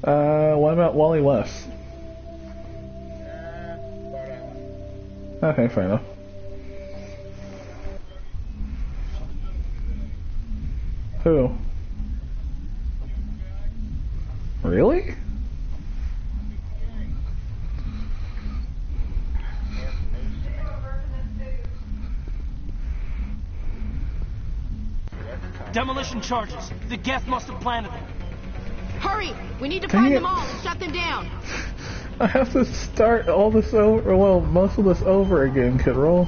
What about Wally West? Okay, fair enough. Who? Really? Demolition charges. The Geth must have planted them. Hurry! We need to find them all and shut them down. I have to start all this over, well, most of this over again, Kid Roll.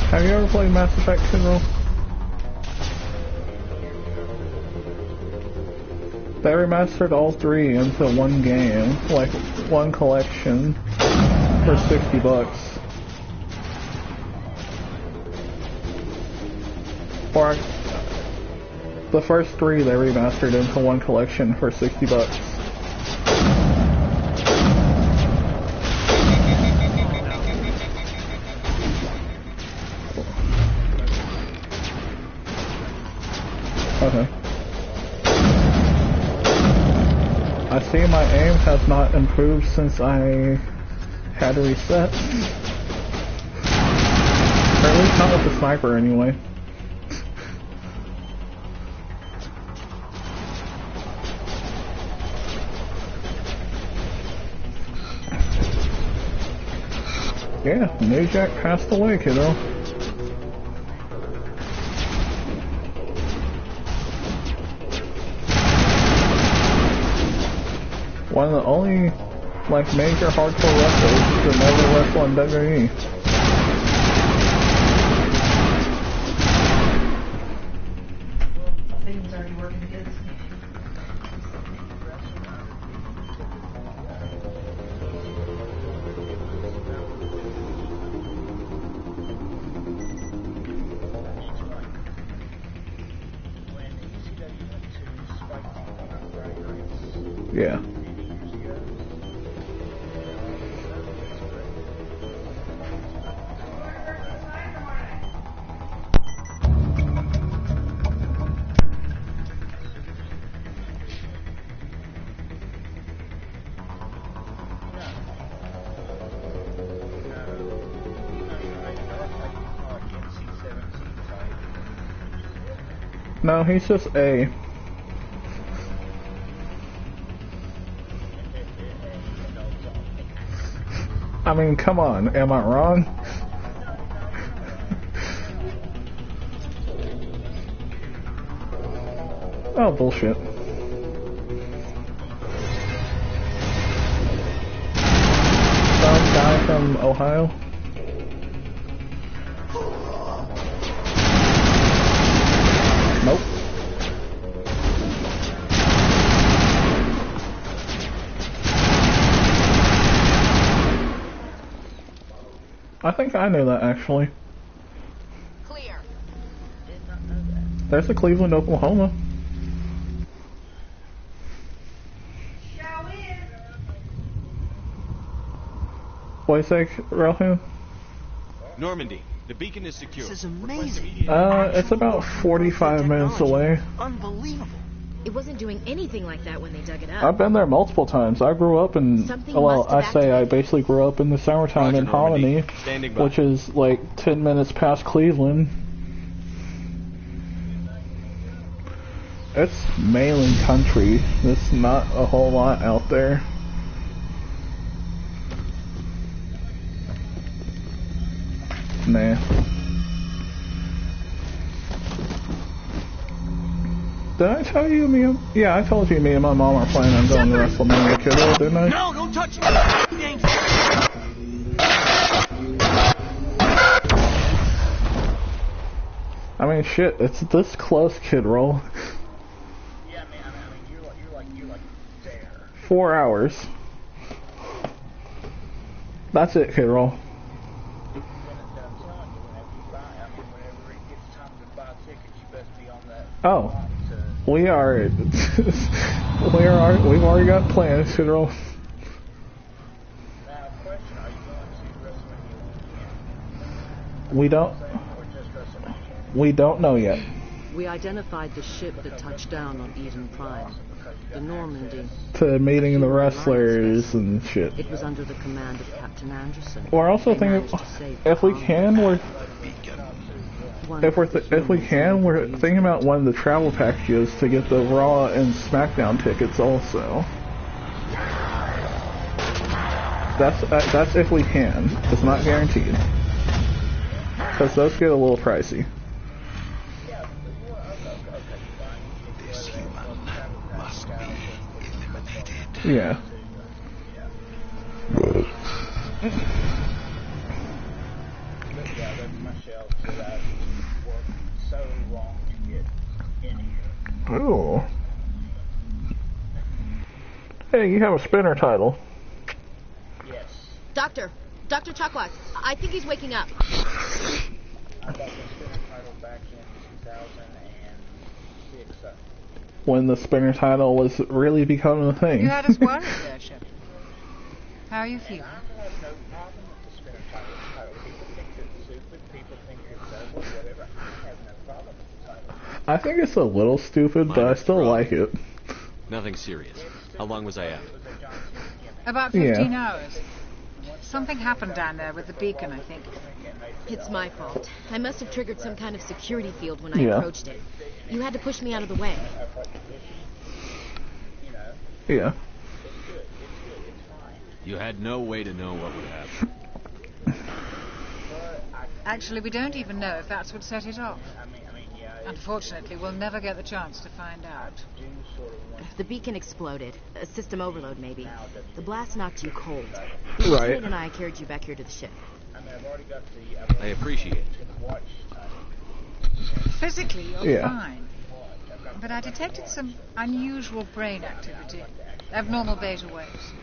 Have you ever played Mass Effect, Kid Roll? They remastered all three into one game, like one collection, for $60. Or the first three they remastered into one collection for $60. Okay. I see my aim has not improved since I had to reset. Or at least not with the sniper anyway. Yeah, New Jack passed away, kiddo. One of the only, like, major hardcore wrestlers to never wrestle in WWE. Yeah. No, he's just A. I mean, come on, am I wrong? Oh, bullshit. Some guy from Ohio? Nope. I think I knew that, actually. Clear. There's a Cleveland, Oklahoma. What do you say, Rohan? Normandy, the beacon is secure. This is amazing. It's about 45 minutes away. Unbelievable. It wasn't doing anything like that when they dug it up. I've been there multiple times. I grew up in, well, I basically grew up in the summertime in Hominy, which is like 10 minutes past Cleveland. It's mainly country. There's not a whole lot out there. Nah. Did I tell you yeah, I told you me and my mom are planning on going to WrestleMania, kiddo, didn't I? No, don't touch me! I mean, shit, it's this close, Kid Roll. Yeah, man, I mean, you're like there. 4 hours. That's it, Carol. Oh, we've already got plans, Carol. We don't know yet. We identified the ship that touched down on Eden Prime, the Normandy. To meeting the wrestlers and shit. It was under the command of Captain Anderson. We're also thinking, if we can, we're thinking about one of the travel packages to get the Raw and SmackDown tickets also. That's if we can. It's not guaranteed. Because those get a little pricey. This human must be eliminated. Yeah. Oh. Hey, you have a spinner title. Yes. Doctor Chakwas, I think he's waking up. I got the spinner title back in 2006. When the spinner title was really becoming a thing. You had us worried there, Shep. How are you feeling? I have no problem with the spinner title. People think it's stupid, people think it's whatever. I have no problem with the title. I think it's a little stupid, but I still like it. Nothing serious. How long was I out? About 15 hours. Something happened down there with the beacon, I think. It's my fault. I must have triggered some kind of security field when I approached it. You had to push me out of the way. Yeah. You had no way to know what would happen. Actually, we don't even know if that's what set it off. Unfortunately, we'll never get the chance to find out. The beacon exploded. A system overload, maybe. The blast knocked you cold. Right. Lieutenant and I carried you back here to the ship. I appreciate it. Physically, you're fine. But I detected some unusual brain activity. Abnormal beta waves.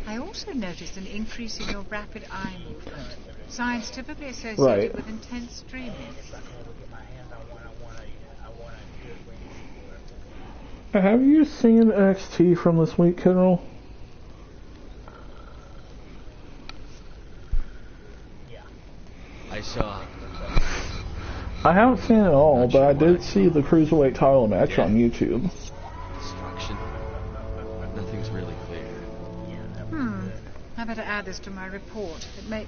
I also noticed an increase in your rapid eye movement. Signs typically associated with intense dreaming. Have you seen NXT from this week, Kendall? Yeah. I saw. I haven't seen it all, but I did see the Cruiserweight title match on YouTube. Destruction. Nothing's really clear. I better add this to my report. It may...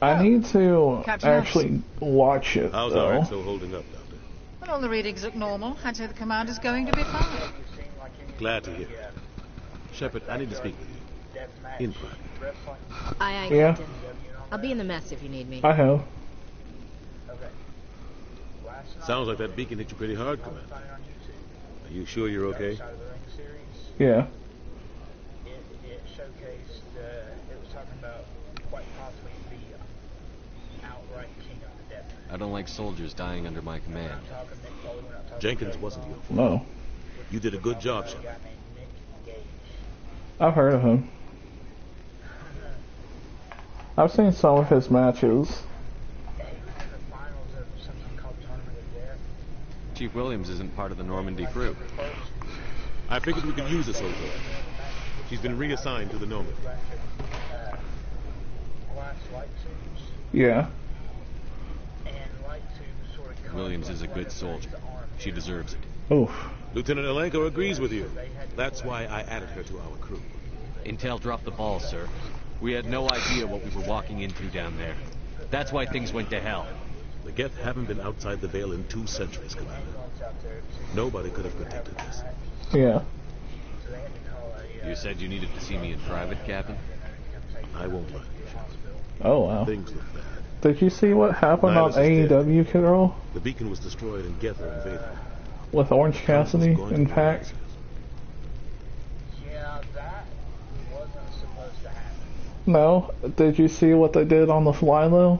I need to Captain actually watch it, How's though. our XO holding up, Doctor? Well, all the readings look normal. I'd say the commander's going to be fine. Glad to hear. Shepard, I need to speak with you. In private. Aye, Yeah. Captain. I'll be in the mess if you need me. I have. Sounds like that beacon hit you pretty hard, Commander. Are you sure you're okay? Yeah. It showcased, it was talking about quite possibly the outright king of the death. I don't like soldiers dying under my command. Jenkins wasn't your fault. No. You did a good job, Shepard. I've heard of him. I've seen some of his matches. Chief Williams isn't part of the Normandy crew. I figured we could use a soldier. She's been reassigned to the Normandy. Yeah. Williams is a good soldier. She deserves it. Oof. Lieutenant Alenko agrees with you. That's why I added her to our crew. Intel dropped the ball, sir. We had no idea what we were walking into down there. That's why things went to hell. The Geth haven't been outside the Veil in 2 centuries, Commander. Nobody could have predicted this. Yeah. You said you needed to see me in private, Captain? I won't lie. Oh, wow. Things look bad. Did you see what happened on AEW, Kiddo? The beacon was destroyed and Geth are invaded. With Orange Cassidy, Impact? Yeah, that wasn't supposed to happen. No? Did you see what they did on the fly, though?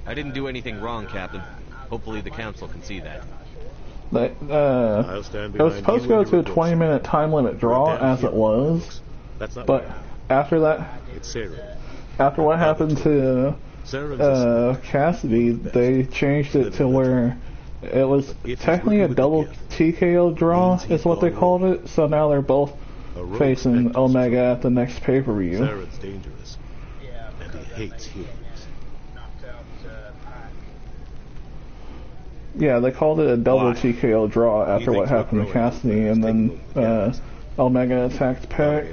I didn't do anything wrong, Captain. Hopefully the Council can see that. It was supposed to go to a 20-minute time limit draw, as it was, but after that, It's Saren. after what happened to Cassidy, they changed it to where it was technically a double TKO draw, is what they called it. So now they're both facing Omega at the next pay-per-view. Saren's dangerous, and he hates humans. Yeah, they called it a double TKO draw after what happened to Cassidy, and then Omega attacked Pac.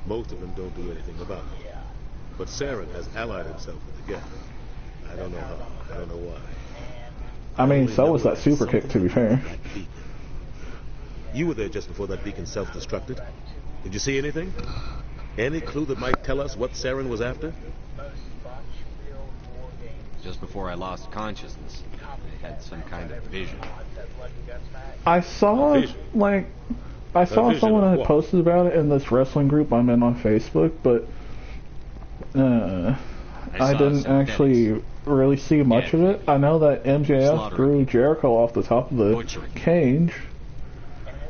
Most of them don't do anything about it. But Saren has allied himself with the Geth. I don't know how. I don't know why. I mean, so was that super kick, to be fair. You were there just before that beacon self-destructed. Did you see anything? Any clue that might tell us what Saren was after? Just before I lost consciousness, I had some kind of vision. I saw, someone had posted about it in this wrestling group I'm in on Facebook, but I didn't actually really see much of it. I know that MJF threw Jericho off the top of the cage.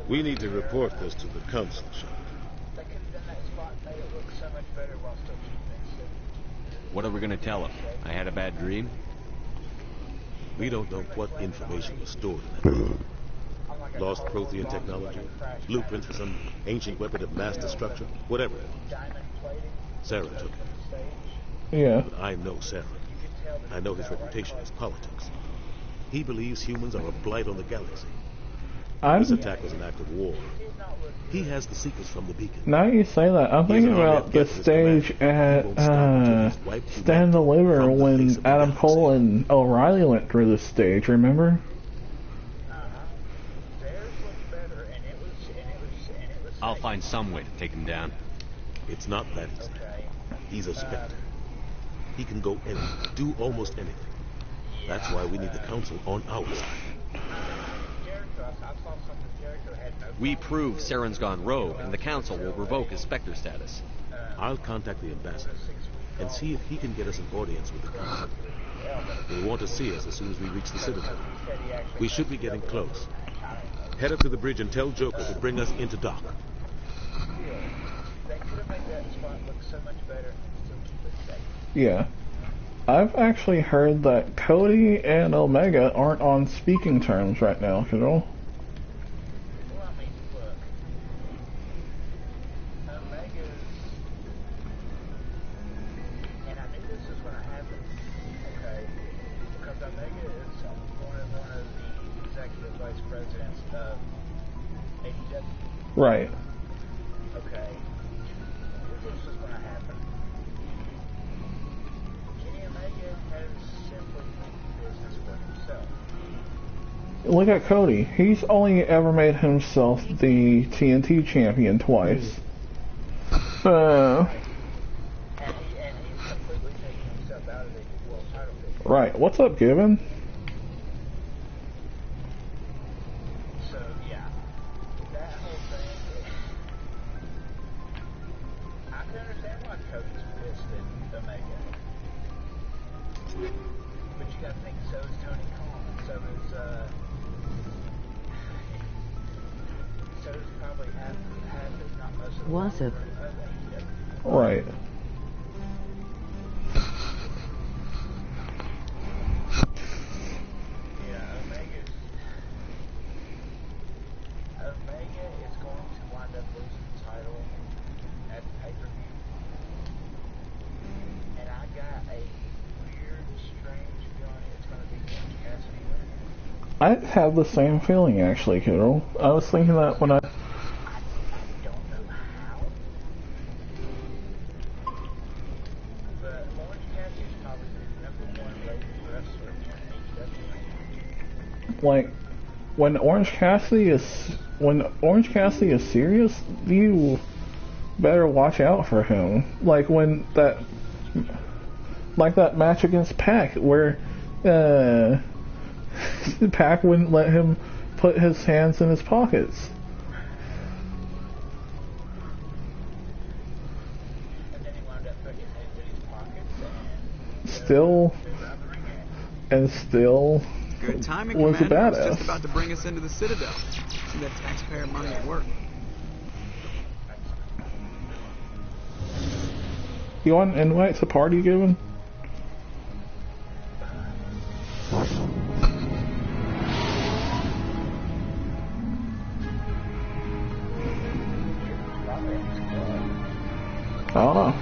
We need to report this to the council, Sean. What are we going to tell him? I had a bad dream? We don't know what information was stored in that room. Lost Prothean technology, blueprints for some ancient weapon of mass destruction, whatever it was. Saren took it. Yeah. But I know Saren. I know his reputation is politics. He believes humans are a blight on the galaxy. This attack was an act of war. He has the secrets from the beacon. Now you say that, I'm thinking about the stage at Stand Deliver when Adam Cole and O'Reilly went through the stage, remember? I'll find some way to take him down. It's not that easy. He's a Spectre. He can go anywhere, do almost anything. That's why we need the council on our side. We prove Saren's gone rogue, and the council will revoke his Spectre status. I'll contact the ambassador and see if he can get us an audience with the council. They want to see us as soon as we reach the Citadel. We should be getting close. Head up to the bridge and tell Joker to bring us into dock. Yeah. I've actually heard that Cody and Omega aren't on speaking terms right now, you know? Right. Okay. This is going to happen. Kenny Omega has simply made business for himself. Look at Cody. He's only ever made himself the TNT champion twice. And he's completely taken himself out of the world title picture. Right. What's up, Given? Wasp. Right. Omega is going to wind up losing the title at the pay-per-view. And I got a weird, strange feeling it's going to be Cassidy winning. I have the same feeling, actually, kiddo. I was thinking that when I... Like, when Orange Cassidy is serious, you better watch out for him. Like when that match against Pac, where Pac wouldn't let him put his hands in his pockets. And then he wound up putting his hands in his pockets Still. Good timing, was Commander. a I was badass. just about to bring us into the Citadel. See that taxpayer money at work. You want an invite to party given? I don't know.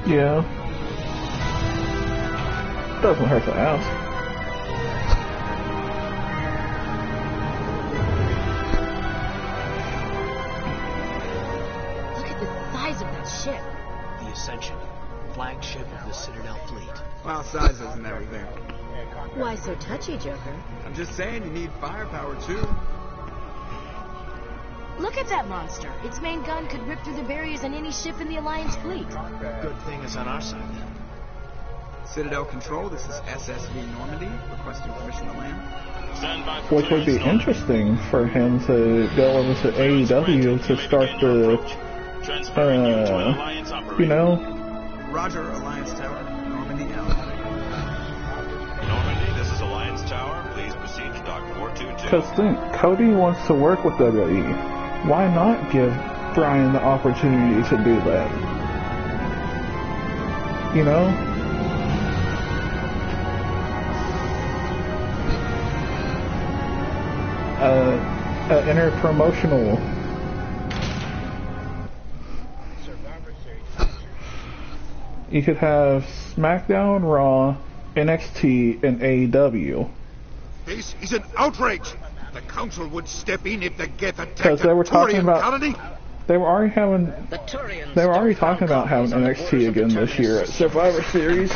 Yeah. Doesn't hurt to ask. Look at the size of that ship. The Ascension, flagship of the Citadel fleet. Well, size isn't everything. Why so touchy, Joker? I'm just saying you need firepower, too. Look at that monster. Its main gun could rip through the barriers in any ship in the Alliance fleet. Good thing it's on our side, then. Citadel Control, this is SSV Normandy, requesting permission to land. Which would be interesting for him to go over to AEW to start the, you know? Roger, Alliance Tower, Normandy out. Normandy, this is Alliance Tower. Please proceed to dock 422. Because think, Cody wants to work with WWE. Why not give Brian the opportunity to do that? You know? Interpromotional. You could have SmackDown, Raw, NXT, and AEW. This is an outrage! The council would step in if they get attacked. Because they were talking about colony. they were already having talking about having NXT again this year at Survivor Series.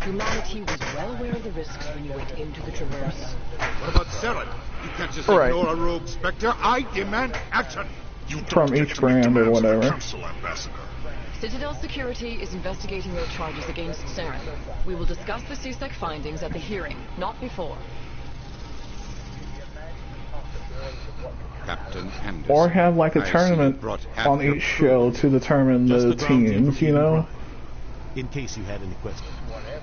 Humanity was well aware of the risks when you went into the Traverse. What about Saren? You can't just ignore a rogue Spectre. I demand action. You From each brand or whatever. Council ambassador. Citadel Security is investigating your charges against Saren. We will discuss the CSEC findings at the hearing, not before. Captain Anderson, Or have like a tournament on each show to determine the teams, you know? In case you had any questions.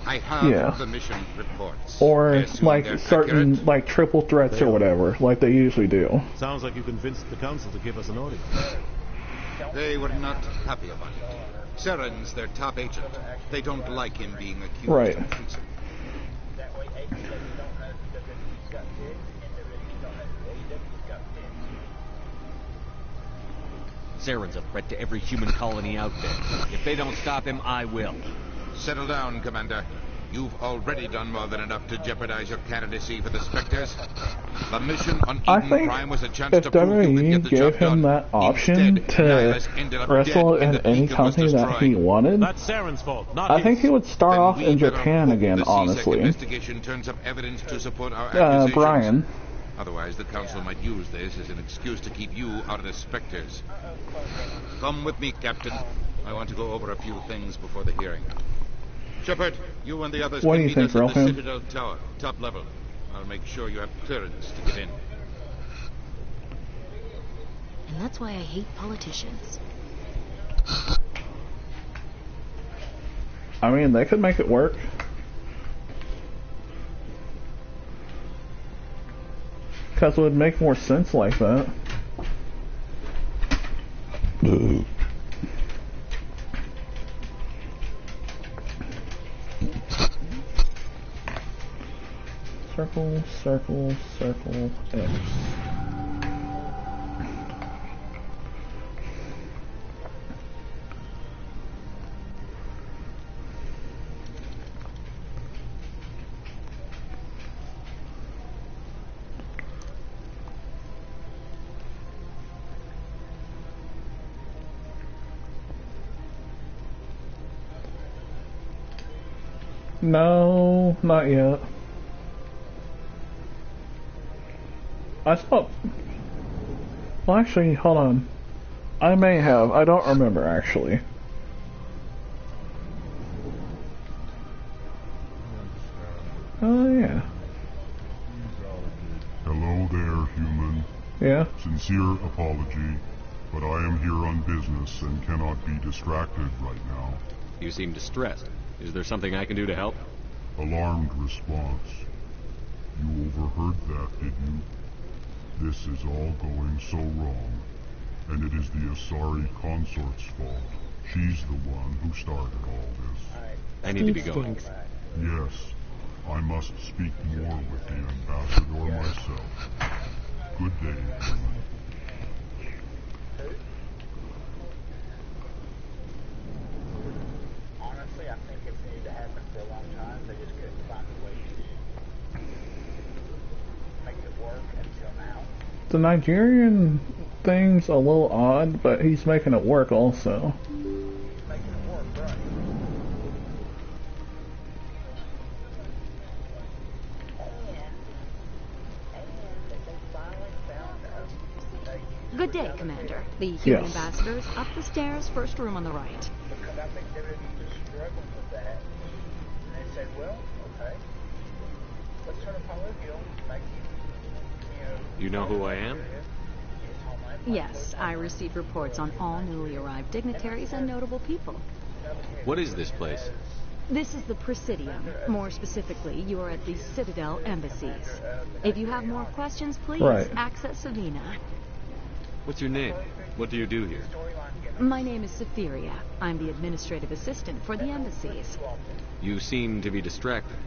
I have the mission reports. Or like certain like triple threats or whatever, like they usually do. Sounds like you convinced the council to give us an audience. They were not happy about it. Saren's their top agent. They don't like him being accused Right. of treason. Saren's a threat to every human colony out there. If they don't stop him, I will. Settle down, Commander. You've already done more than enough to jeopardize your candidacy for the Spectres. The mission on Eden Prime was a chance if to prove you could WWE get the gave job him done. that option to wrestle in any company that he wanted, That's Saren's fault, not I think his. he would start off in Japan again, The CSEC honestly. investigation turns up evidence to support our accusations. Brian. Otherwise, the council might use this as an excuse to keep you out of the Spectres. Come with me, Captain. I want to go over a few things before the hearing. Shepard, you and the others What do can you meet think, us at the Relham? Citadel Tower, top level. I'll make sure you have clearance to get in. And that's why I hate politicians. I mean, they could make it work. Because it would make more sense like that. Circle, circle, circle, X. No, not yet. I thought... Well, actually, hold on. I may have. I don't remember, actually. Oh, yeah. Hello there, human. Yeah? Sincere apology, but I am here on business and cannot be distracted right now. You seem distressed. Is there something I can do to help? Alarmed response. You overheard that, did you? This is all going so wrong. and it is the Asari consort's fault. She's the one who started all this. I need to be going. Yes, I must speak more with the ambassador myself. Good day, gentlemen. Honestly, I think it's needed to happen for a long time. They just couldn't find a way to make it work until now. The Nigerian thing's a little odd, but he's making it work also. Good day, Commander. The human ambassador is up the stairs, first room on the right. Because I think they were just struggling with that. And they said, well, okay, let's turn a polypill, make You know who I am? Yes, I receive reports on all newly arrived dignitaries and notable people. What is this place? This is the Presidium. More specifically, you are at the Citadel embassies. If you have more questions, please access Savina. What's your name? What do you do here? My name is Cytheria. I'm the administrative assistant for the embassies. You seem to be distracted.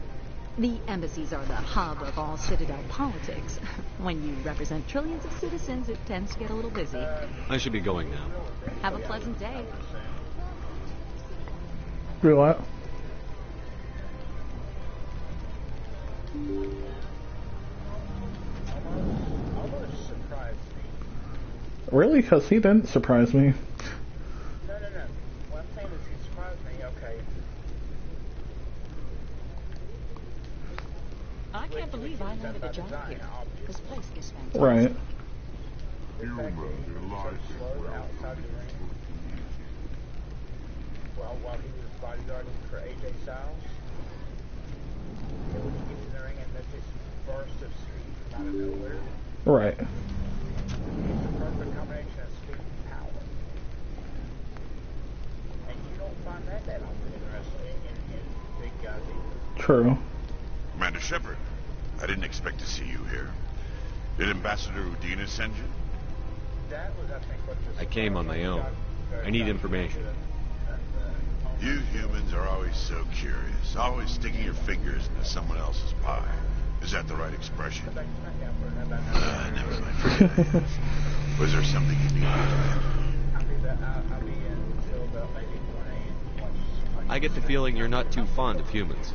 The embassies are the hub of all Citadel politics. When you represent trillions of citizens, it tends to get a little busy. I should be going now. Have a pleasant day. Do what? Really? Because he didn't surprise me. No. What I'm saying is he surprised me, okay. I can't believe I landed a job here. This place is fantastic. Right. Well, while he was bodyguarding for AJ Styles, when he gets in the ring and there's this burst of speed from out of nowhere. Right. It's a perfect combination of speed and power. And you don't find that often in wrestling in big guys either. True. Commander Shepard, I didn't expect to see you here. Did Ambassador Udina send you? That was, I think, what I came on my own. I need information. You humans are always so curious, always sticking your fingers into someone else's pie. Is that the right expression? Never mind. Forget it. Was there something you needed? I get the feeling you're not too fond of humans.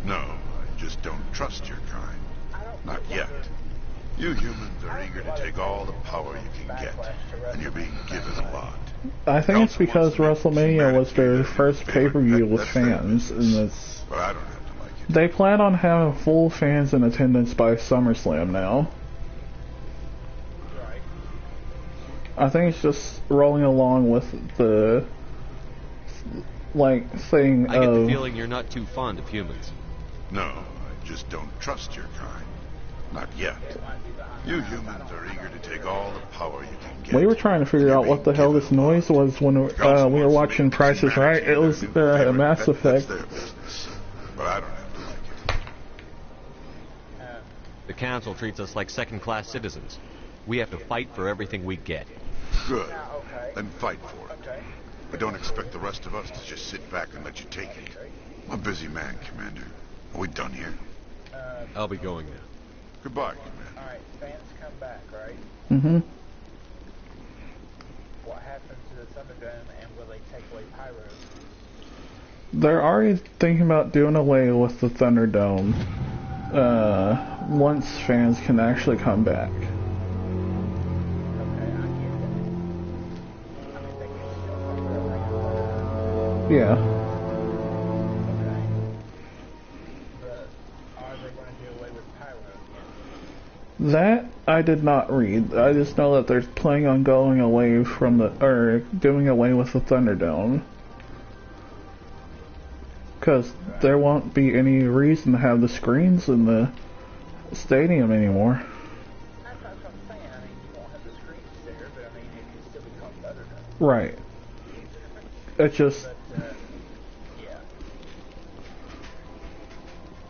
No, I just don't trust your kind. Not yet. You humans are eager to take all the power you can get, and you're being given a lot. I think it's because WrestleMania was their first pay-per-view with fans, and it's... But I don't have to like it. They plan on having full fans in attendance by SummerSlam now. I think it's just rolling along with the, thing I get the feeling you're not too fond of humans. No, I just don't trust your kind. Not yet. You humans are eager to take all the power you can get. We were trying to figure out what the hell this noise was when we were watching Price is Right. It was Mass Effect. That's their business. But I don't have to like it. The council treats us like second-class citizens. We have to fight for everything we get. Good. Then fight for it. But don't expect the rest of us to just sit back and let you take it. I'm a busy man, Commander. Are we done here? I'll be going now. Goodbye, Commander. Alright, fans come back, right? Mm-hmm. What happens to the Thunderdome, and will they take away Pyro? They're already thinking about doing away with the Thunderdome once fans can actually come back. Yeah. That I did not read. I just know that they're planning on going away from doing away with the Thunderdome. Because there won't be any reason to have the screens in the stadium anymore. That's what I'm saying. I mean, you won't have the screens there, but I mean, it can still be called Thunderdome. Right. It's just... yeah.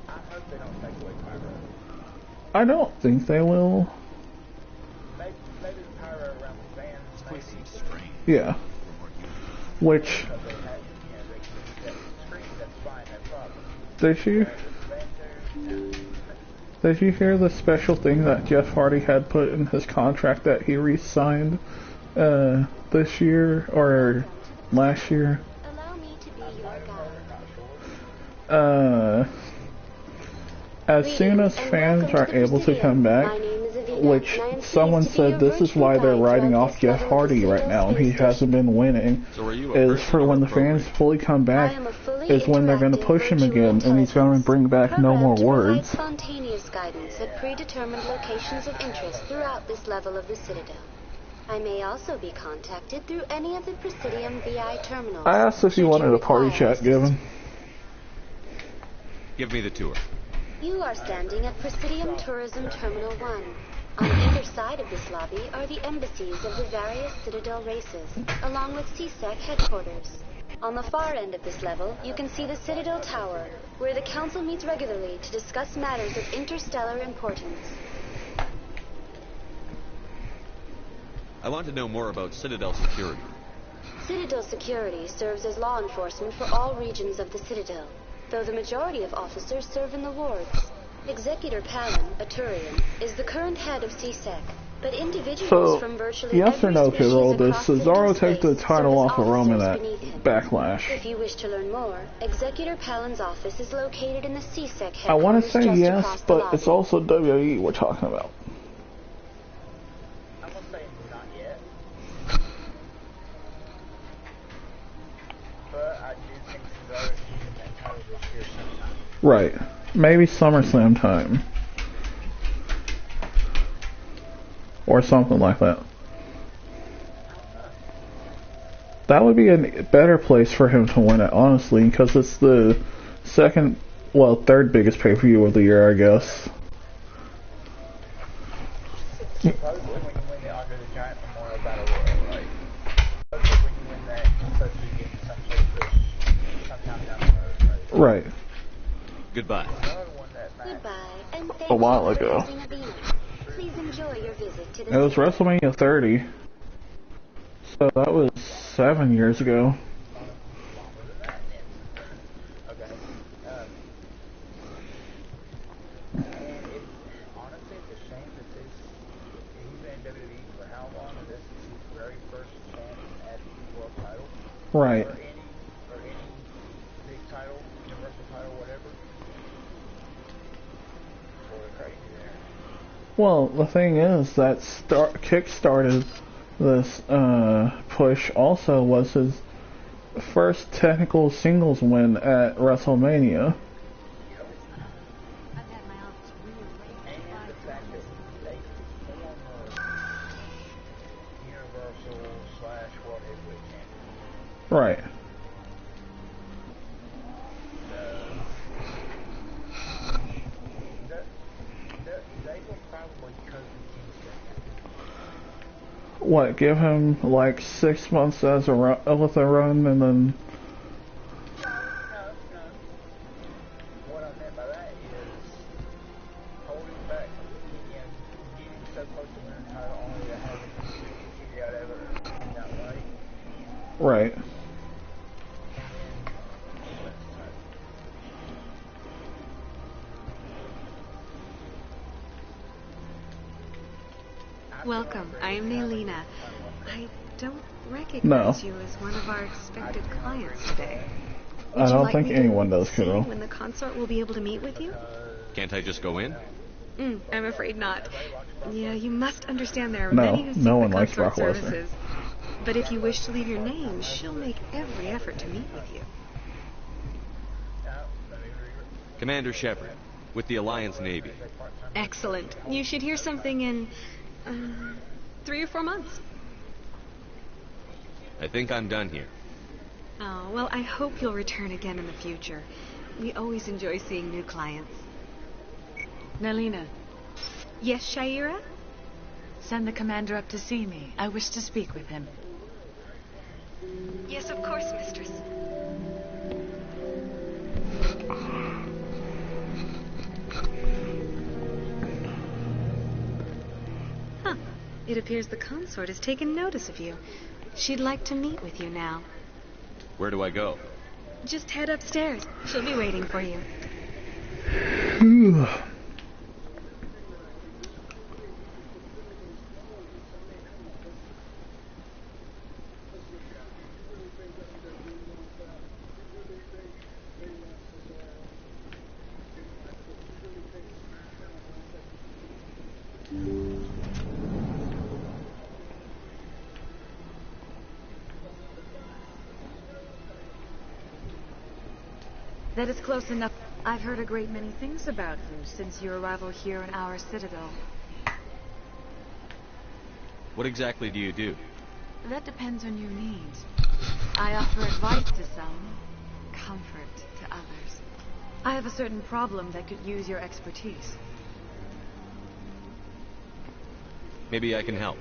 I hope they don't take away Pyro. I don't think they will. Maybe the Pyro around the fans Yeah. Which... Did you hear the special thing that Jeff Hardy had put in his contract that he re-signed this year or last year? As soon as fans are able to come back, which someone said this is why they're writing off Jeff Hardy right now, he hasn't been winning, is for when the fans fully come back, is when they're going to push him again, and he's going to bring back no more words. Spontaneous guidance at predetermined locations of interest throughout this level of the Citadel. I may also be contacted through any of the Presidium VI terminals. I asked if you wanted a party chat given. Give me the tour. You are standing at Presidium Tourism Terminal 1. On either side of this lobby are the embassies of the various Citadel races, along with CSEC headquarters. On the far end of this level, you can see the Citadel Tower, where the Council meets regularly to discuss matters of interstellar importance. I want to know more about Citadel security. Citadel security serves as law enforcement for all regions of the Citadel, though the majority of officers serve in the wards. Executor Palin, a Turian, is the current head of CSEC, but individuals from virtually yes or no, every species Kiddo, does across Cesaro take the space title serve as off of Roman officers at beneath him. Backlash? If you wish to learn more, Executor Palin's office is located in the CSEC headquarters I want to say just yes, across the but lobby. it's also WWE we're talking about. I'm gonna say not yet. But I do think Cesaro needs to make title this year sometime. Right. Maybe SummerSlam time. Or something like that. That would be a better place for him to win it, honestly, because it's the third biggest pay-per-view of the year, I guess. Supposedly when you win the Andre the Giant Memorial Battle Royal, like, supposedly when you win that, you're supposed to be getting some sort of push sometime down the road, right? Right. Goodbye. Goodbye, and thank A while you for ago. visiting Avina. Please enjoy your visit to the It was WrestleMania 30. So that was 7 years ago. Right. Or any big title, universal title, whatever. Really crazy there. Well, the thing is that kick-started this push also was his first technical singles win at WrestleMania. Right. What, give him like 6 months as with a run and then... What I meant by that is holding back, getting so close to winning the title only to having figure out ever that way. Right. Welcome. I am Nailina. I don't recognize you as one of our expected clients today. I don't think anyone does, Say kiddo. when the consort will be able to meet with you? Can't I just go in? I'm afraid not. Yeah, you must understand there are No, many who seek no the one likes consort Brock Lesnar. services. But if you wish to leave your name, she'll make every effort to meet with you. Commander Shepard, with the Alliance Navy. Excellent. You should hear something in 3 or 4 months. I think I'm done here. Oh, well, I hope you'll return again in the future. We always enjoy seeing new clients. Nailina. Yes, Shaira? Send the commander up to see me. I wish to speak with him. Yes, of course, mistress. It appears the consort has taken notice of you. She'd like to meet with you now. Where do I go? Just head upstairs. She'll be waiting for you. That is close enough. I've heard a great many things about you since your arrival here in our citadel. What exactly do you do? That depends on your needs. I offer advice to some, comfort to others. I have a certain problem that could use your expertise. Maybe I can help.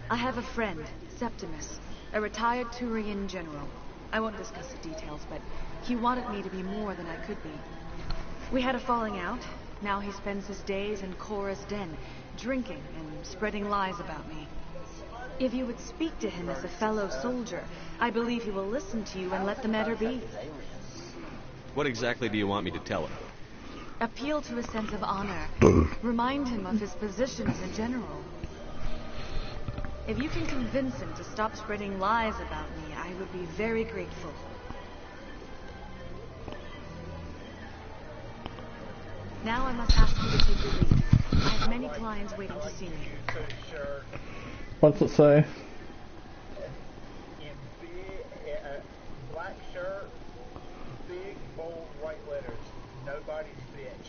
I have a friend, Septimus, a retired Turian general. I won't discuss the details, but he wanted me to be more than I could be. We had a falling out. Now he spends his days in Korra's den, drinking and spreading lies about me. If you would speak to him as a fellow soldier, I believe he will listen to you and let the matter be. What exactly do you want me to tell him? Appeal to a sense of honor. Remind him of his position as a general. If you can convince him to stop spreading lies about me, I would be very grateful. Now I must ask you to take your leave. I have many clients waiting to see me. What's it say? In big, black shirt, big, bold, white letters. Nobody's bitch.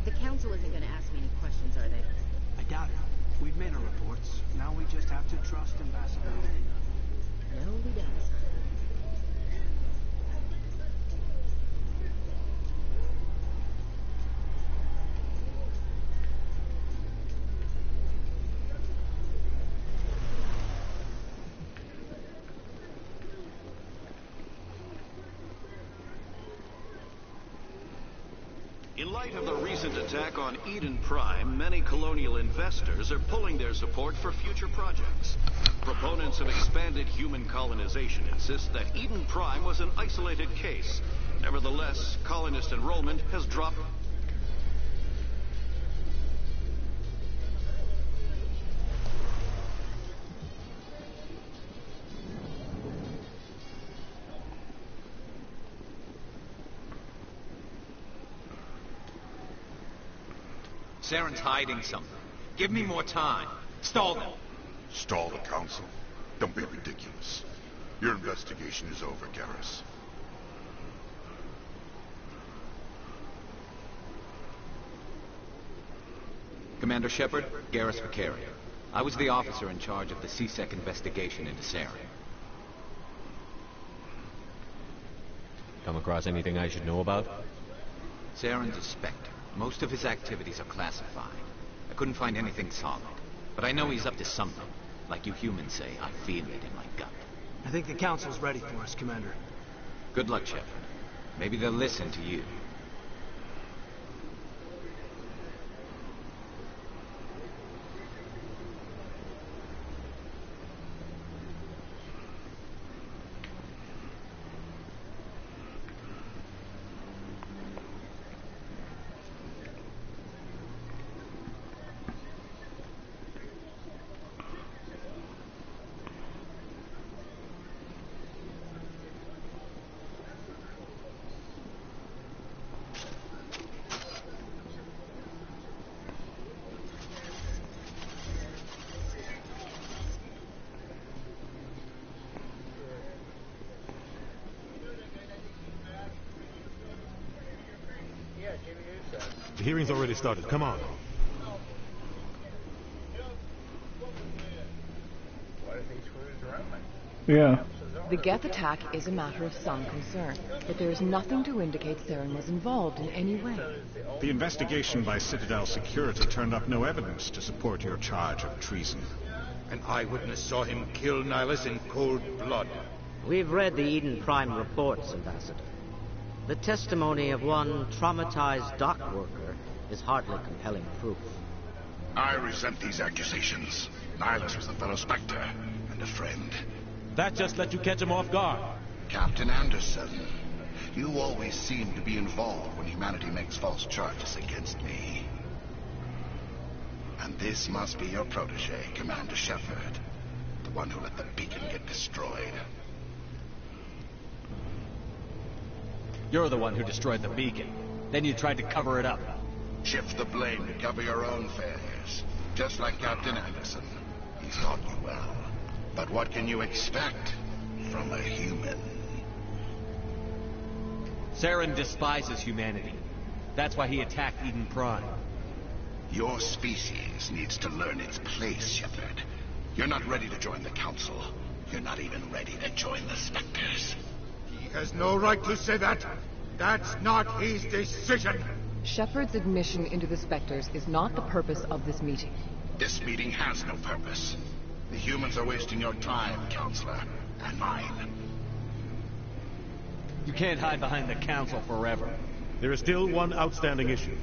The council isn't going to ask me any questions, are they? I doubt it. We've made our reports. Now we just have to trust Ambassador Medina. No, we don't. In light of the recent attack on Eden Prime, many colonial investors are pulling their support for future projects. Proponents of expanded human colonization insist that Eden Prime was an isolated case. Nevertheless, colonist enrollment has dropped. Saren's hiding something. Give me more time. Stall them. Stall the council? Don't be ridiculous. Your investigation is over, Garrus. Commander Shepard, Garrus Vakarian. I was the officer in charge of the C-Sec investigation into Saren. Come across anything I should know about? Saren's a Spectre. Most of his activities are classified. I couldn't find anything solid. But I know he's up to something. Like you humans say, I feel it in my gut. I think the council's ready for us, Commander. Good luck, Shepard. Maybe they'll listen to you. hearing's already started. Come on. Yeah. The Geth attack is a matter of some concern, but there is nothing to indicate Saren was involved in any way. The investigation by Citadel Security turned up no evidence to support your charge of treason. An eyewitness saw him kill Nihilus in cold blood. We've read the Eden Prime reports, Ambassador. The testimony of one traumatized dock worker is hardly compelling proof. I resent these accusations. Nihilus was a fellow Spectre and a friend. That just let you catch him off guard. Captain Anderson, you always seem to be involved when humanity makes false charges against me. And this must be your protege, Commander Shepard. The one who let the beacon get destroyed. You're the one who destroyed the beacon. Then you tried to cover it up. Shift the blame to cover your own failures. Just like Captain Anderson. He's taught you well. But what can you expect from a human? Saren despises humanity. That's why he attacked Eden Prime. Your species needs to learn its place, Shepard. You're not ready to join the Council. You're not even ready to join the Spectres. He has no right to say that. That's not his decision. Shepard's admission into the Spectres is not the purpose of this meeting. This meeting has no purpose. The humans are wasting your time, Counselor, and mine. You can't hide behind the Council forever. There is still one outstanding issue.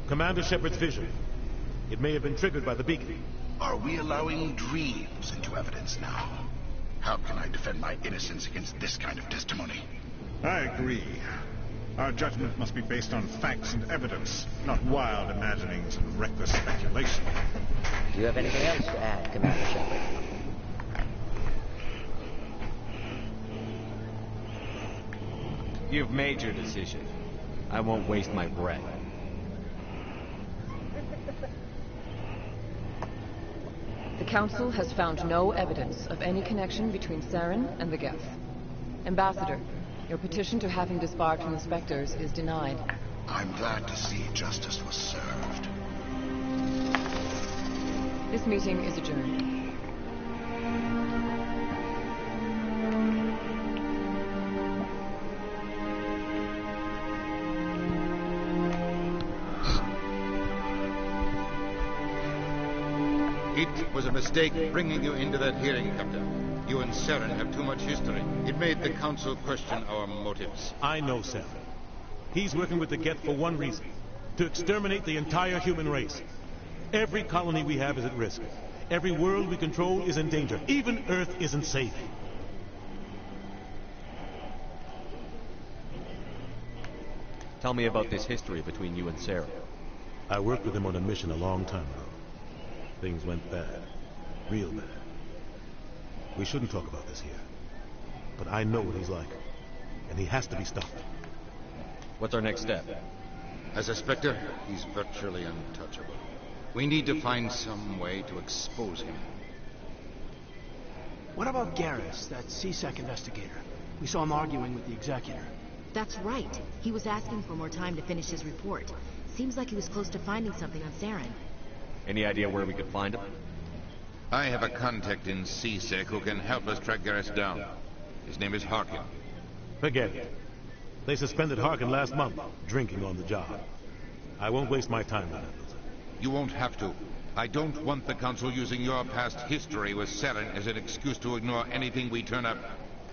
Commander Shepard's vision. It may have been triggered by the beacon. Are we allowing dreams into evidence now? How can I defend my innocence against this kind of testimony? I agree. Our judgment must be based on facts and evidence, not wild imaginings and reckless speculation. Do you have anything else to add, Commander Shepard? You've made your decision. I won't waste my breath. The Council has found no evidence of any connection between Saren and the Geth. Ambassador, your petition to have him disbarred from the Spectres is denied. I'm glad to see justice was served. This meeting is adjourned. It was a mistake bringing you into that hearing, Captain. You and Saren have too much history. It made the Council question our motives. I know Saren. He's working with the Geth for one reason. To exterminate the entire human race. Every colony we have is at risk. Every world we control is in danger. Even Earth isn't safe. Tell me about this history between you and Saren. I worked with him on a mission a long time ago. Things went bad. Real bad. We shouldn't talk about this here. But I know what he's like. And he has to be stopped. What's our next step? As a Spectre, he's virtually untouchable. We need to find some way to expose him. What about Garrus, that CSEC investigator? We saw him arguing with the Executor. That's right. He was asking for more time to finish his report. Seems like he was close to finding something on Saren. Any idea where we could find him? I have a contact in CSEC who can help us track Garrus down. His name is Harkin. Forget it. They suspended Harkin last month, drinking on the job. I won't waste my time on it. You won't have to. I don't want the Council using your past history with Saren as an excuse to ignore anything we turn up.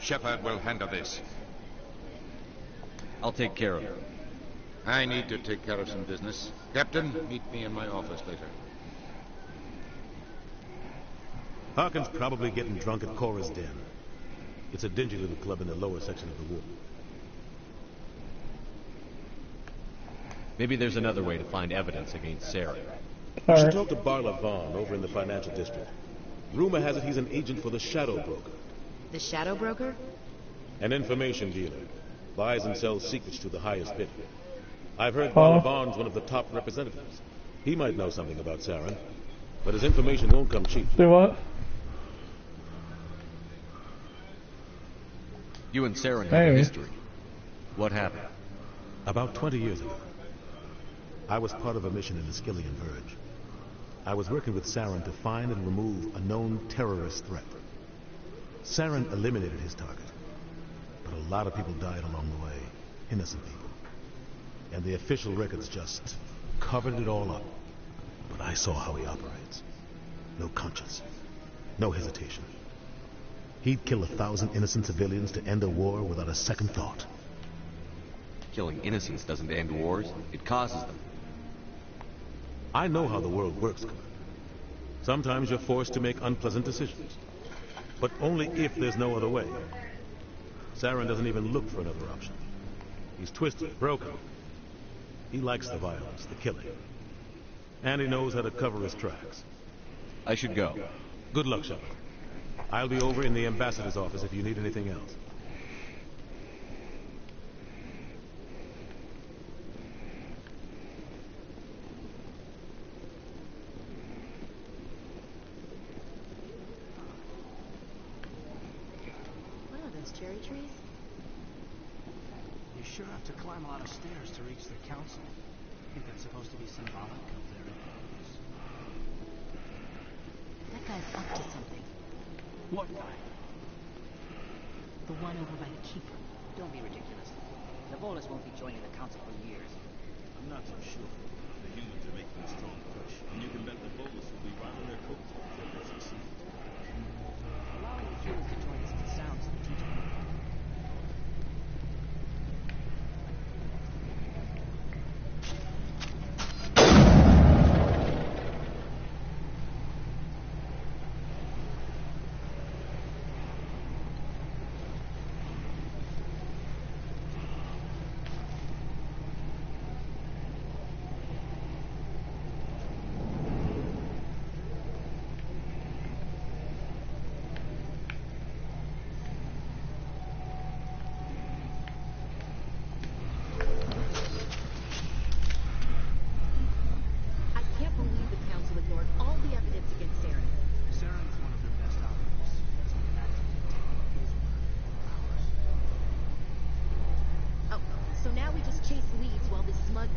Shepard will handle this. I'll take care of it. I need to take care of some business. Captain, meet me in my office later. Harkin's probably getting drunk at Cora's Den. It's a dingy little club in the lower section of the ward. Maybe there's another way to find evidence against Saren. You should talk to Barla Vaughn over in the financial district. Rumor has it he's an agent for the Shadow Broker. The Shadow Broker? An information dealer. Buys and sells secrets to the highest bidder. I've heard Barla Vaughn's one of the top representatives. He might know something about Saren, but his information won't come cheap. Say what? You and Saren have a history. What happened? About 20 years ago. I was part of a mission in the Skillian Verge. I was working with Saren to find and remove a known terrorist threat. Saren eliminated his target, but a lot of people died along the way, innocent people. And the official records just covered it all up. But I saw how he operates. No conscience, no hesitation. He'd kill 1,000 innocent civilians to end a war without a second thought. Killing innocents doesn't end wars, it causes them. I know how the world works, Commander. Sometimes you're forced to make unpleasant decisions. But only if there's no other way. Saren doesn't even look for another option. He's twisted, broken. He likes the violence, the killing. And he knows how to cover his tracks. I should go. Good luck, Shepard. I'll be over in the ambassador's office if you need anything else. What are those cherry trees? You sure have to climb a lot of stairs to reach the council. I think that's supposed to be symbolic of their importance. That guy's up to something. What guy? The one over by the keeper. Don't be ridiculous. The Volus won't be joining the council for years. I'm not so sure. The humans are making a strong push, and you can bet the Volus will be right on their coattails if they succeed. Allowing the humans to join us sounds strategic.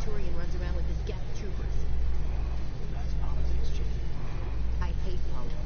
Turian runs around with his Geth troopers. That's politics, Chief. I hate politics.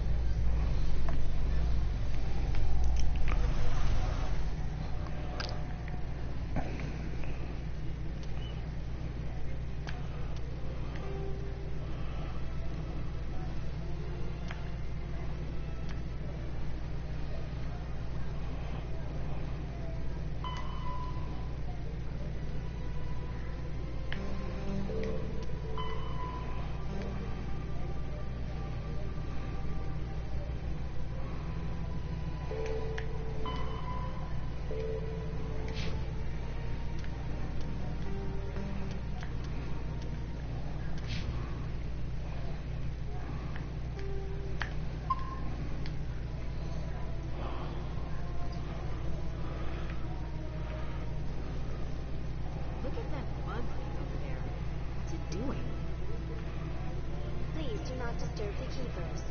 Disturb the keepers.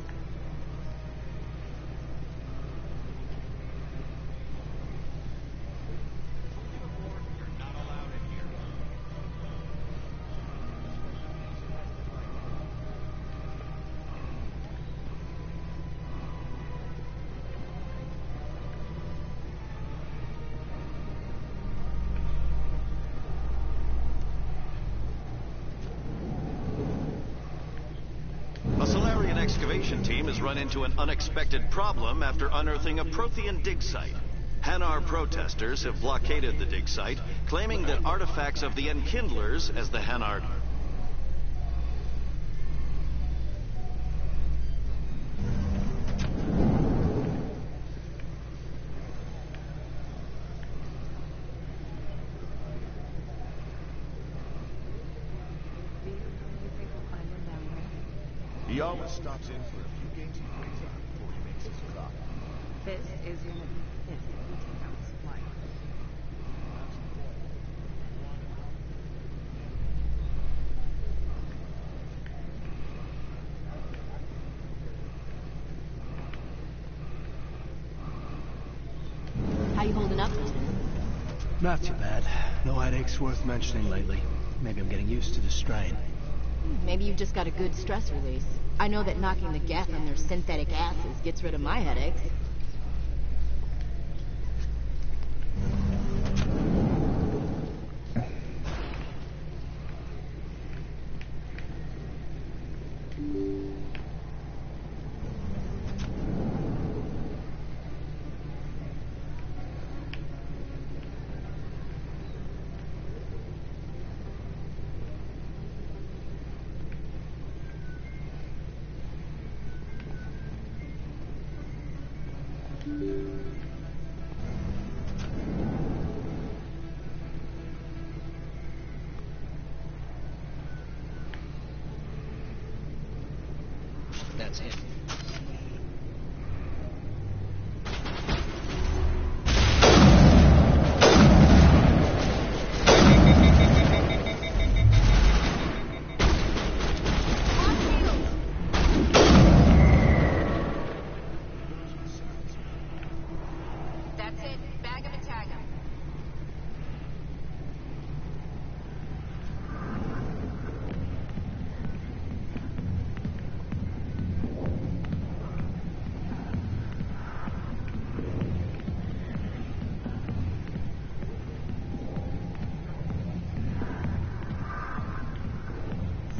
Excavation team has run into an unexpected problem after unearthing a Prothean dig site. Hanar protesters have blockaded the dig site, claiming that artifacts of the Enkindlers, as the Hanar... He always stops in for a few games of Razor before he makes his drop. This is Unity. Yes, we take out the supply. How you holding up? Not too bad. No headaches worth mentioning lately. Maybe I'm getting used to the strain. Maybe you just got a good stress release. I know that knocking the Geth on their synthetic asses gets rid of my headaches. That's it. That's it. Bag him and tag him.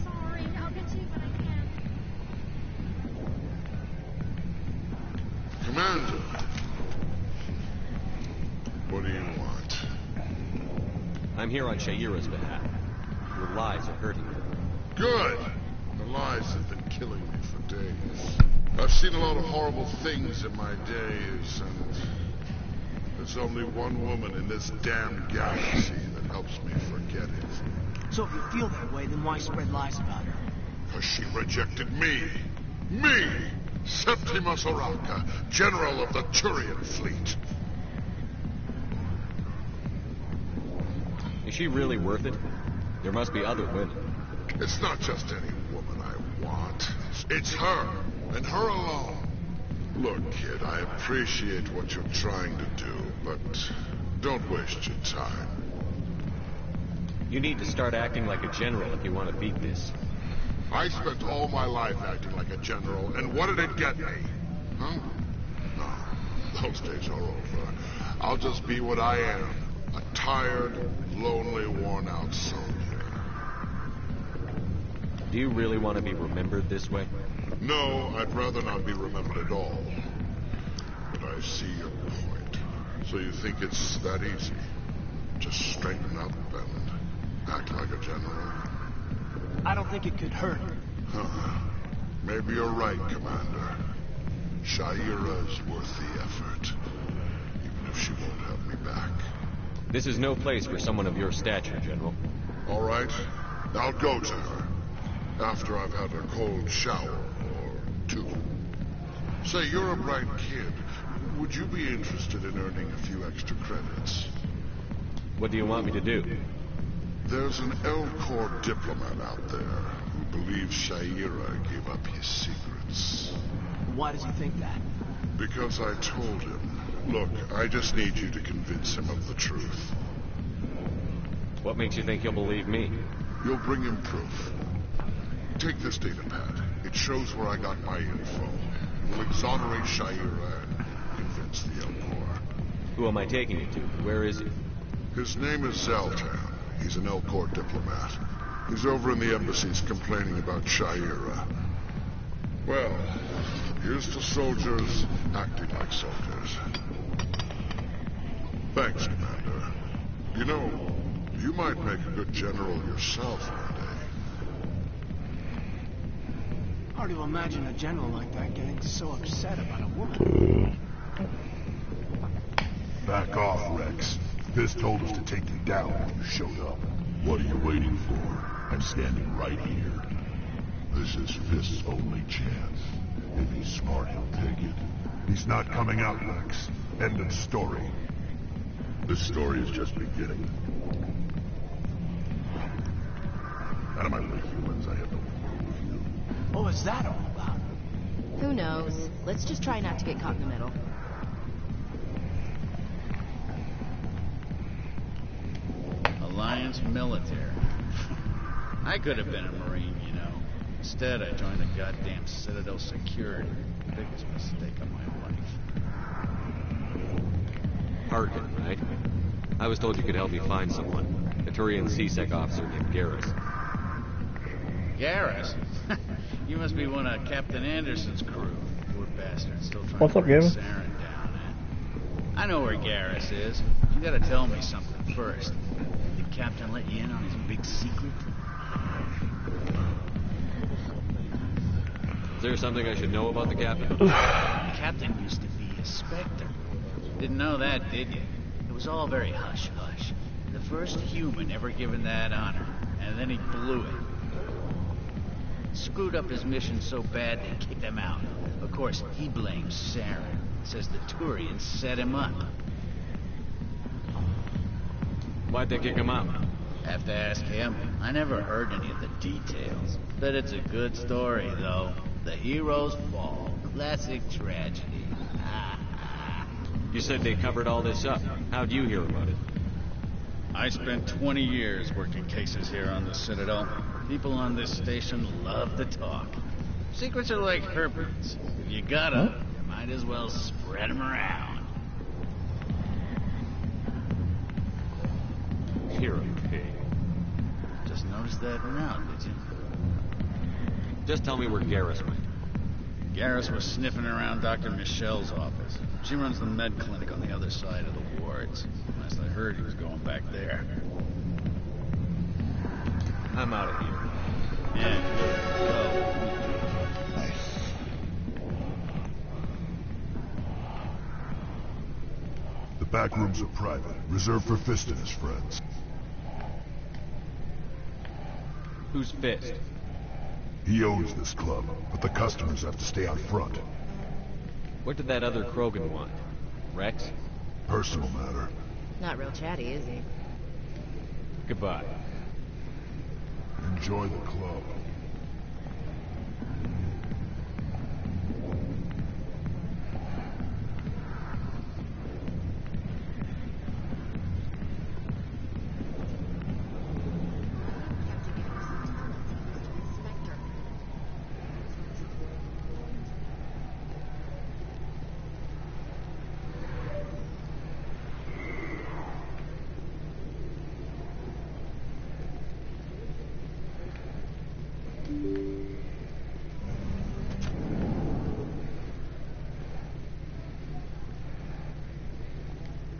Sorry, I'll get to you when I can. Commander, what do you want? I'm here on Sha'ira's behalf. Your lies are hurting her. Good. The lies have been killing me for days. I've seen a lot of horrible things in my days, and there's only one woman in this damn galaxy that helps me forget it. So if you feel that way, then why spread lies about her? Because she rejected me. Me! Septimus Oraka, General of the Turian Fleet. Is she really worth it? There must be other women. It's not just any woman I want. It's her, and her alone. Look, kid, I appreciate what you're trying to do, but don't waste your time. You need to start acting like a general if you want to beat this. I spent all my life acting like a general, and what did it get me? Huh? No, those days are over. I'll just be what I am. A tired, lonely, worn-out soldier. Do you really want to be remembered this way? No, I'd rather not be remembered at all. But I see your point. So you think it's that easy? Just straighten up and act like a general? I don't think it could hurt. Huh. Maybe you're right, Commander. Sha'ira is worth the effort. Even if she won't have me back. This is no place for someone of your stature, General. All right. I'll go to her. After I've had a cold shower, or two. Say, you're a bright kid. Would you be interested in earning a few extra credits? What do you want me to do? There's an Elcor diplomat out there who believes Sha'ira gave up his secrets. Why does he think that? Because I told him. Look, I just need you to convince him of the truth. What makes you think he'll believe me? You'll bring him proof. Take this data pad. It shows where I got my info. It will exonerate Sha'ira and convince the Elcor. Who am I taking you to? Where is he? His name is Zaltan. He's an Elcor diplomat. He's over in the embassies complaining about Sha'ira. Well, here's to soldiers acting like soldiers. Thanks, Commander. You know, you might make a good general yourself one day. Hard to imagine a general like that getting so upset about a woman. Back off, Rex. Fisk told us to take you down when you showed up. What are you waiting for? I'm standing right here. This is Fisk's only chance. If he's smart, he'll take it. He's not coming out, Rex. End of story. This story is just beginning. Out of my way, humans. I have no quarrel with you. What was that all about? Who knows? Let's just try not to get caught in the middle. Alliance military. I could have been a Marine, you know. Instead, I joined the goddamn Citadel Security. Biggest mistake of my life. Harkin, right? I was told you could help me find someone. A Turian C-Sec officer named Garrus. Garrus? You must be one of Captain Anderson's crew. Poor bastard, still trying What's to up, bring Gavin? Saren down, eh? I know where Garrus is. You gotta tell me something first. Did Captain let you in on his big secret? Is there something I should know about the Captain? The Captain used to be a Spectre. Didn't know that, did you? It was all very hush-hush. The first human ever given that honor, and then he blew it. Screwed up his mission so bad they kicked him out. Of course, he blames Saren. Says the Turians set him up. Why'd they kick him out? Have to ask him. I never heard any of the details. Bet it's a good story, though. The heroes fall. Classic tragedy. You said they covered all this up. How'd you hear about it? I spent 20 years working cases here on the Citadel. People on this station love to talk. Secrets are like herbs. If you got them, you might as well spread them around. You're a pig. Just noticed that now, did you? Just tell me where Garrus went. Garrus was sniffing around Dr. Michelle's office. She runs the med clinic on the other side of the wards. Last I heard, he was going back there. I'm out of here. Yeah, good. Go. Nice. The back rooms are private, reserved for Fist and his friends. Who's Fist? He owns this club, but the customers have to stay out front. What did that other Krogan want? Rex? Personal matter. Not real chatty, is he? Goodbye. Enjoy the club.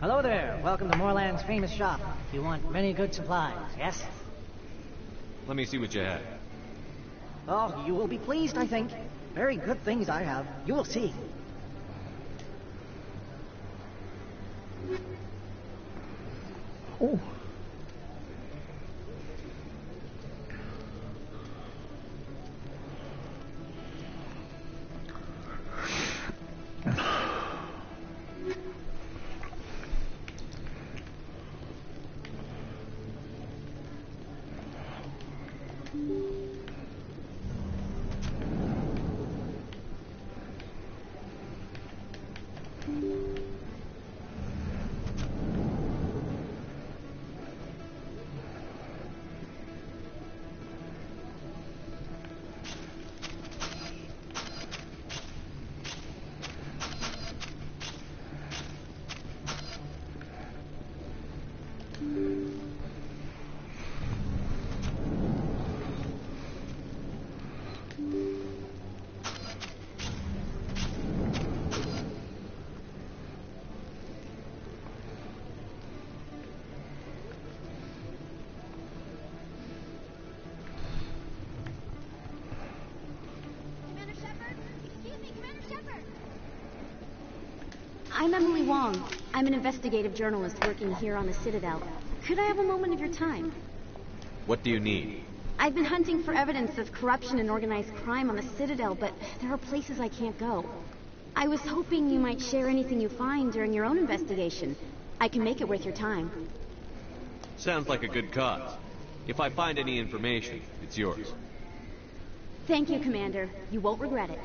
Hello there. Welcome to Moorland's famous shop. You want many good supplies, yes? Let me see what you have. Oh, you will be pleased, I think. Very good things I have. You will see. Oh. I'm Emily Wong. I'm an investigative journalist working here on the Citadel. Could I have a moment of your time? What do you need? I've been hunting for evidence of corruption and organized crime on the Citadel, but there are places I can't go. I was hoping you might share anything you find during your own investigation. I can make it worth your time. Sounds like a good cause. If I find any information, it's yours. Thank you, Commander. You won't regret it.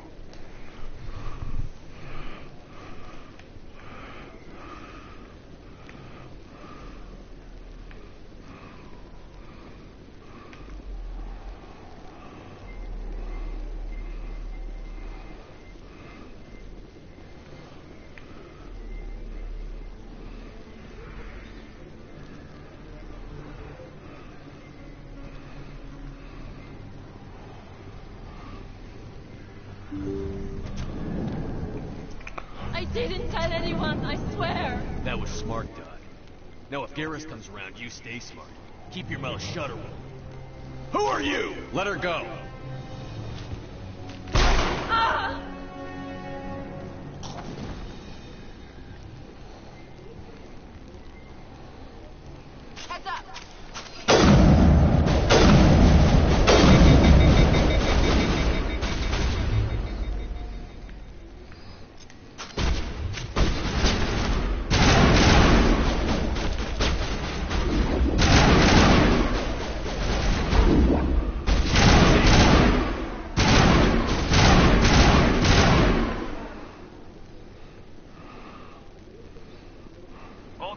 I didn't tell anyone, I swear. That was smart, Doc. Now if Garrus comes around, you stay smart. Keep your mouth shut or Who are you? Let her go. Ah! Heads up!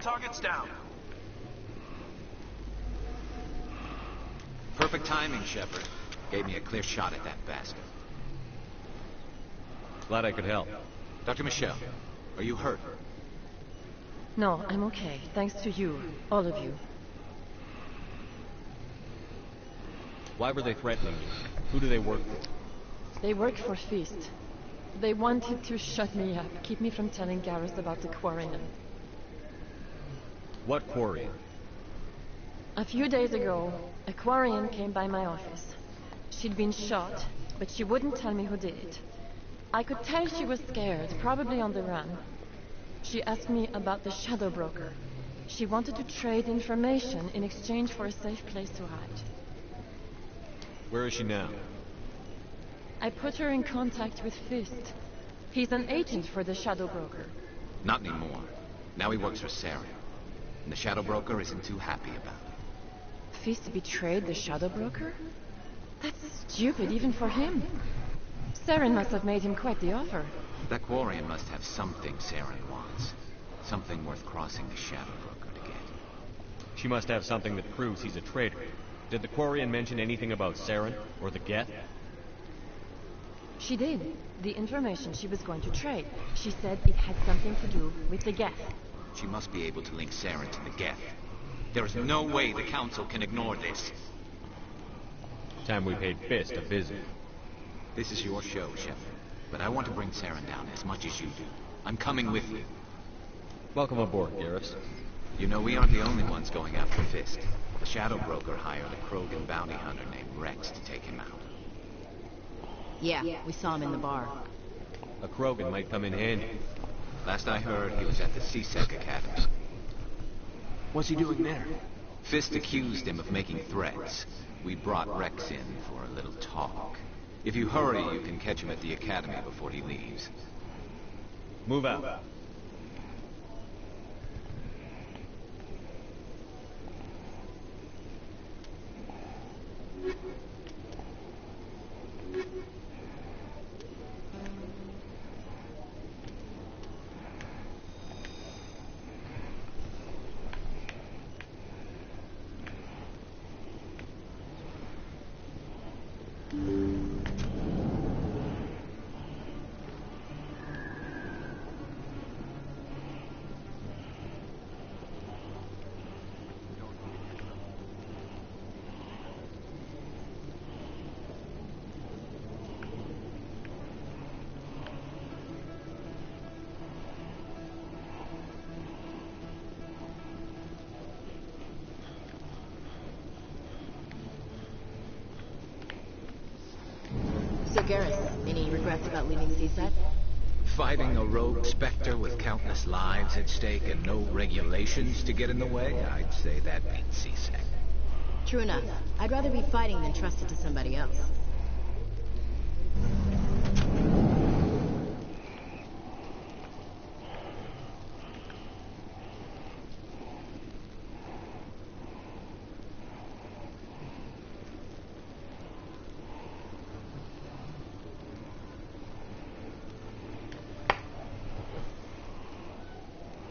Targets down. Perfect timing, Shepard. Gave me a clear shot at that bastard. Glad I could help. Dr. Michelle, are you hurt? No, I'm okay. Thanks to you. All of you. Why were they threatening you? Who do they work for? They work for Feast. They wanted to shut me up, keep me from telling Garrus about the Quarian. What Quarian? A few days ago, a Quarian came by my office. She'd been shot, but she wouldn't tell me who did it. I could tell she was scared, probably on the run. She asked me about the Shadow Broker. She wanted to trade information in exchange for a safe place to hide. Where is she now? I put her in contact with Fist. He's an agent for the Shadow Broker. Not anymore. Now he works for Saren. And the Shadow Broker isn't too happy about it. Fist betrayed the Shadow Broker? That's stupid, even for him. Saren must have made him quite the offer. That Quarian must have something Saren wants. Something worth crossing the Shadow Broker to get. She must have something that proves he's a traitor. Did the Quarian mention anything about Saren or the Geth? She did. The information she was going to trade. She said it had something to do with the Geth. She must be able to link Saren to the Geth. There is no way the Council can ignore this. Time we paid Fist a visit. This is your show, Shepard. But I want to bring Saren down as much as you do. I'm coming with you. Welcome aboard, Garrus. You know, we aren't the only ones going after Fist. The Shadow Broker hired a Krogan bounty hunter named Rex to take him out. Yeah, we saw him in the bar. A Krogan might come in handy. Last I heard, he was at the CSEC Academy. What's he doing there? Fist accused him of making threats. We brought Rex in for a little talk. If you hurry, you can catch him at the Academy before he leaves. Move out. So Garrus, any regrets about leaving CSEC? Fighting a rogue Spectre with countless lives at stake and no regulations to get in the way? I'd say that beats CSEC. True enough. I'd rather be fighting than trusted to somebody else.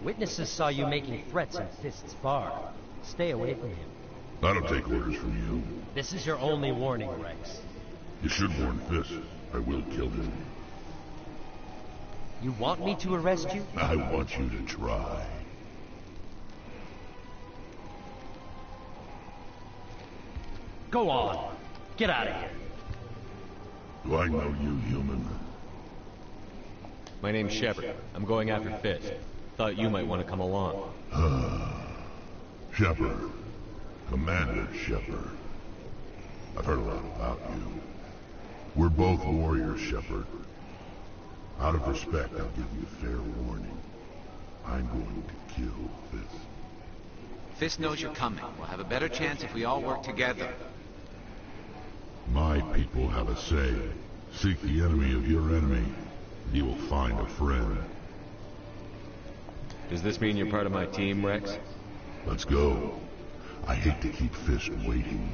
Witnesses saw you making threats in Fist's bar. Stay away from him. I don't take orders from you. This is your only warning, Rex. You should warn Fist. I will kill him. You want me to arrest you? I want you to try. Go on. Get out of here. Do I know you, human? My name's Shepard. I'm going after Fisk. Thought you might want to come along. Shepard. Commander Shepard. I've heard a lot about you. We're both warriors, Shepard. Out of respect, I'll give you a fair warning. I'm going to kill Fisk. Fisk knows you're coming. We'll have a better chance if we all work together. My people have a say. Seek the enemy of your enemy. You will find a friend. Does this mean you're part of my team, Rex? Let's go. I hate to keep Fisk waiting.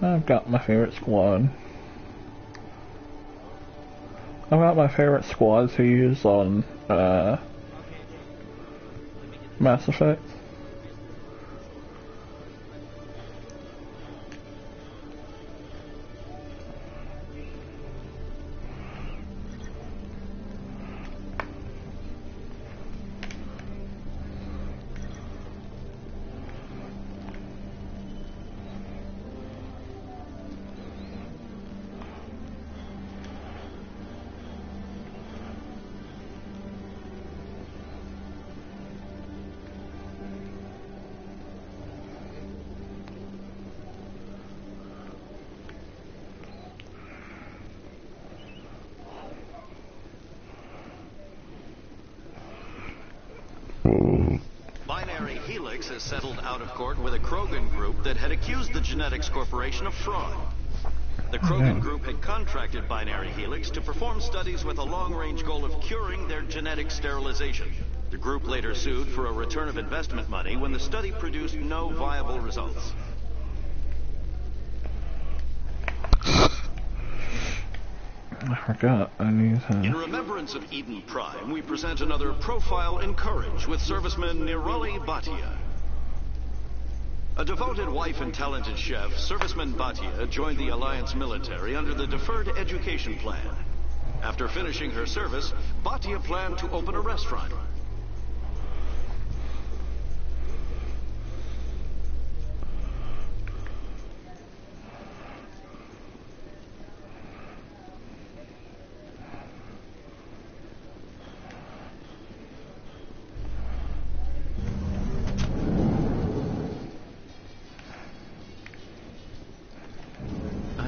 I've got my favorite squad. I've got my favorite squad to use on Mass Effect. Binary Helix has settled out of court with a Krogan group that had accused the Genetics Corporation of fraud. The Krogan group had contracted Binary Helix to perform studies with a long-range goal of curing their genetic sterilization. The group later sued for a return of investment money when the study produced no viable results. I forgot. I need to... In remembrance of Eden Prime, we present another profile in courage with serviceman Nirali Bhatia. A devoted wife and talented chef, serviceman Bhatia joined the Alliance military under the Deferred Education Plan. After finishing her service, Bhatia planned to open a restaurant.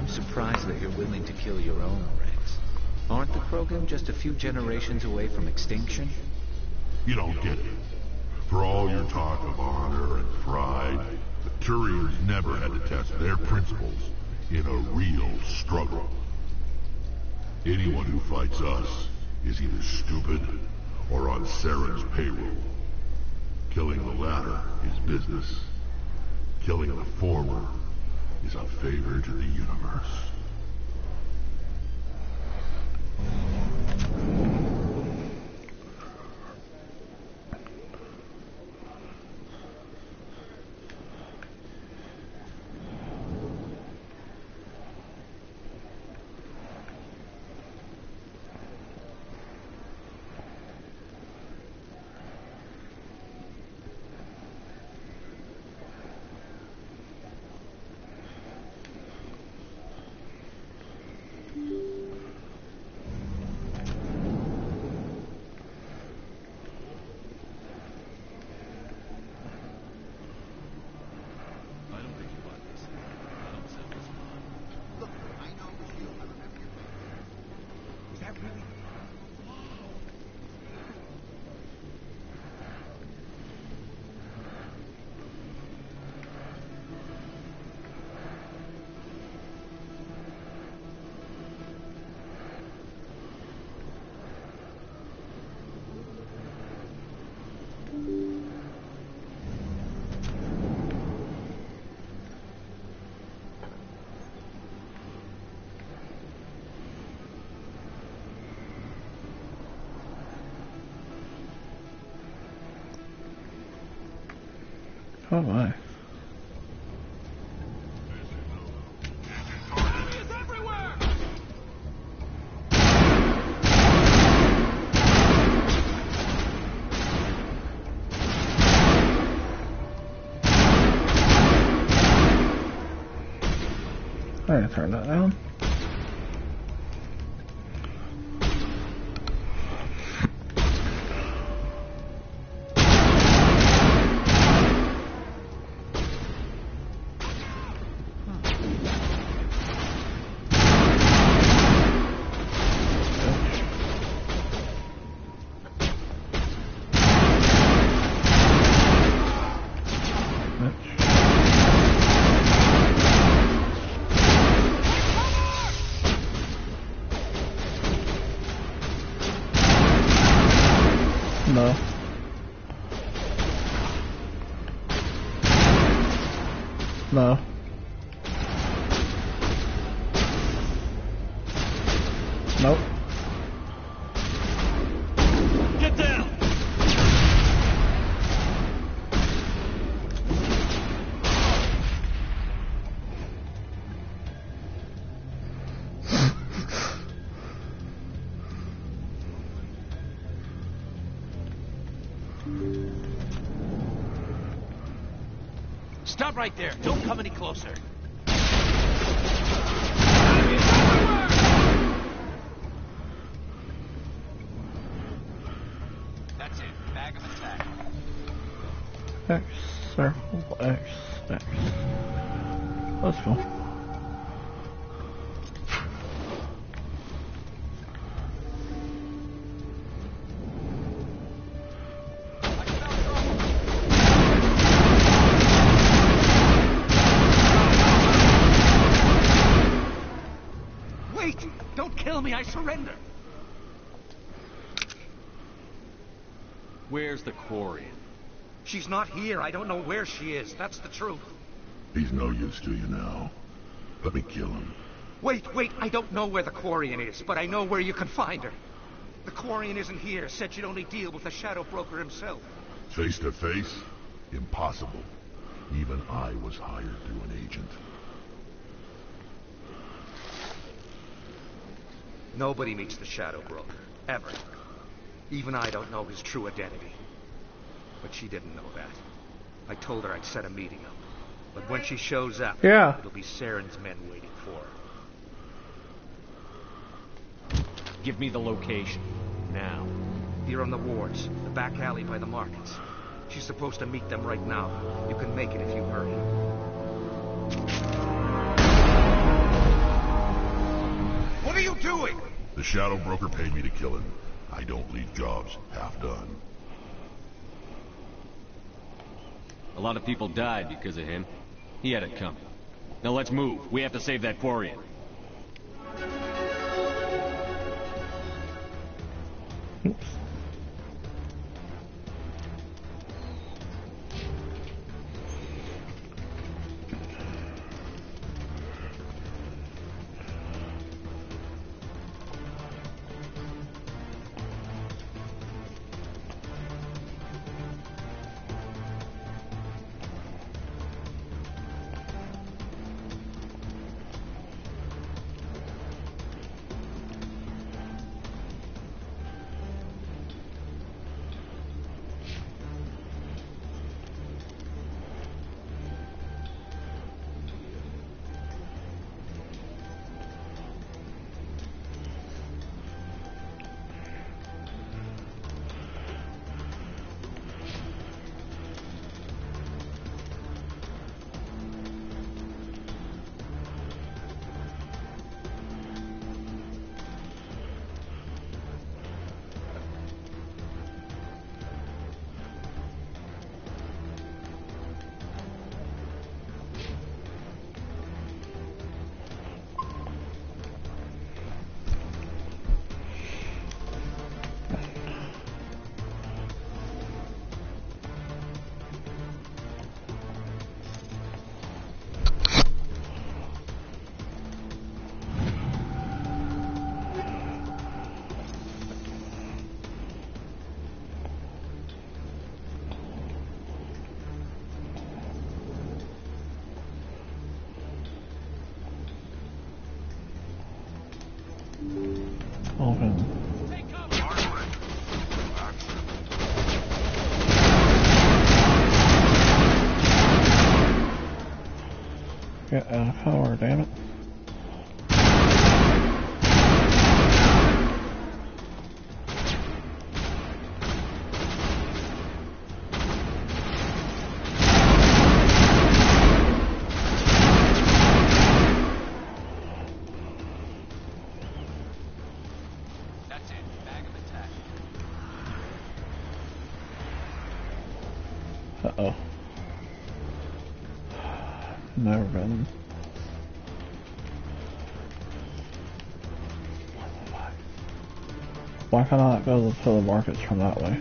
Surprised that you're willing to kill your own, Rex. Aren't the Krogan just a few generations away from extinction? You don't get it. For all your talk of honor and pride, the Turians never had to test their principles in a real struggle. Anyone who fights us is either stupid or on Saren's payroll. Killing the latter is business. Killing the former is a favor to the universe. Oh my. trying to turn that down. No. No. Nope. Get down! Stop right there. Don't come any closer. That's it. Bag of attack. X, circle, X, X. Let's go. Wait! Don't kill me, I surrender! Where's the Quarian? She's not here. I don't know where she is. That's the truth. He's no use to you now. Let me kill him. Wait! I don't know where the Quarian is, but I know where you can find her. The Quarian isn't here. Said she'd only deal with the Shadow Broker himself. Face to face? Impossible. Even I was hired through an agent. Nobody meets the Shadow Broker. Ever. Even I don't know his true identity. But she didn't know that. I told her I'd set a meeting up. But when she shows up, it'll be Saren's men waiting for her. Give me the location. Now. Here on the wards. The back alley by the markets. She's supposed to meet them right now. You can make it if you hurry. What are you doing? The Shadow Broker paid me to kill him. I don't leave jobs half done. A lot of people died because of him. He had it coming. Now let's move. We have to save that Quarian. Oops. Open. Get out of power, damn it. Uh-oh. Never been. Why can't I not go to the markets from that way?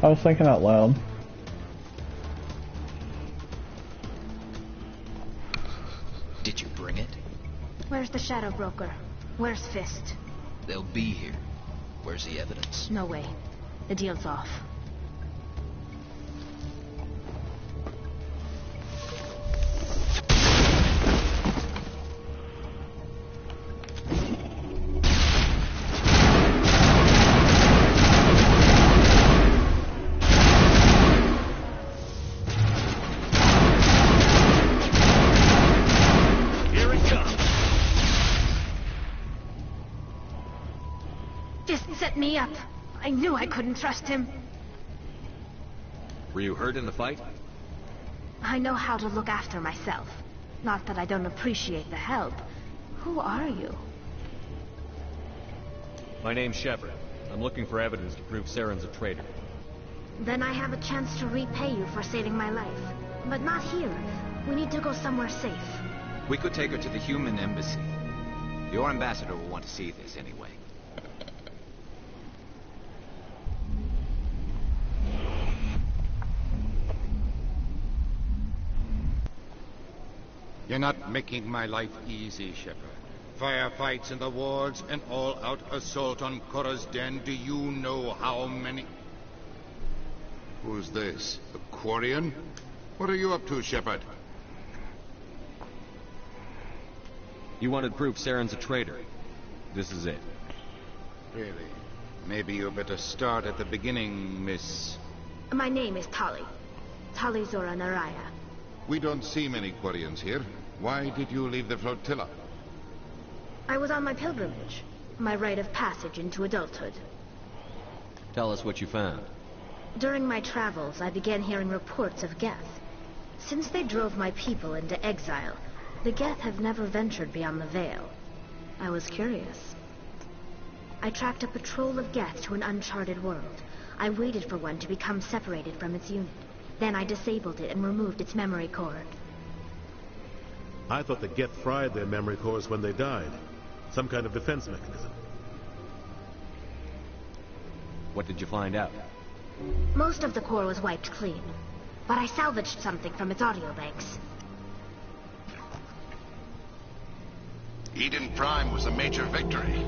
I was thinking out loud. Did you bring it? Where's the Shadow Broker? Where's Fist? They'll be here. Where's the evidence? No way. The deal's off. I knew I couldn't trust him. Were you hurt in the fight? I know how to look after myself. Not that I don't appreciate the help. Who are you? My name's Shepard. I'm looking for evidence to prove Saren's a traitor. Then I have a chance to repay you for saving my life. But not here. We need to go somewhere safe. We could take her to the human embassy. Your ambassador will want to see this anyway. You're not making my life easy, Shepard. Firefights in the wards, an all-out assault on Korra's den. Do you know how many... Who's this? The Quarian? What are you up to, Shepard? You wanted proof Saren's a traitor. This is it. Really? Maybe you better start at the beginning, Miss... My name is Tali. Tali Zora Naraya. We don't see many Quarians here. Why did you leave the flotilla? I was on my pilgrimage. My rite of passage into adulthood. Tell us what you found. During my travels, I began hearing reports of Geth. Since they drove my people into exile, the Geth have never ventured beyond the Veil. I was curious. I tracked a patrol of Geth to an uncharted world. I waited for one to become separated from its unit. Then I disabled it and removed its memory core. I thought the Geth fried their memory cores when they died. Some kind of defense mechanism. What did you find out? Most of the core was wiped clean, but I salvaged something from its audio banks. Eden Prime was a major victory.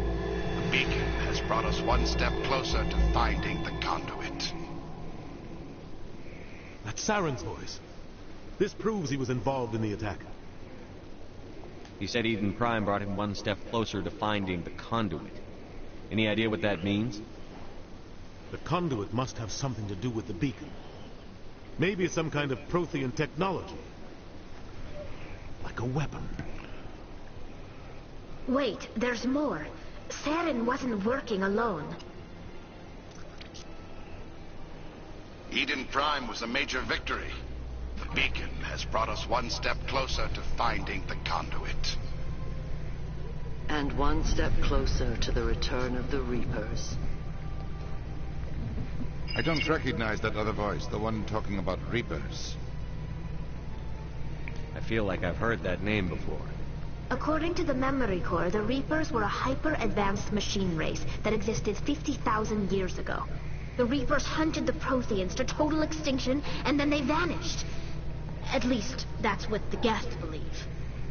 The beacon has brought us one step closer to finding the conduit. That's Saren's voice. This proves he was involved in the attack. He said Eden Prime brought him one step closer to finding the conduit. Any idea what that means? The conduit must have something to do with the beacon. Maybe it's some kind of Prothean technology. Like a weapon. Wait, there's more. Saren wasn't working alone. Eden Prime was a major victory. The beacon has brought us one step closer to finding the conduit. And one step closer to the return of the Reapers. I don't recognize that other voice, the one talking about Reapers. I feel like I've heard that name before. According to the memory core, the Reapers were a hyper-advanced machine race that existed 50,000 years ago. The Reapers hunted the Protheans to total extinction, and then they vanished. At least, that's what the Geth believe.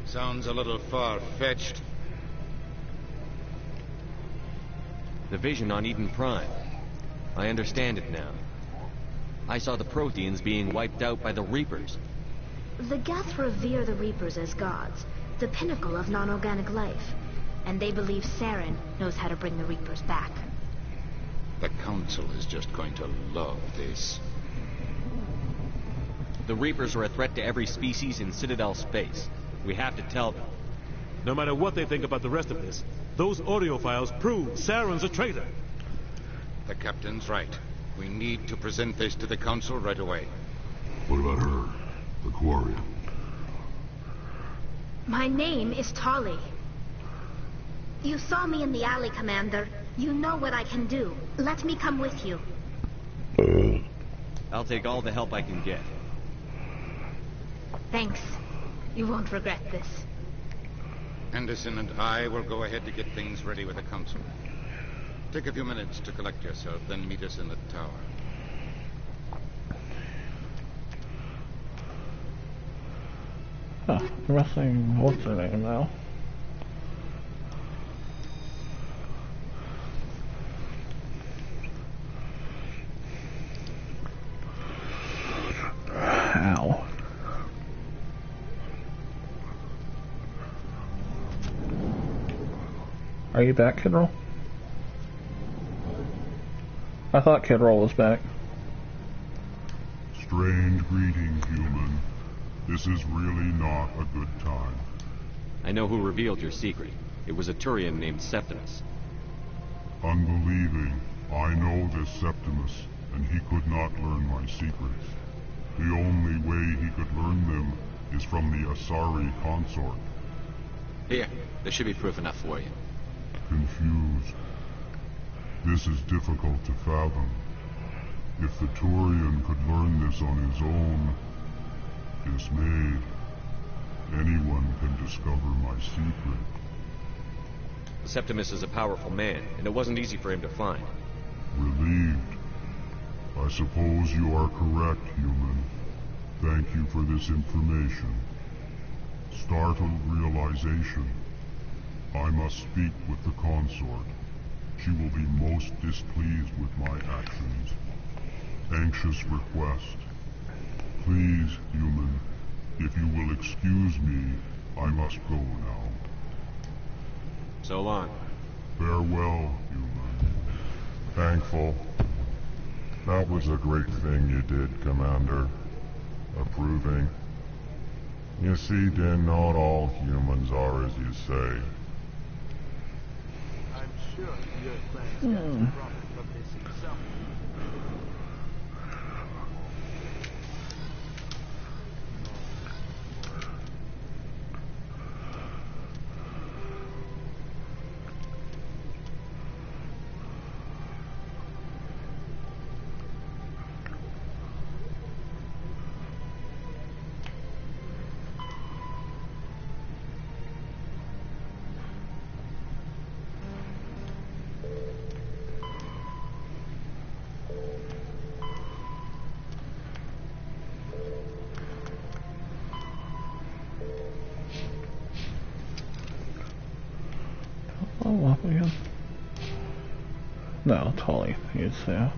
Sounds a little far-fetched. The vision on Eden Prime. I understand it now. I saw the Protheans being wiped out by the Reapers. The Geth revere the Reapers as gods, the pinnacle of non-organic life. And they believe Saren knows how to bring the Reapers back. The Council is just going to love this. The Reapers are a threat to every species in Citadel space. We have to tell them. No matter what they think about the rest of this, those audio files prove Saren's a traitor. The Captain's right. We need to present this to the Council right away. What about her? The Quarian? My name is Tali. You saw me in the alley, Commander. You know what I can do. Let me come with you. I'll take all the help I can get. Thanks. You won't regret this. Anderson and I will go ahead to get things ready with the council. Take a few minutes to collect yourself, then meet us in the tower. Huh, I'm missing what's her name now. Ow. Are you back, Kidroll? I thought Kidroll was back. Strange greeting, human. This is really not a good time. I know who revealed your secret. It was a Turian named Septimus. Unbelieving. I know this Septimus, and he could not learn my secrets. The only way he could learn them is from the Asari consort. Here, there should be proof enough for you. Confused. This is difficult to fathom. If the Turian could learn this on his own, dismayed, anyone can discover my secret. Septimus is a powerful man, and it wasn't easy for him to find. Relieved. I suppose you are correct, human. Thank you for this information. Startled realization. I must speak with the consort. She will be most displeased with my actions. Anxious request. Please, human, if you will excuse me, I must go now. So long. Farewell, human. Thankful. That was a great thing you did, Commander. Approving. You see, Din, not all humans are as you say. I'm sure your plans can profit from this himself. Oh, up again. No, Tully, you'd say.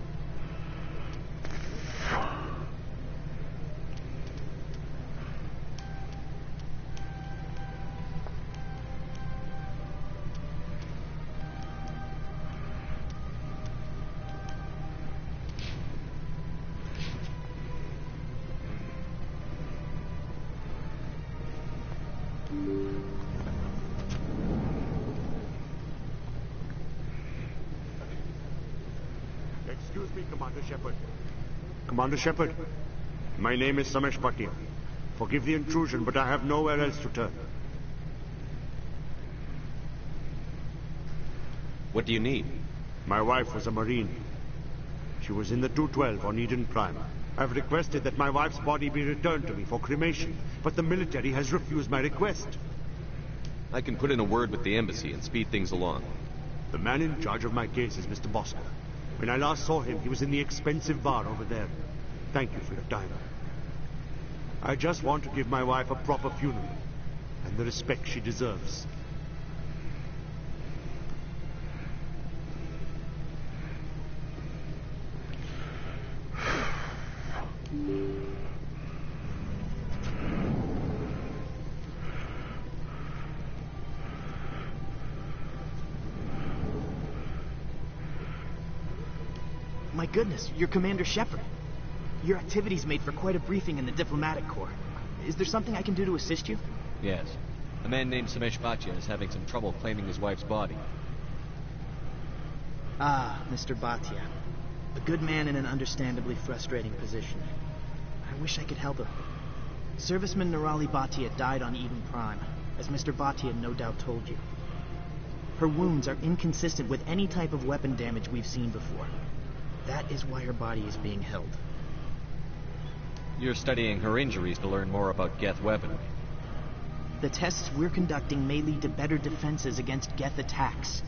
Excuse me, Commander Shepard. Commander Shepard, my name is Samesh Bhatia. Forgive the intrusion, but I have nowhere else to turn. What do you need? My wife was a Marine. She was in the 212 on Eden Prime. I've requested that my wife's body be returned to me for cremation, but the military has refused my request. I can put in a word with the embassy and speed things along. The man in charge of my case is Mr. Bosco. When I last saw him, he was in the expensive bar over there. Thank you for your time. I just want to give my wife a proper funeral, and the respect she deserves. My goodness, you're Commander Shepard. Your activities made for quite a briefing in the diplomatic corps. Is there something I can do to assist you? Yes. A man named Samesh Bhatia is having some trouble claiming his wife's body. Ah, Mr. Bhatia. A good man in an understandably frustrating position. I wish I could help him. Serviceman Nirali Bhatia died on Eden Prime, as Mr. Bhatia no doubt told you. Her wounds are inconsistent with any type of weapon damage we've seen before. That is why her body is being held. You're studying her injuries to learn more about Geth weaponry. The tests we're conducting may lead to better defenses against Geth attacks.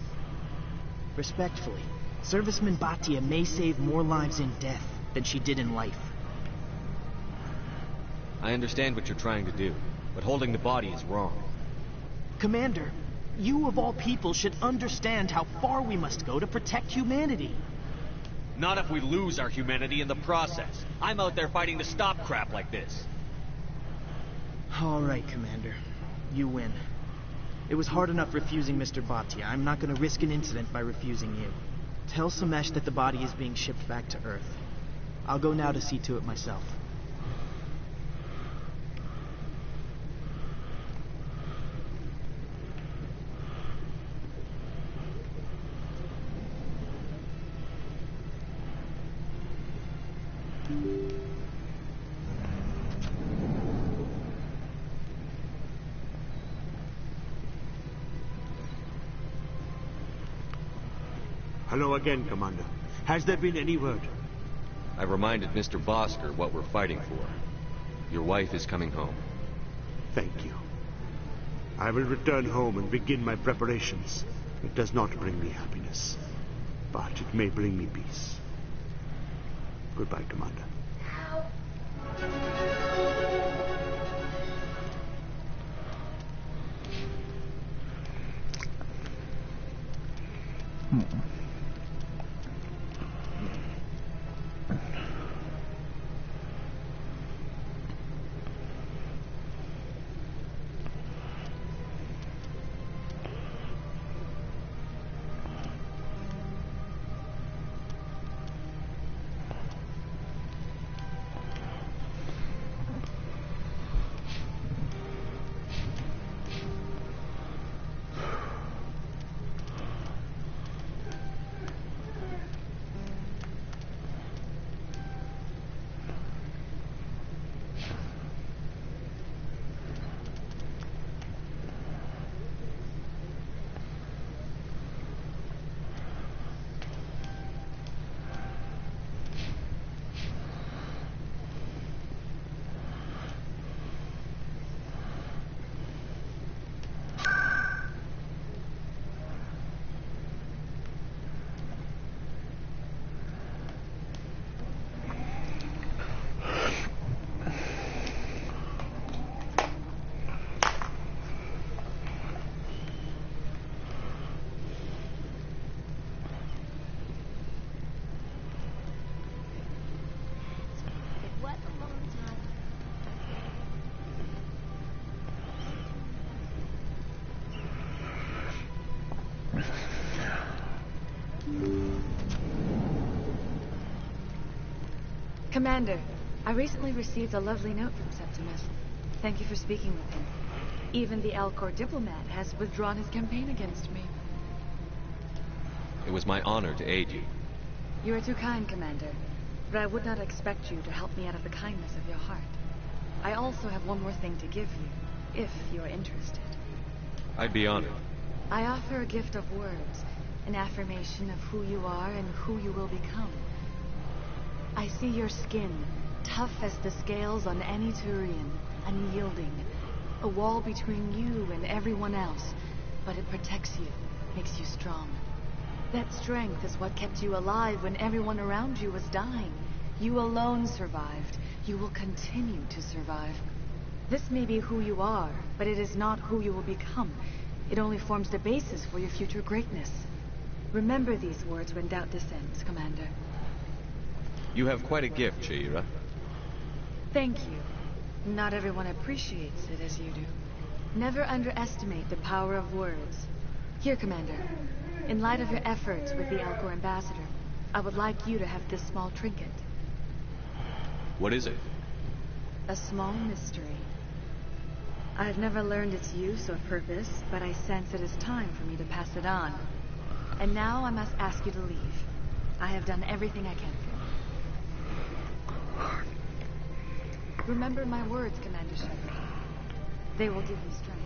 Respectfully, Serviceman Bhatia may save more lives in death than she did in life. I understand what you're trying to do, but holding the body is wrong. Commander, you of all people should understand how far we must go to protect humanity. Not if we lose our humanity in the process. I'm out there fighting to stop crap like this. All right, Commander. You win. It was hard enough refusing Mr. Bhatia. I'm not going to risk an incident by refusing you. Tell Samesh that the body is being shipped back to Earth. I'll go now to see to it myself. Hello again, Commander. Has there been any word? I reminded Mr. Bosker what we're fighting for. Your wife is coming home. Thank you. I will return home and begin my preparations. It does not bring me happiness, but it may bring me peace. Goodbye, Commander. Commander, I recently received a lovely note from Septimus. Thank you for speaking with him. Even the Alcor diplomat has withdrawn his campaign against me. It was my honor to aid you. You are too kind, Commander. But I would not expect you to help me out of the kindness of your heart. I also have one more thing to give you, if you are interested. I'd be honored. I offer a gift of words, an affirmation of who you are and who you will become. I see your skin, tough as the scales on any Turian, unyielding. A wall between you and everyone else, but it protects you, makes you strong. That strength is what kept you alive when everyone around you was dying. You alone survived. You will continue to survive. This may be who you are, but it is not who you will become. It only forms the basis for your future greatness. Remember these words when doubt descends, Commander. You have quite a gift, Sha'ira. Thank you. Not everyone appreciates it as you do. Never underestimate the power of words. Here, Commander. In light of your efforts with the Alcor ambassador, I would like you to have this small trinket. What is it? A small mystery. I've never learned its use or purpose, but I sense it is time for me to pass it on. And now I must ask you to leave. I have done everything I can for you. Remember my words, Commander Shepard. They will give you strength.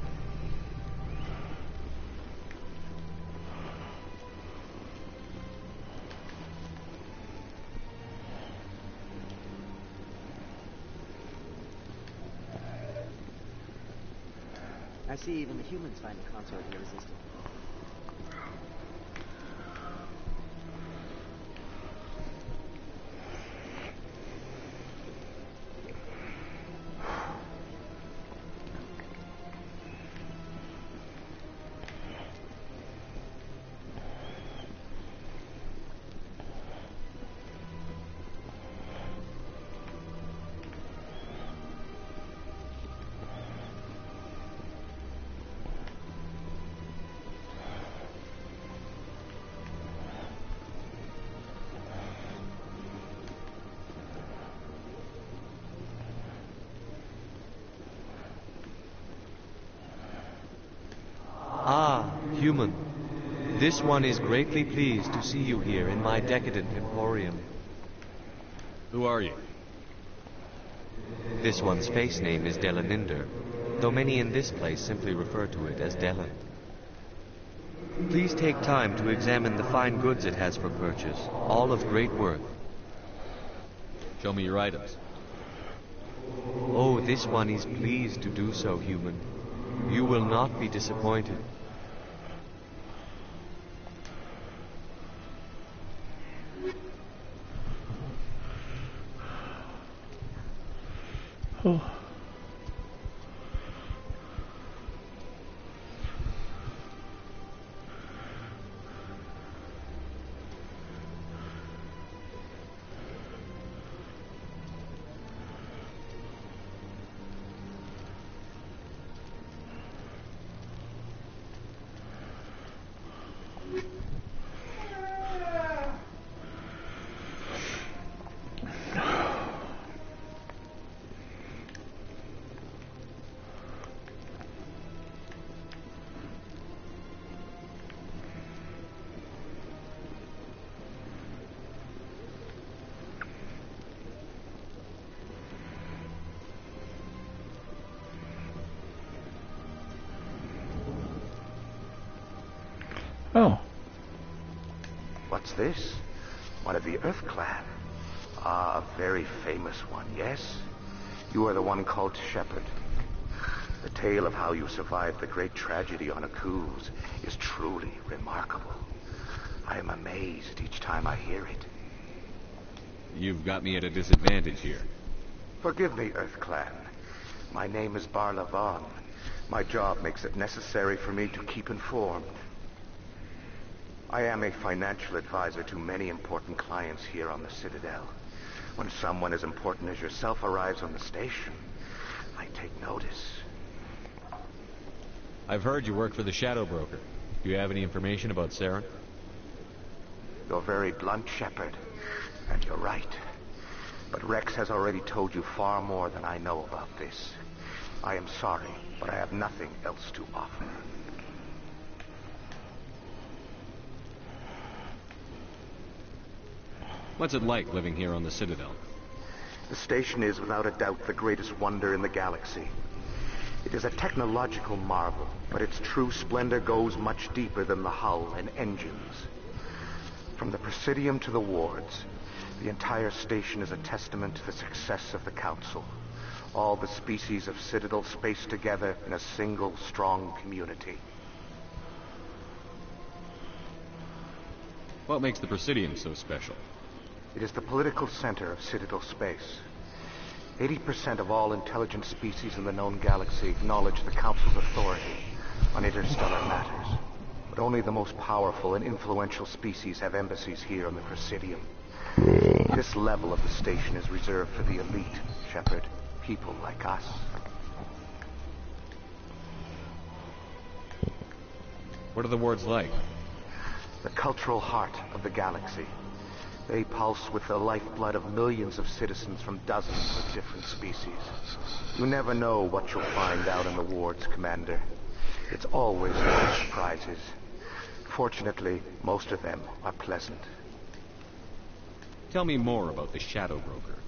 I see even the humans find the consort irresistible. Human, this one is greatly pleased to see you here in my decadent emporium. Who are you? This one's face name is Delaninder, though many in this place simply refer to it as Delan. Please take time to examine the fine goods it has for purchase, all of great worth. Show me your items. Oh, this one is pleased to do so, human. You will not be disappointed. Oh. Oh. What's this? One of the Earth Clan. Ah, a very famous one, yes? You are the one called Shepard. The tale of how you survived the great tragedy on Akuz is truly remarkable. I am amazed each time I hear it. You've got me at a disadvantage here. Forgive me, Earth Clan. My name is Barla Vaughn. My job makes it necessary for me to keep informed. I am a financial advisor to many important clients here on the Citadel. When someone as important as yourself arrives on the station, I take notice. I've heard you work for the Shadow Broker. Do you have any information about Saren? You're very blunt, Shepard, and you're right. But Rex has already told you far more than I know about this. I am sorry, but I have nothing else to offer. What's it like living here on the Citadel? The station is without a doubt the greatest wonder in the galaxy. It is a technological marvel, but its true splendor goes much deeper than the hull and engines. From the Presidium to the wards, the entire station is a testament to the success of the Council. All the species of Citadel spaced together in a single strong community. What makes the Presidium so special? It is the political center of Citadel space. 80% of all intelligent species in the known galaxy acknowledge the Council's authority on interstellar matters. But only the most powerful and influential species have embassies here on the Presidium. This level of the station is reserved for the elite, Shepard. People like us. What are the wards like? The cultural heart of the galaxy. They pulse with the lifeblood of millions of citizens from dozens of different species. You never know what you'll find out in the wards, Commander. It's always full of surprises. Fortunately, most of them are pleasant. Tell me more about the Shadow Broker.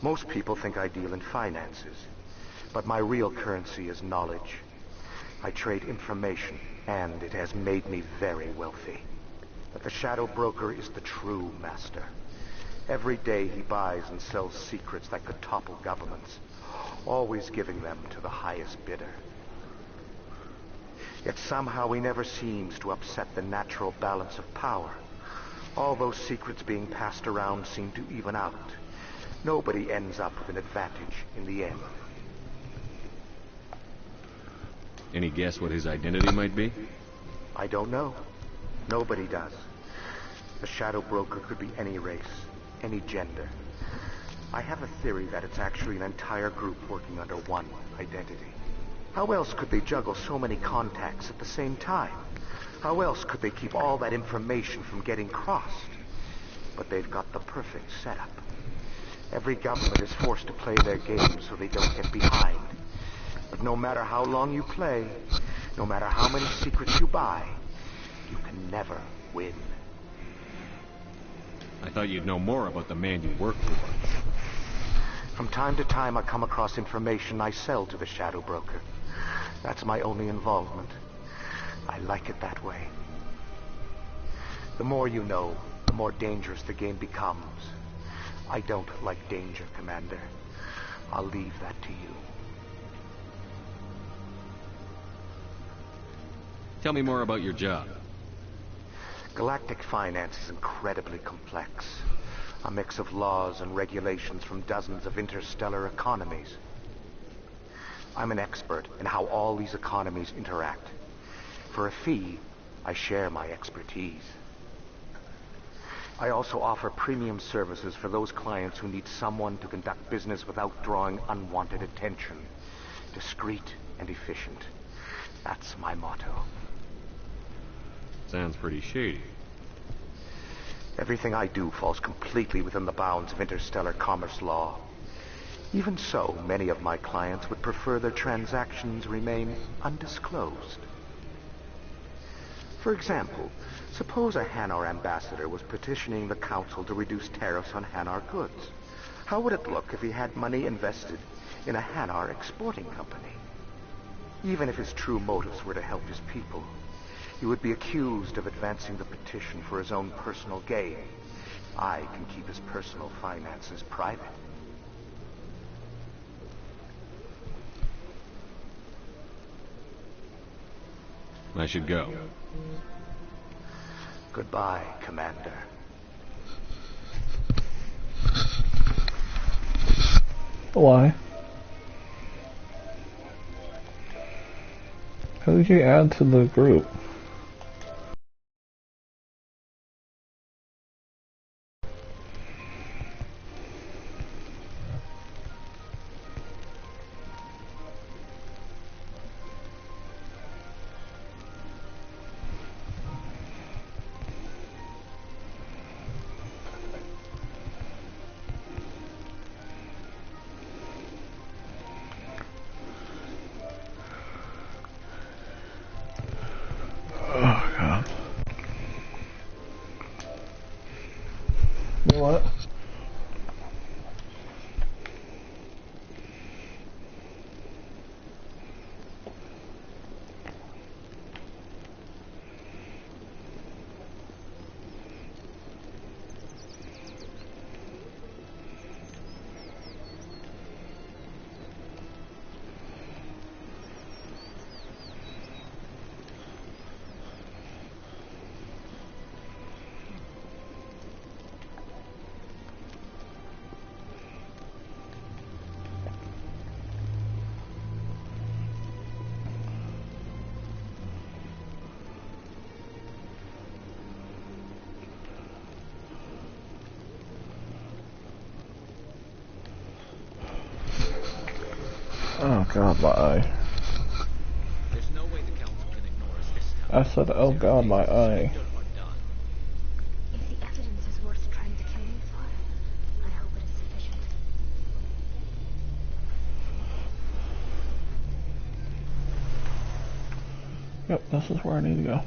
Most people think I deal in finances, but my real currency is knowledge. I trade information, and it has made me very wealthy. But the Shadow Broker is the true master. Every day he buys and sells secrets that could topple governments, always giving them to the highest bidder. Yet somehow he never seems to upset the natural balance of power. All those secrets being passed around seem to even out. Nobody ends up with an advantage in the end. Any guess what his identity might be? I don't know. Nobody does. The Shadow Broker could be any race, any gender. I have a theory that it's actually an entire group working under one identity. How else could they juggle so many contacts at the same time? How else could they keep all that information from getting crossed? But they've got the perfect setup. Every government is forced to play their game so they don't get behind. But no matter how long you play, no matter how many secrets you buy, you can never win. I thought you'd know more about the man you work for. From time to time, I come across information I sell to the Shadow Broker. That's my only involvement. I like it that way. The more you know, the more dangerous the game becomes. I don't like danger, Commander. I'll leave that to you. Tell me more about your job. Galactic finance is incredibly complex. A mix of laws and regulations from dozens of interstellar economies. I'm an expert in how all these economies interact. For a fee, I share my expertise. I also offer premium services for those clients who need someone to conduct business without drawing unwanted attention. Discreet and efficient. That's my motto. Sounds pretty shady. Everything I do falls completely within the bounds of interstellar commerce law. Even so, many of my clients would prefer their transactions remain undisclosed. For example, suppose a Hanar ambassador was petitioning the Council to reduce tariffs on Hanar goods. How would it look if he had money invested in a Hanar exporting company? Even if his true motives were to help his people, he would be accused of advancing the petition for his own personal gain. I can keep his personal finances private. I should go. Goodbye, Commander. Why? How did you add to the group? What? Oh god, my eye. There's no way the Council can ignore us this time. I said, oh god, my eye. If the evidence is worth trying to kill you for, I hope it is sufficient. Yep, this is where I need to go.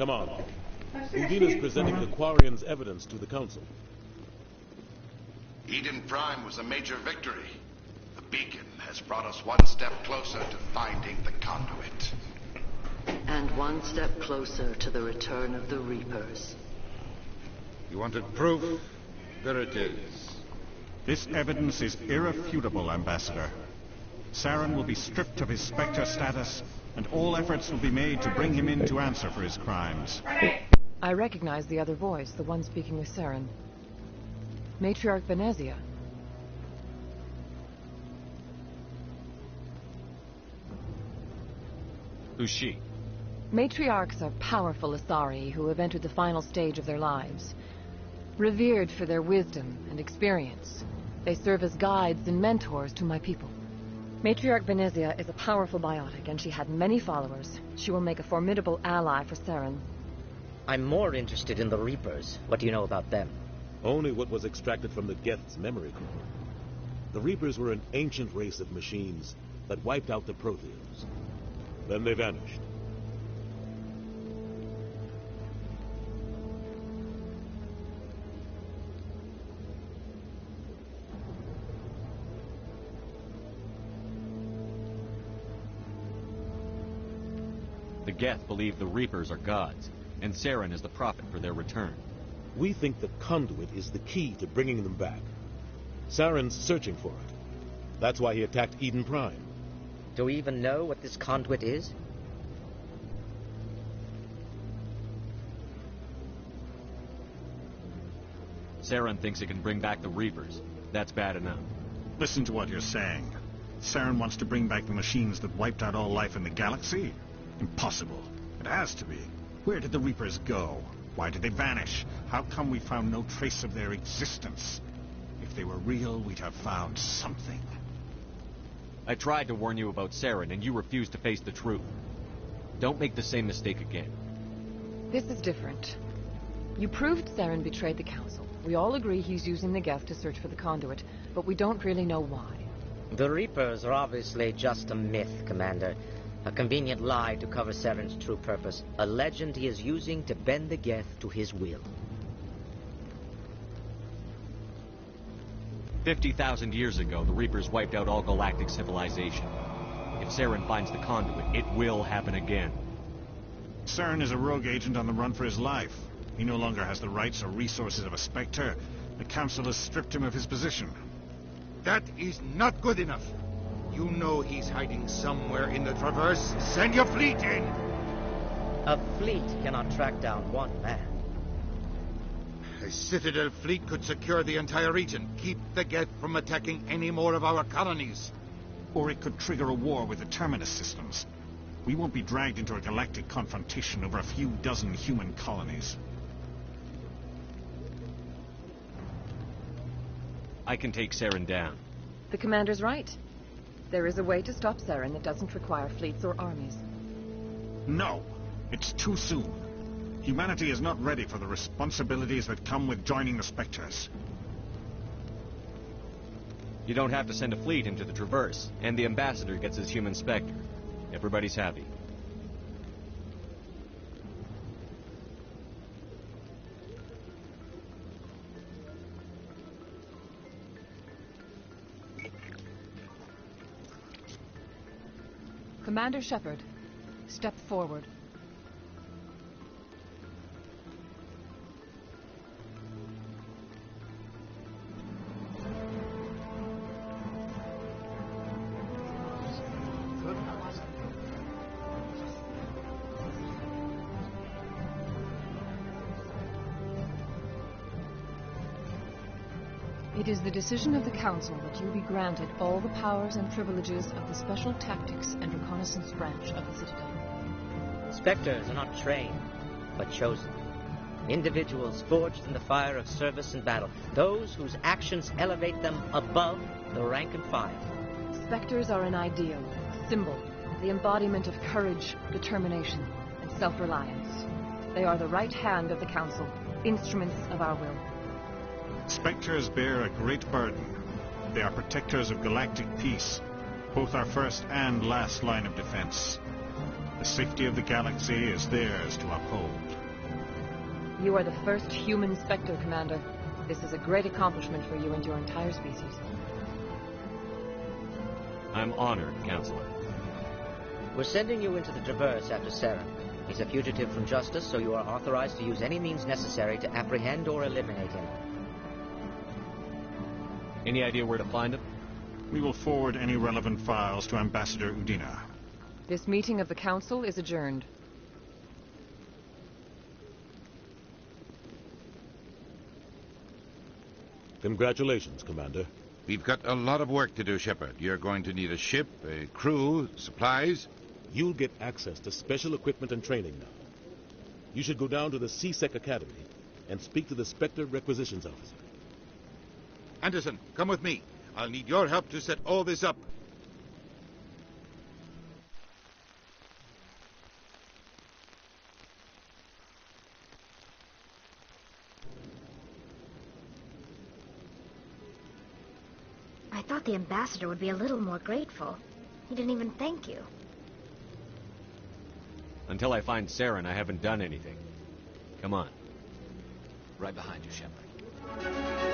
Come on. Udine is presenting the Quarian's evidence to the Council. Eden Prime was a major victory. The beacon has brought us one step closer to finding the conduit. And one step closer to the return of the Reapers. You wanted proof? There it is. This evidence is irrefutable, Ambassador. Saren will be stripped of his Spectre status, and all efforts will be made to bring him in to answer for his crimes. I recognize the other voice, the one speaking with Saren. Matriarch Venezia. Who's she? Matriarchs are powerful Asari who have entered the final stage of their lives. Revered for their wisdom and experience, they serve as guides and mentors to my people. Matriarch Venezia is a powerful biotic, and she had many followers. She will make a formidable ally for Saren. I'm more interested in the Reapers. What do you know about them? Only what was extracted from the Geth's memory core. The Reapers were an ancient race of machines that wiped out the Protheans. Then they vanished. The Geth believe the Reapers are gods, and Saren is the prophet for their return. We think the conduit is the key to bringing them back. Saren's searching for it. That's why he attacked Eden Prime. Do we even know what this conduit is? Saren thinks it can bring back the Reapers. That's bad enough. Listen to what you're saying. Saren wants to bring back the machines that wiped out all life in the galaxy? Impossible. It has to be. Where did the Reapers go? Why did they vanish? How come we found no trace of their existence? If they were real, we'd have found something. I tried to warn you about Saren, and you refused to face the truth. Don't make the same mistake again. This is different. You proved Saren betrayed the Council. We all agree he's using the Geth to search for the conduit, but we don't really know why. The Reapers are obviously just a myth, Commander. A convenient lie to cover Saren's true purpose. A legend he is using to bend the Geth to his will. 50,000 years ago, the Reapers wiped out all galactic civilization. If Saren finds the conduit, it will happen again. Saren is a rogue agent on the run for his life. He no longer has the rights or resources of a Spectre. The Council has stripped him of his position. That is not good enough. You know he's hiding somewhere in the Traverse. Send your fleet in! A fleet cannot track down one man. A Citadel fleet could secure the entire region, keep the Geth from attacking any more of our colonies. Or it could trigger a war with the Terminus systems. We won't be dragged into a galactic confrontation over a few dozen human colonies. I can take Saren down. The Commander's right. There is a way to stop Saren that doesn't require fleets or armies. No! It's too soon. Humanity is not ready for the responsibilities that come with joining the Spectres. You don't have to send a fleet into the Traverse, and the Ambassador gets his human Spectre. Everybody's happy. Commander Shepard, step forward. It is the decision of the Council that you be granted all the powers and privileges of the Special Tactics and Reconnaissance branch of the Citadel. Spectres are not trained, but chosen. Individuals forged in the fire of service and battle. Those whose actions elevate them above the rank and file. Spectres are an ideal, a symbol, the embodiment of courage, determination, and self-reliance. They are the right hand of the Council, instruments of our will. Spectres bear a great burden. They are protectors of galactic peace, both our first and last line of defense. The safety of the galaxy is theirs to uphold. You are the first human Spectre, Commander. This is a great accomplishment for you and your entire species. I'm honored, Counselor. We're sending you into the Traverse after Saren. He's a fugitive from justice, so you are authorized to use any means necessary to apprehend or eliminate him. Any idea where to find him? We will forward any relevant files to Ambassador Udina. This meeting of the Council is adjourned. Congratulations, Commander. We've got a lot of work to do, Shepard. You're going to need a ship, a crew, supplies. You'll get access to special equipment and training now. You should go down to the C-Sec Academy and speak to the Spectre Requisitions Officer. Anderson, come with me. I'll need your help to set all this up. I thought the ambassador would be a little more grateful. He didn't even thank you. Until I find Saren, I haven't done anything. Come on. Right behind you, Shepard.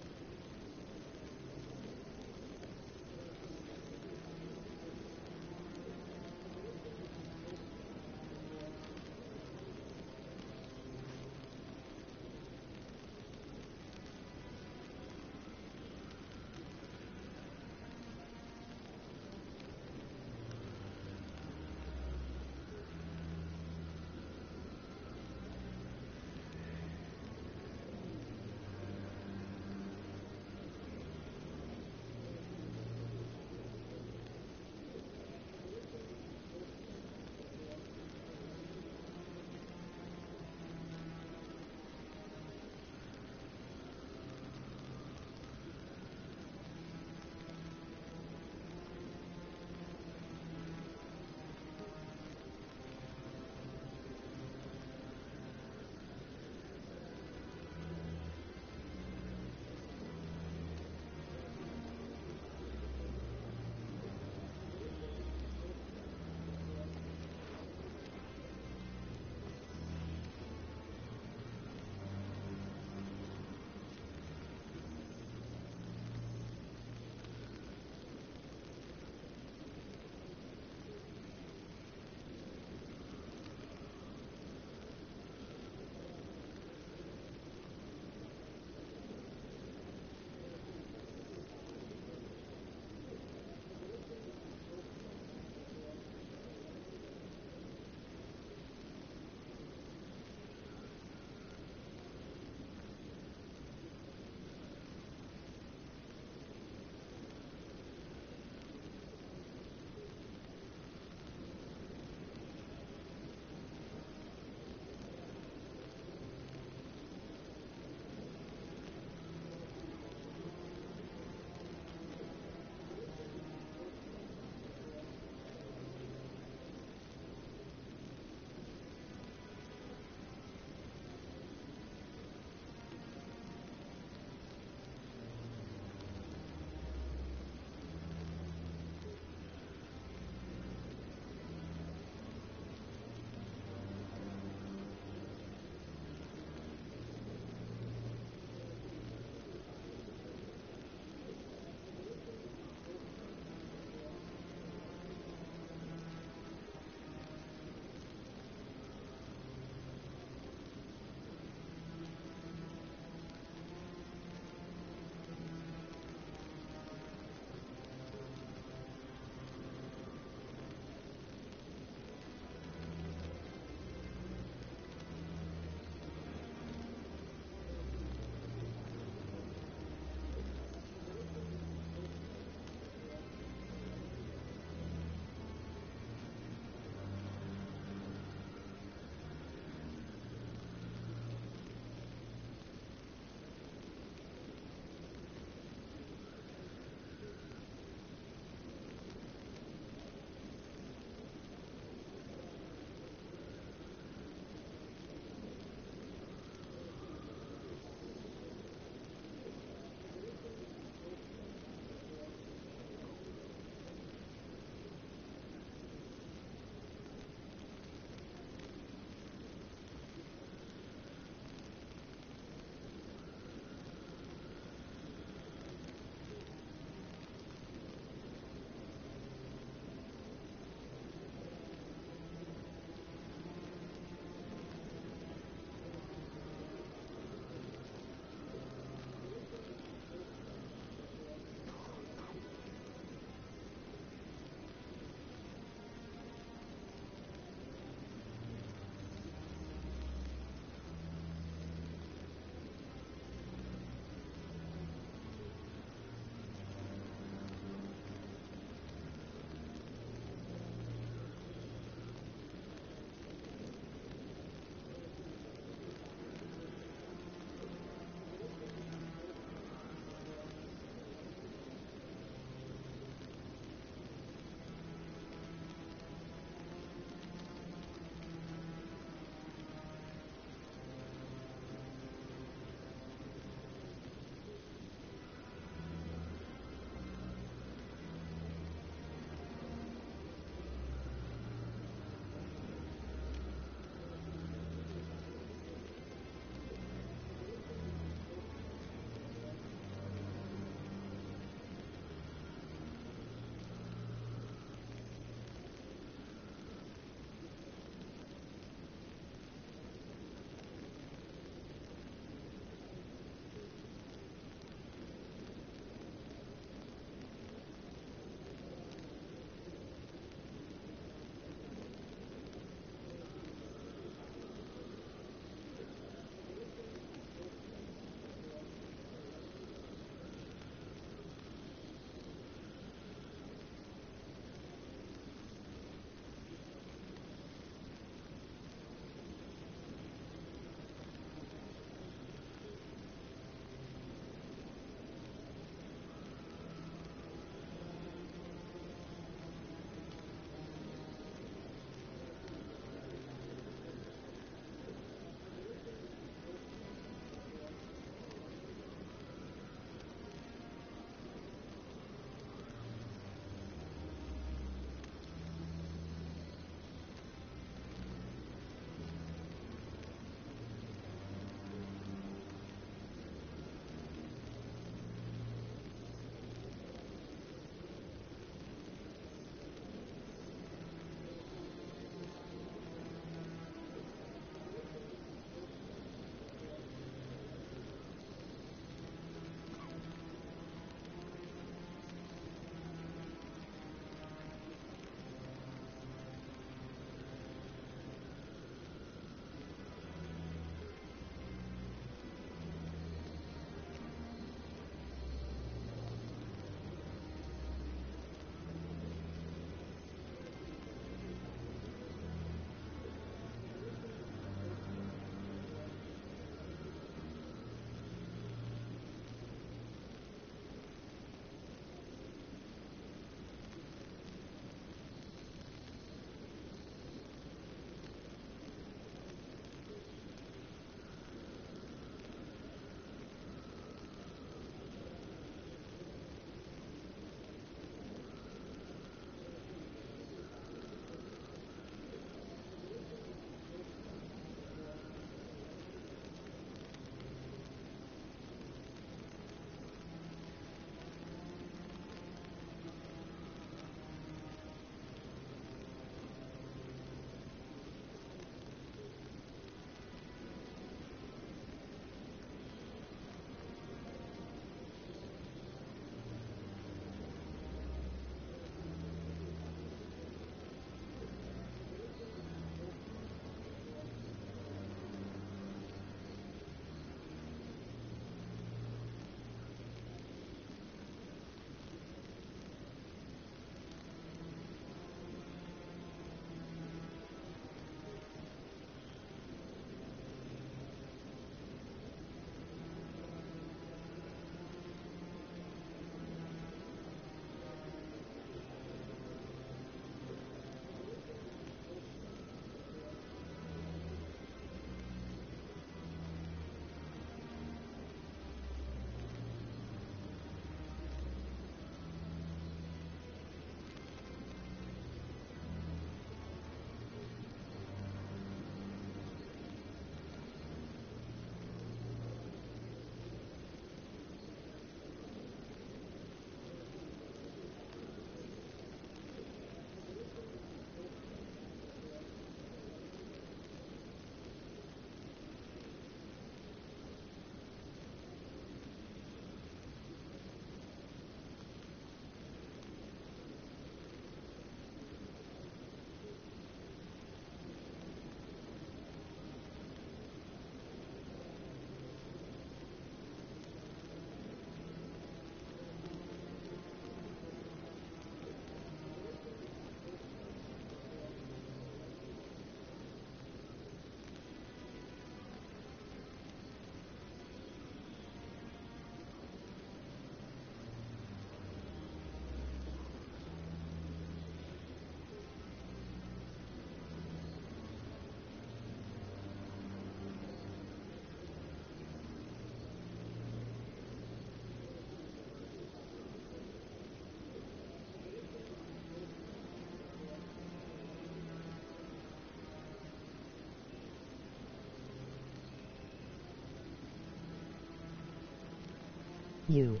You.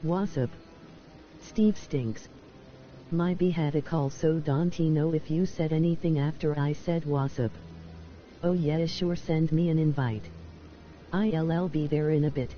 Wassup. Steve stinks. Maybe had a call, so don't he know if you said anything after I said wassup. Oh yeah, sure, send me an invite. I'll be there in a bit.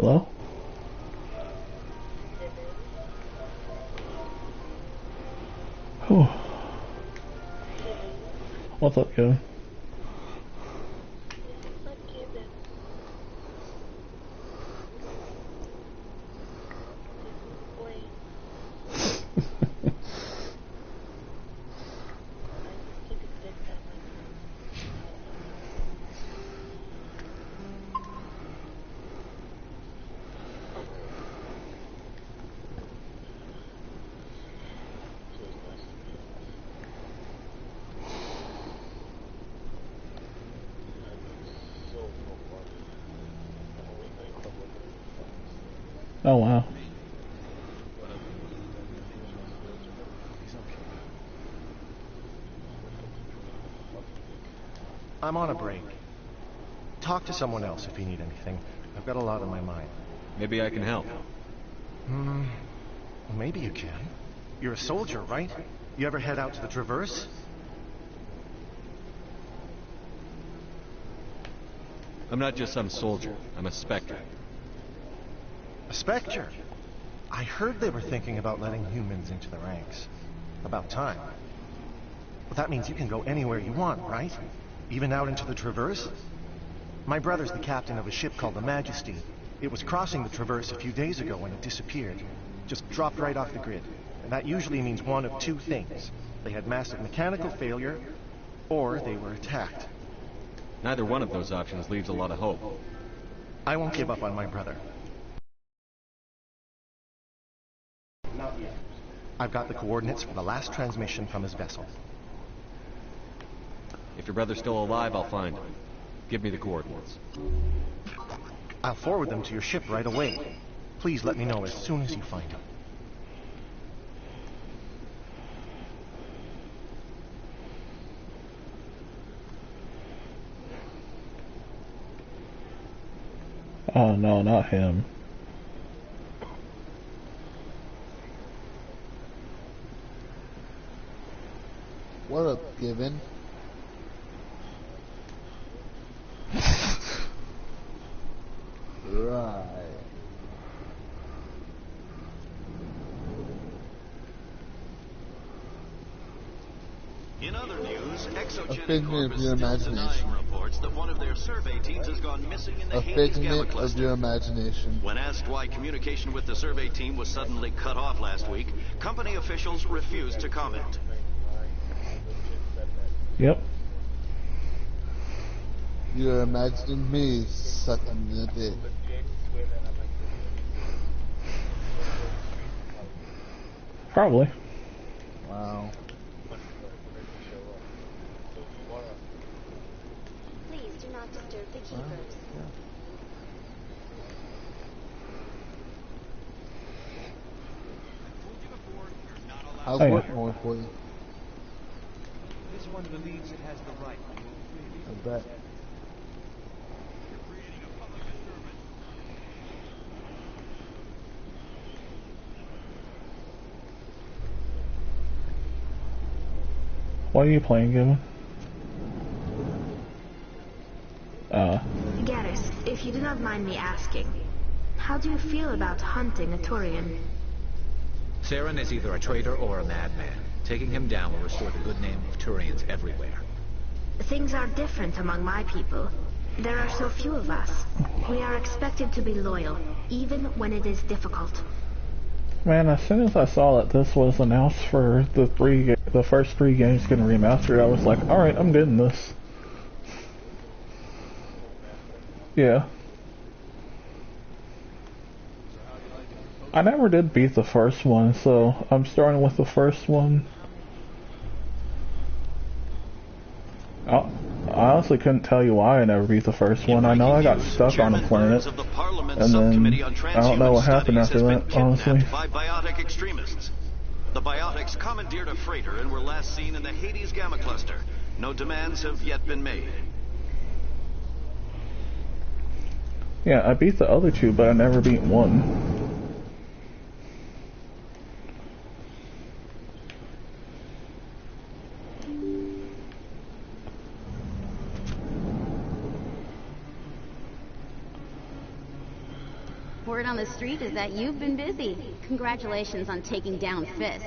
Hello? Whew. What's up, Kevin? Oh wow. I'm on a break. Talk to someone else if you need anything. I've got a lot on my mind. Maybe I can help. Well, maybe you can. You're a soldier, right? You ever head out to the Traverse? I'm not just some soldier. I'm a Spectre. A Spectre? I heard they were thinking about letting humans into the ranks. About time. Well, that means you can go anywhere you want, right? Even out into the Traverse? My brother's the captain of a ship called the Majesty. It was crossing the Traverse a few days ago when it disappeared. Just dropped right off the grid. And that usually means one of two things. They had massive mechanical failure, or they were attacked. Neither one of those options leaves a lot of hope. I won't give up on my brother. Not yet. I've got the coordinates for the last transmission from his vessel. If your brother's still alive, I'll find him. Give me the coordinates. I'll forward them to your ship right away. Please let me know as soon as you find him. Oh no, not him. What up, Given? Right. In other news, A figment of your imagination. Reports that one of their survey teams has gone missing in the A Hades Gamma figment cluster. of your imagination. When asked why communication with the survey team was suddenly cut off last week, company officials refused to comment. Yep. You're imagining me sucking your dick. Probably. Wow. Please do not disturb the keepers. I'll work more for you. This one believes it has the right. I bet. What are you playing, Given? Garrus, if you do not mind me asking, how do you feel about hunting a Turian? Saren is either a traitor or a madman. Taking him down will restore the good name of Turians everywhere. Things are different among my people. There are so few of us. We are expected to be loyal, even when it is difficult. Man, as soon as I saw that this was announced for the first 3 games getting remastered, I was like, alright, I'm getting this. Yeah. I never did beat the first one, so I'm starting with the first one. I honestly couldn't tell you why I never beat the first one. I know I got stuck on a planet, and then I don't know what happened after that, honestly. By biotic extremists. The biotics commandeered a freighter and were last seen in the Hades Gamma cluster. No demands have yet been made. Yeah, I beat the other 2, but I never beat 1. the street is that you've been busy. Congratulations on taking down Fist.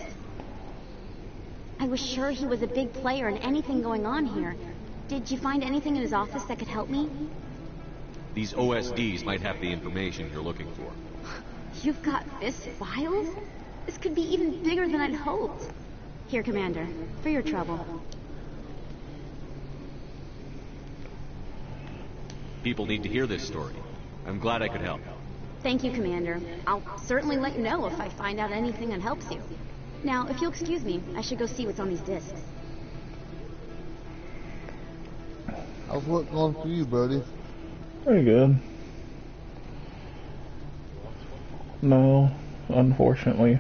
I was sure he was a big player in anything going on here. Did you find anything in his office that could help me? These OSDs might have the information you're looking for. You've got Fist's files? This could be even bigger than I'd hoped. Here, Commander, for your trouble. People need to hear this story. I'm glad I could help. Thank you, Commander. I'll certainly let you know if I find out anything that helps you. Now, if you'll excuse me, I should go see what's on these discs. How's work going for you, Brody? Pretty good. No, unfortunately.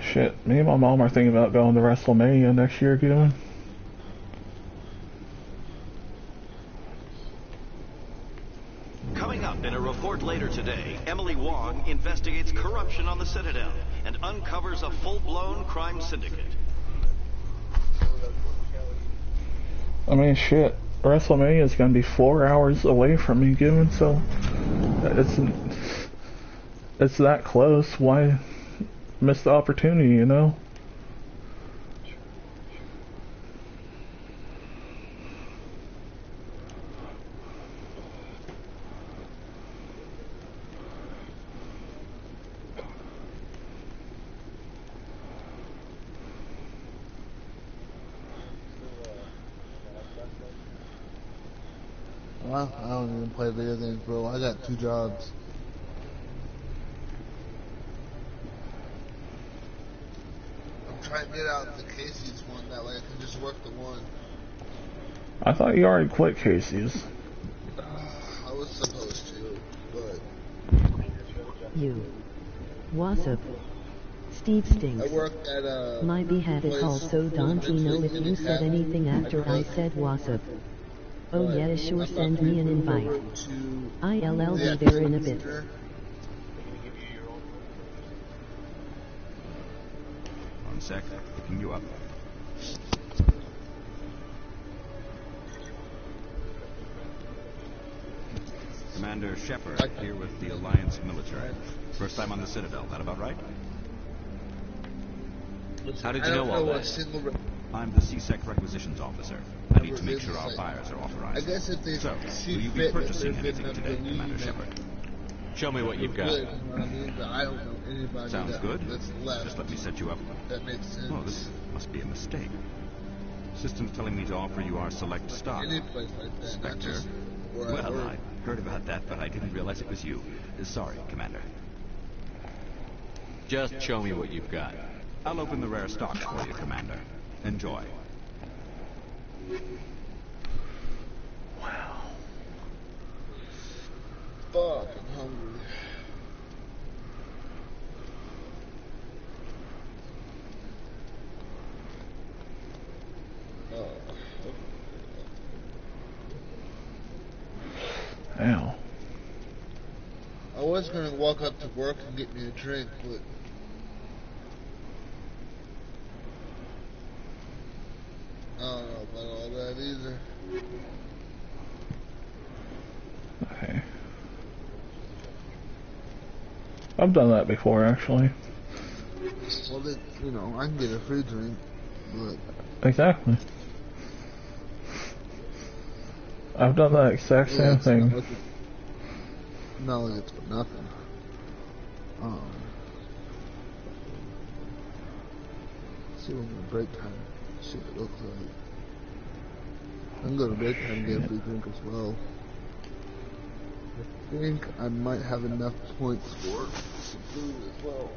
Shit, me and my mom are thinking about going to WrestleMania next year again. Coming up in a report later today, Emily Wong investigates corruption on the Citadel and uncovers a full-blown crime syndicate. I mean, shit, WrestleMania is gonna be 4 hours away from me, given, so it's that close. Why miss the opportunity, you know? Well, I don't even play video games, bro. I got 2 jobs. I'm trying to get out the Casey's one, that way I can just work the one. I thought you already quit Casey's. I was supposed to, but... What's up? Steve Stinks. I work at Might be had a call, so don't you know if you said anything after I said what's up. Oh yeah, sure, send me an invite. I'll be there in a bit. One sec, picking you up. Commander Shepard, here with the Alliance military. First time on the Citadel, that about right? How did you know all that? I'm the CSEC requisitions officer. I need to make sure our buyers are authorized. I guess if they So, will you be purchasing anything today, Commander Shepard? Show me what you've got. I don't know anybody. Sounds good. That's left. Just let me set you up. That makes sense. Oh, this must be a mistake. System's telling me to offer you our select stock. Any place like that, not Spectre. just where I Well, work. I heard about that, but I didn't realize it was you. Sorry, Commander. Just show me what you've got. I'll open the rare stocks for you, Commander. Enjoy. Wow. Fuck, I'm hungry. Ow. I was gonna walk up to work and get me a drink, but I don't know about all that either. Okay. I've done that before, actually. Well, then, you know, I can get a free drink, but Exactly. I've done that exact yeah, same it's thing. not like it's for nothing. See what my break time shit looks like. I can go to break time and get a free drink as well. I think I might have enough points for some food as well.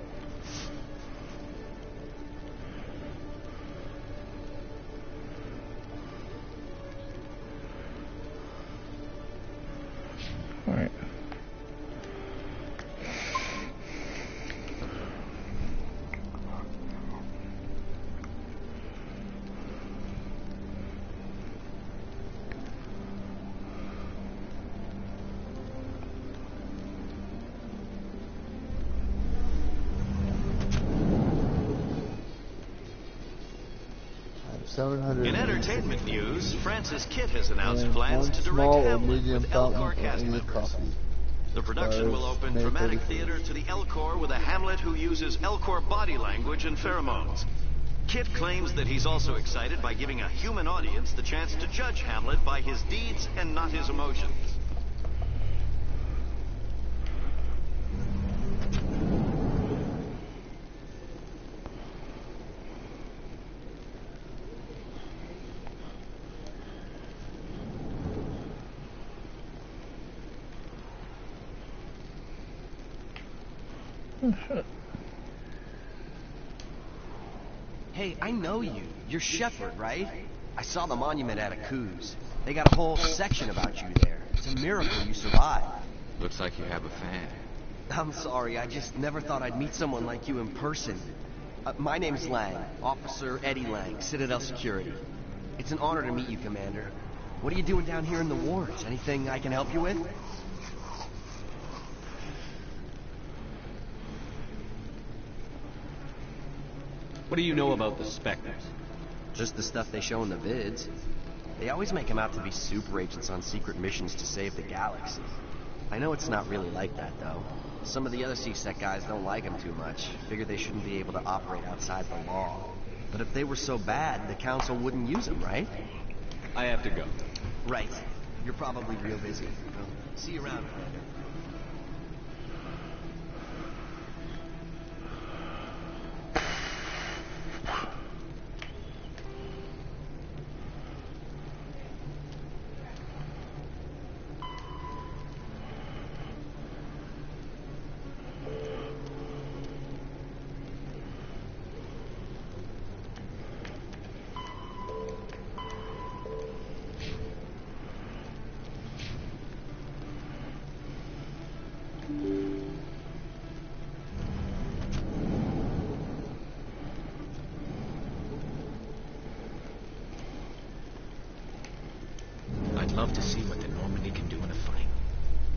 Alright. 700. In entertainment news, Francis Kitt has announced plans to direct Hamlet with Elcor cast members. The production will open dramatic theater to the Elcor with a Hamlet who uses Elcor body language and pheromones. Kitt claims that he's also excited by giving a human audience the chance to judge Hamlet by his deeds and not his emotions. Hey, I know you. You're Shepard, right? I saw the monument at Akuz. They got a whole section about you there. It's a miracle you survived. Looks like you have a fan. I'm sorry, I just never thought I'd meet someone like you in person. My name's Lang, Officer Eddie Lang, Citadel Security. It's an honor to meet you, Commander. What are you doing down here in the wards? Anything I can help you with? What do you know about the Spectres? Just the stuff they show in the vids. They always make them out to be super agents on secret missions to save the galaxy. I know it's not really like that, though. Some of the other CSEC guys don't like them too much. Figure they shouldn't be able to operate outside the law. But if they were so bad, the Council wouldn't use them, right? I have to go. Right. You're probably real busy. Well, see you around, Commander. I'd love to see what the Normandy can do in a fight.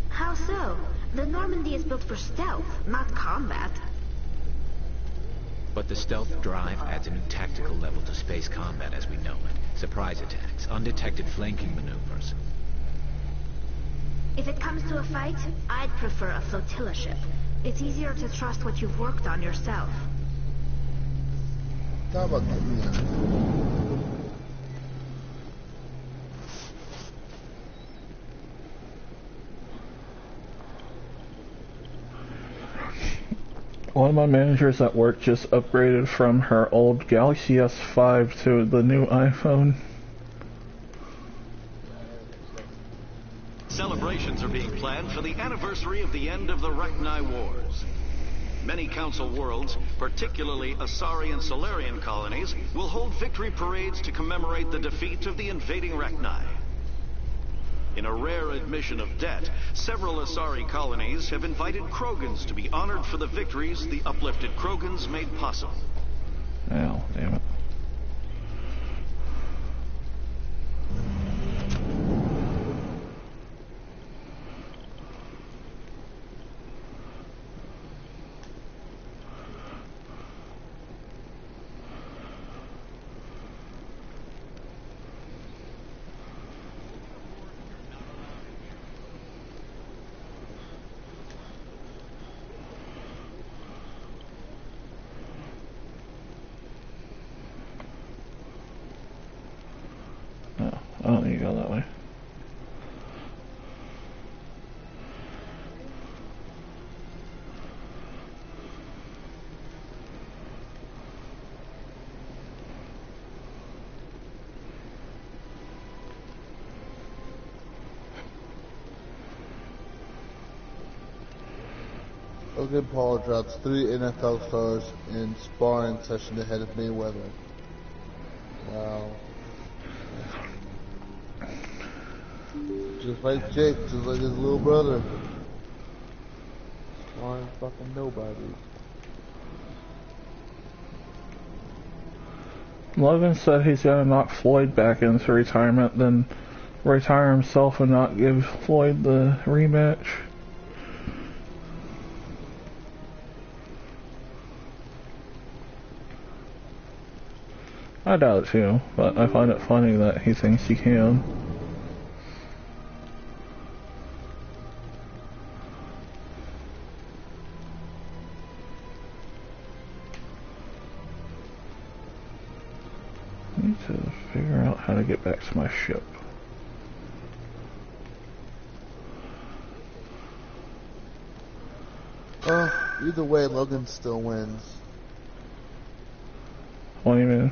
How so? The Normandy is built for stealth, not combat. But the stealth drive adds a new tactical level to space combat as we know it. Surprise attacks, undetected flanking maneuvers. If it comes to a fight, I'd prefer a flotilla ship. It's easier to trust what you've worked on yourself. How about that? One of my managers at work just upgraded from her old Galaxy S5 to the new iPhone. Celebrations are being planned for the anniversary of the end of the Rachni Wars. Many Council worlds, particularly Asari and Solarian colonies, will hold victory parades to commemorate the defeat of the invading Rachni. In a rare admission of debt, several Asari colonies have invited Krogans to be honored for the victories the uplifted Krogans made possible. Oh, damn it. I don't need to go that way. Logan Paul drops 3 NFL stars in sparring session ahead of Mayweather. Wow. Just like Jake, just like his little brother. Sparring fucking nobody. Logan said he's gonna knock Floyd back into retirement, then retire himself and not give Floyd the rematch. I doubt it too, but I find it funny that he thinks he can. I need to figure out how to get back to my ship. Either way, Logan still wins. What do you mean?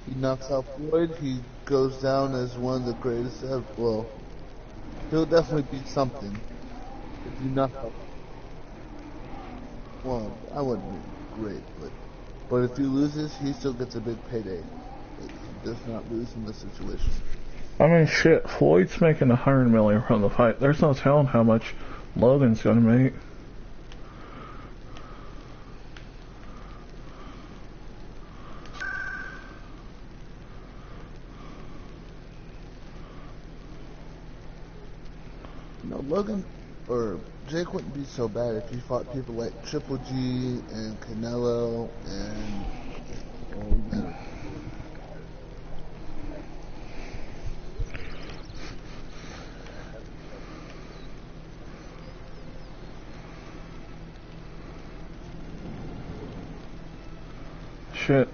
He knocks out Floyd, he goes down as one of the greatest ever. Well, he'll definitely beat something. If you knock out... Well, I wouldn't be great, but if he loses, he still gets a big payday. But he does not lose in this situation. I mean, shit, Floyd's making $100 million from the fight. There's no telling how much Logan's gonna make. No, Logan or Jake wouldn't be so bad if he fought people like Triple G and Canelo and shit.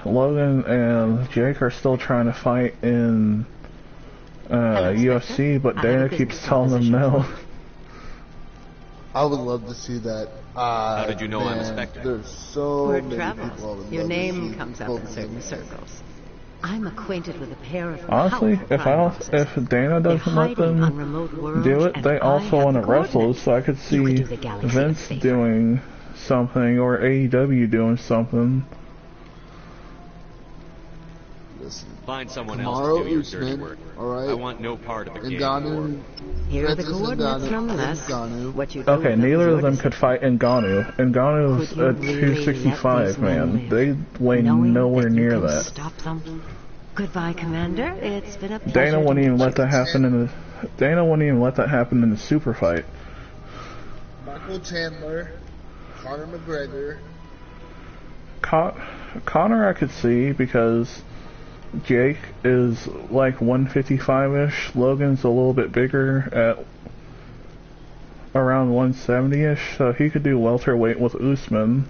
Logan and Jake are still trying to fight in UFC, but Dana keeps telling them no. I would love to see that. How did you know I'm a Spectre? There's so Word many travels. people I would Your love to name see comes up in certain circles. I'm acquainted with a pair of Honestly, if Dana doesn't let them do it, they also want to wrestle, so I could see Vince doing something or AEW doing something. Listen, Find someone tomorrow else to do your dirty Usman, work. alright? I want no part of the game. Ngannou, Here are the Francis coordinates Ngannou, nonetheless. Ngannou. What you do Okay, with them neither is of them your could fight Ngannou. Ngannou's Could you at really let 265, these men man. They weigh knowing nowhere that you near can that. Stop them. Goodbye, Commander. It's been a pleasure. Dana wouldn't even let that happen in the. Dana wouldn't even let that happen in the super fight. Michael Chandler, Conor McGregor. Conor I could see because Jake is like 155-ish. Logan's a little bit bigger at around 170-ish, so he could do welterweight with Usman.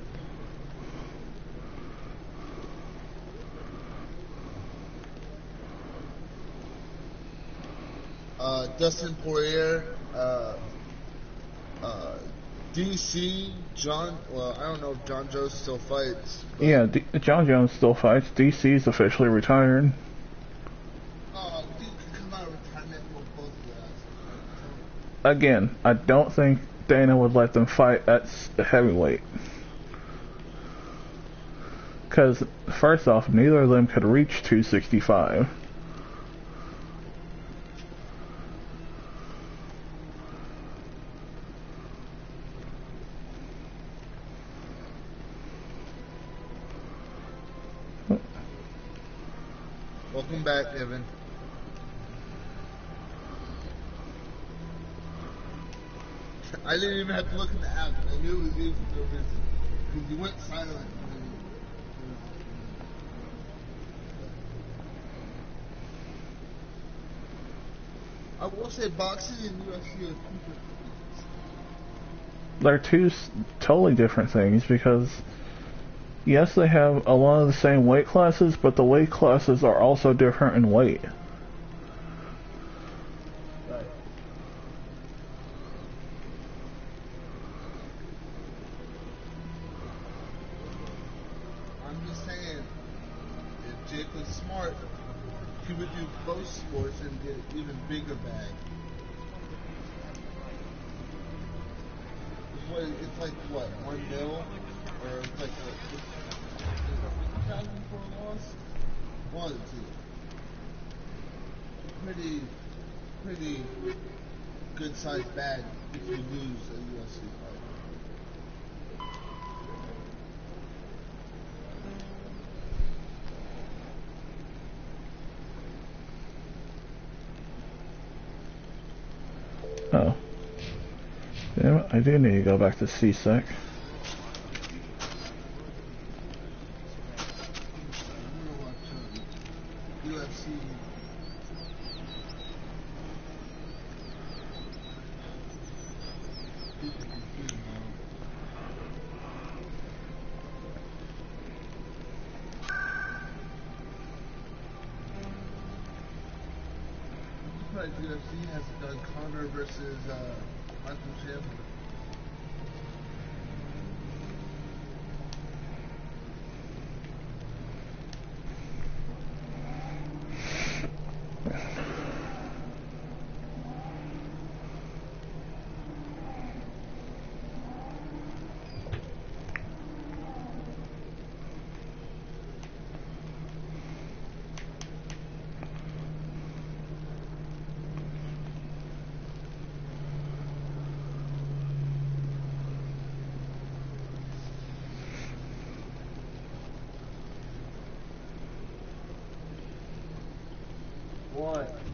Dustin Poirier, DC, John, well, I don't know if John Jones still fights. Yeah, John Jones still fights. DC's officially retired. Oh, dude can come out of retirement with both of guys. Again, I don't think Dana would let them fight at heavyweight. Because, first off, neither of them could reach 265. Welcome back, Evan. I didn't even have to look in the app. I knew it was you for no reason. Because you went silent. I will say boxing and UFC are two different things. They're two totally different things because, yes, they have a lot of the same weight classes, but the weight classes are also different in weight. Right. I'm just saying, if Jake was smart, he would do both sports and get an even bigger bag. It's like what, 1 mil? Or it's like $50,000 for a loss? One or two. Pretty good sized bag if you lose a UFC fight. Oh. Damn it, I do need to go back to CSEC. UFC. UFC has done Conor versus Michael Chandler.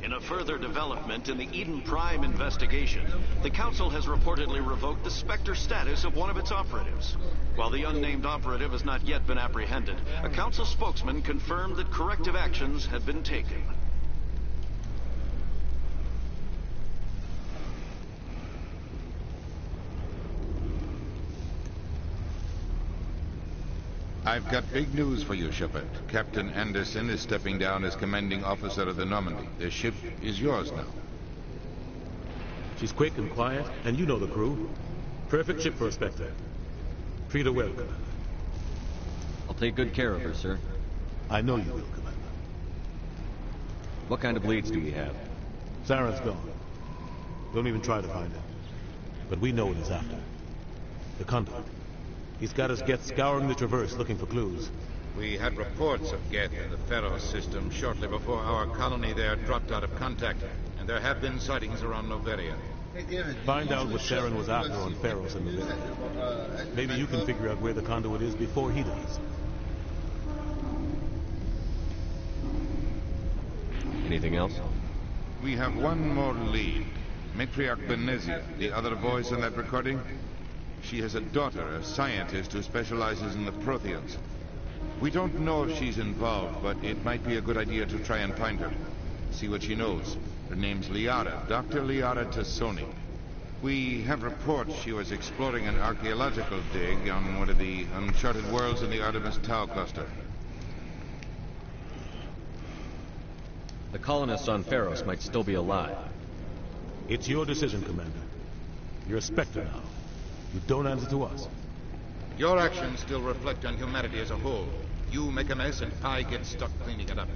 In a further development in the Eden Prime investigation, the Council has reportedly revoked the Spectre status of one of its operatives. While the unnamed operative has not yet been apprehended, a Council spokesman confirmed that corrective actions had been taken. I've got big news for you, Shepard. Captain Anderson is stepping down as commanding officer of the Normandy. The ship is yours now. She's quick and quiet, and you know the crew. Perfect ship for a Spectre. Treat her well, Commander. I'll take good care of her, sir. I know you will, Commander. What kind of leads do we have? Saren's gone. Don't even try to find her. But we know what he's after. The conduit. He's got us Geth scouring the Traverse looking for clues. We had reports of Geth in the Pharos system shortly before our colony there dropped out of contact, and there have been sightings around Noveria. Find out what Saren was after on Pharos and the Rift. Maybe you can figure out where the conduit is before he does. Anything else? We have one more lead. Matriarch Benezia, the other voice in that recording. She has a daughter, a scientist who specializes in the Protheans. We don't know if she's involved, but it might be a good idea to try and find her. See what she knows. Her name's Liara, Dr. Liara Tassoni. We have reports she was exploring an archaeological dig on one of the uncharted worlds in the Artemis Tau cluster. The colonists on Pharos might still be alive. It's your decision, Commander. You're a Spectre now. You don't answer to us. Your actions still reflect on humanity as a whole. You make a mess and I get stuck cleaning it up.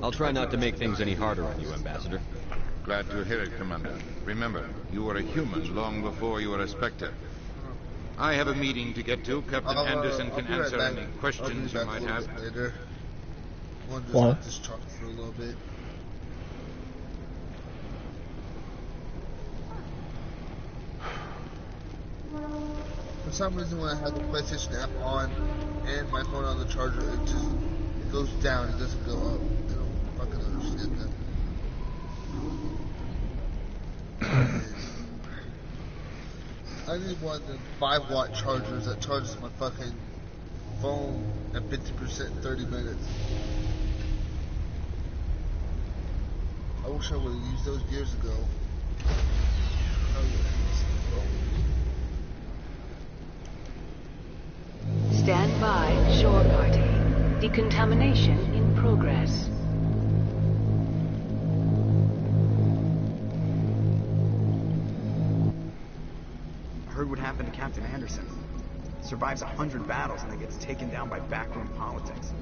I'll try not to make things any harder on you, Ambassador. Glad to hear it, Commander. Remember, you were a human long before you were a Spectre. I have a meeting to get to. Captain Anderson can answer any questions you might have. Later. What? Just talk for a little bit. For some reason, when I have the PlayStation app on and my phone on the charger, it goes down. It doesn't go up. I don't fucking understand that. I need one of the 5-watt chargers that charges my fucking phone at 50% in 30 minutes. I wish I would have used those years ago. Stand by, shore party. Decontamination in progress. I heard what happened to Captain Anderson. Survives 100 battles and then gets taken down by backroom politics.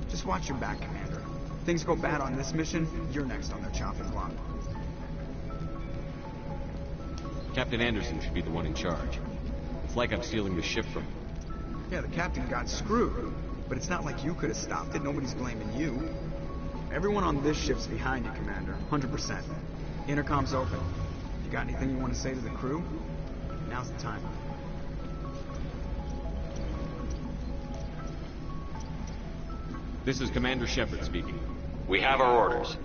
Just watch your back, Commander. Things go bad on this mission, you're next on their chopping block. Captain Anderson should be the one in charge. It's like I'm stealing the ship from him. Yeah, the captain got screwed, but it's not like you could have stopped it. Nobody's blaming you. Everyone on this ship's behind you, Commander. 100%. Intercom's open. You got anything you want to say to the crew? Now's the time. This is Commander Shepard speaking. We have our orders.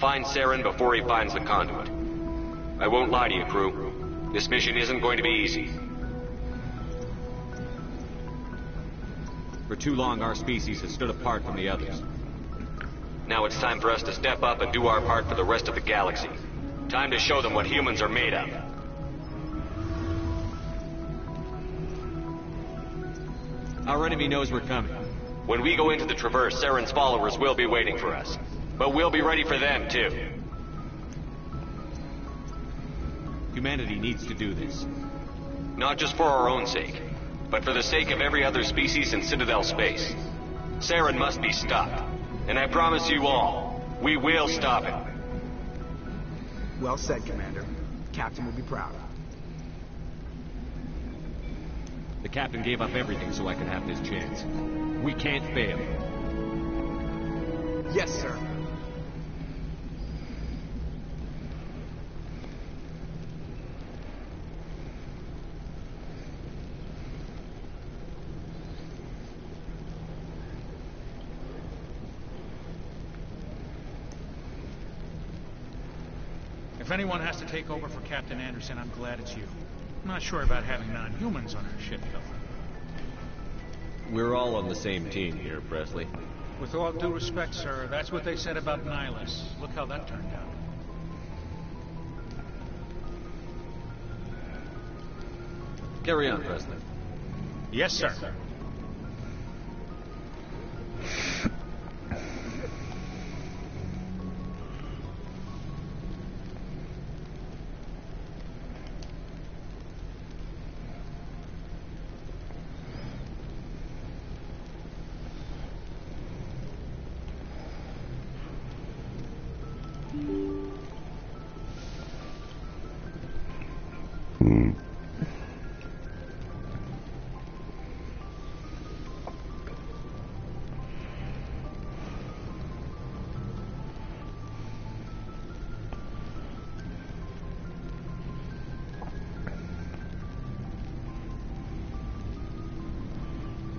Find Saren before he finds the conduit. I won't lie to you, crew. This mission isn't going to be easy. For too long, our species has stood apart from the others. Now it's time for us to step up and do our part for the rest of the galaxy. Time to show them what humans are made of. Our enemy knows we're coming. When we go into the Traverse, Saren's followers will be waiting for us. But we'll be ready for them, too. Humanity needs to do this. Not just for our own sake, but for the sake of every other species in Citadel space. Saren must be stopped. And I promise you all, we will stop it. Well said, Commander. Captain will be proud. The captain gave up everything so I could have this chance. We can't fail. Yes, sir. If anyone has to take over for Captain Anderson, I'm glad it's you. I'm not sure about having non-humans on our ship, though. We're all on the same team here, Presley. With all due respect, sir, that's what they said about Nihilus. Look how that turned out. Carry on, Presley. Yes, sir.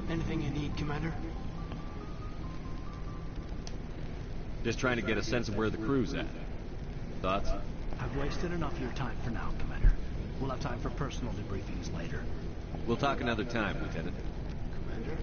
Anything you need, Commander? Just trying to get a sense of where the crew's at. Thoughts? I've wasted enough of your time for now, Commander. We'll have time for personal debriefings later. We'll talk another time, Lieutenant. Commander?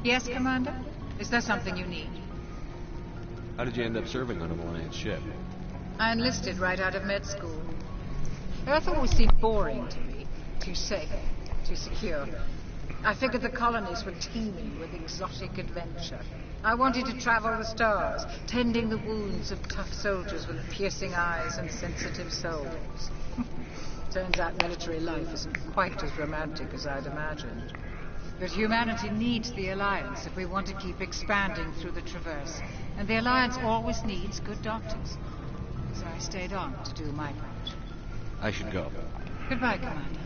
Yes, Commander? Is there something you need? How did you end up serving on an Alliance ship? I enlisted right out of med school. Earth always seemed boring to me. Too safe, too secure. I figured the colonies were teeming with exotic adventure. I wanted to travel the stars, tending the wounds of tough soldiers with piercing eyes and sensitive souls. Turns out military life isn't quite as romantic as I'd imagined. But humanity needs the Alliance if we want to keep expanding through the Traverse. And the Alliance always needs good doctors. So I stayed on to do my part. I should go. Goodbye, Commander.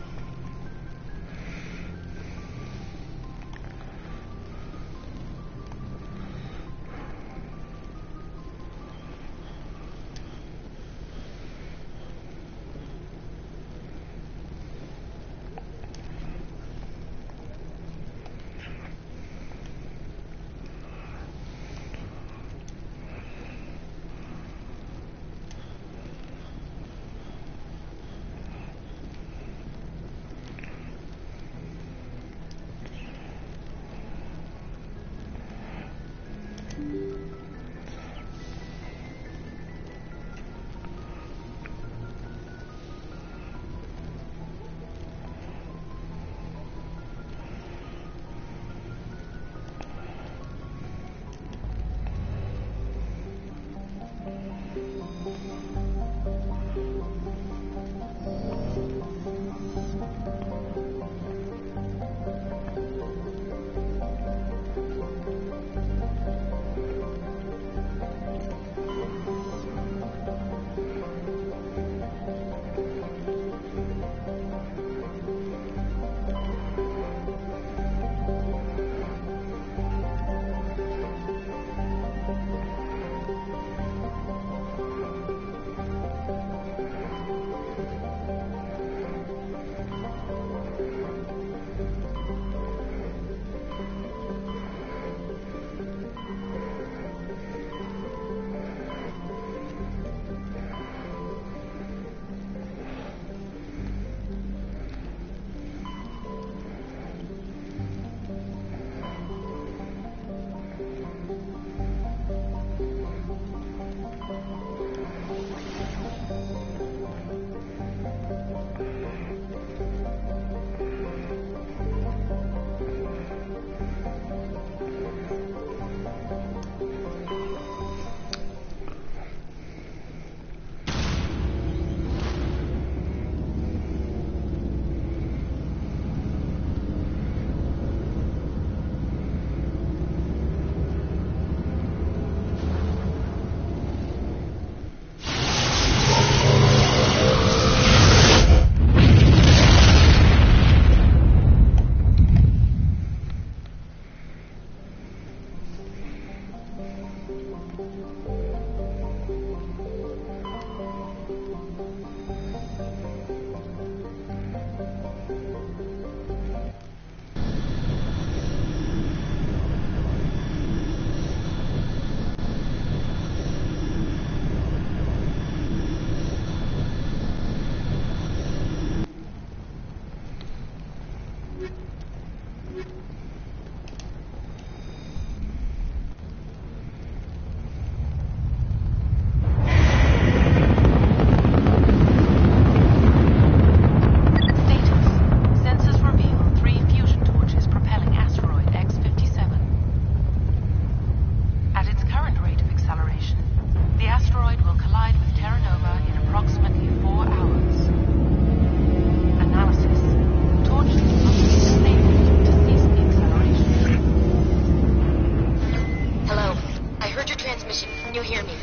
transmission. Can you hear me?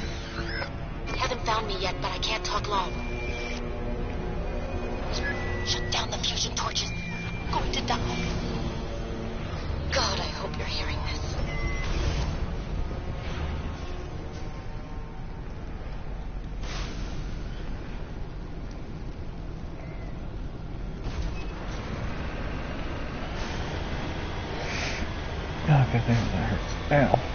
They haven't found me yet, but I can't talk long. Shut down the fusion torches. I'm going to die. God, I hope you're hearing this. God, damn, that hurts. Ow.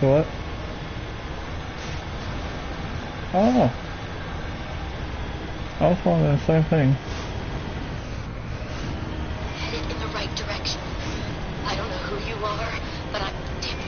What? Oh. I was wondering the same thing. Headed in the right direction. I don't know who you are, but I'm... Damn it.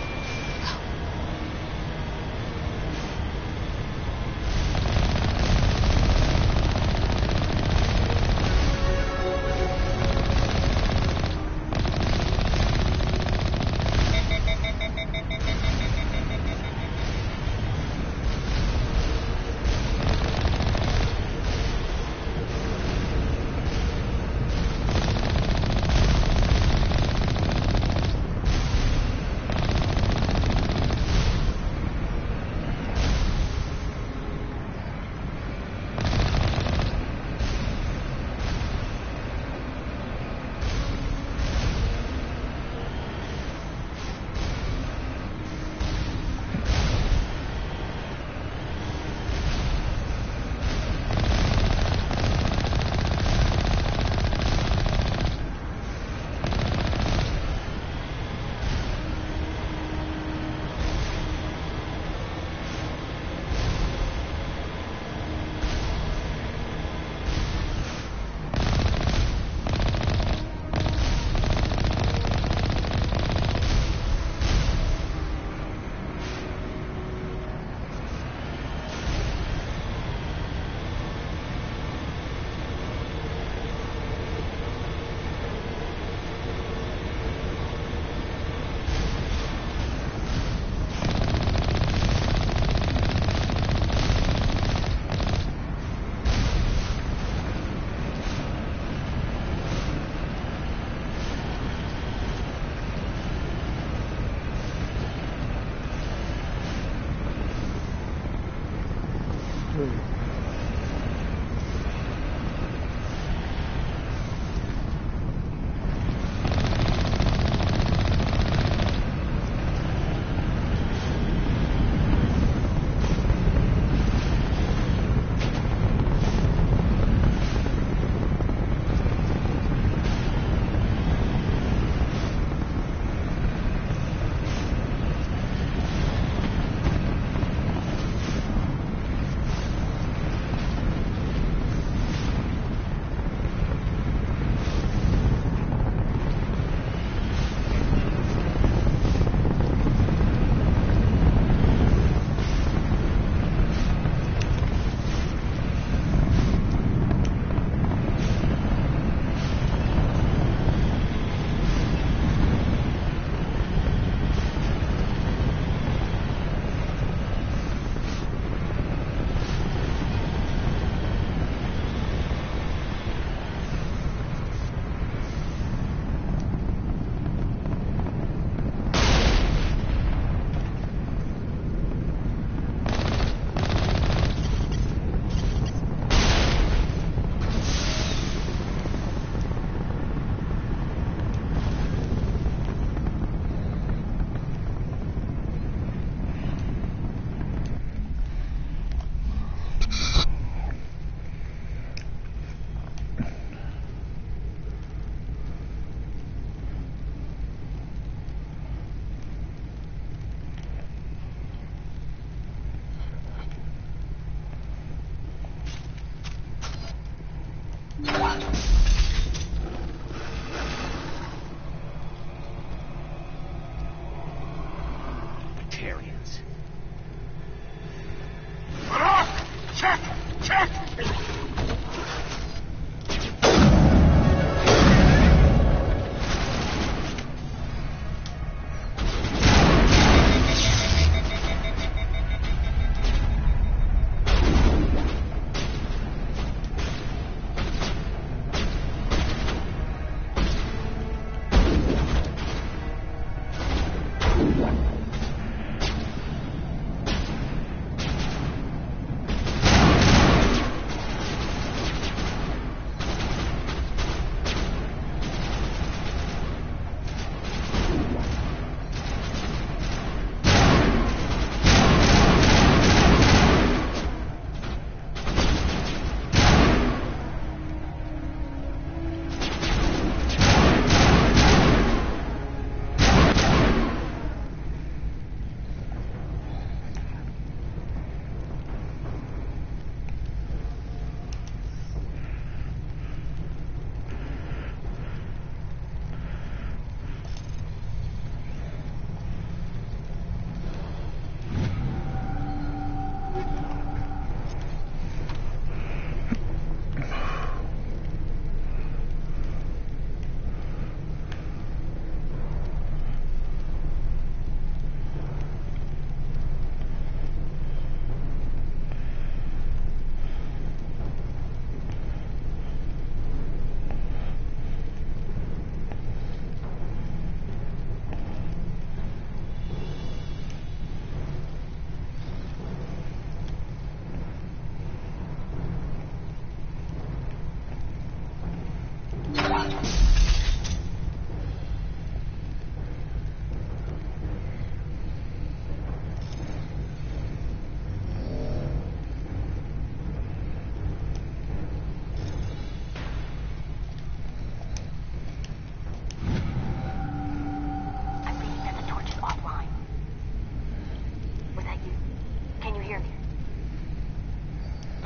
Batarians. Check! Check!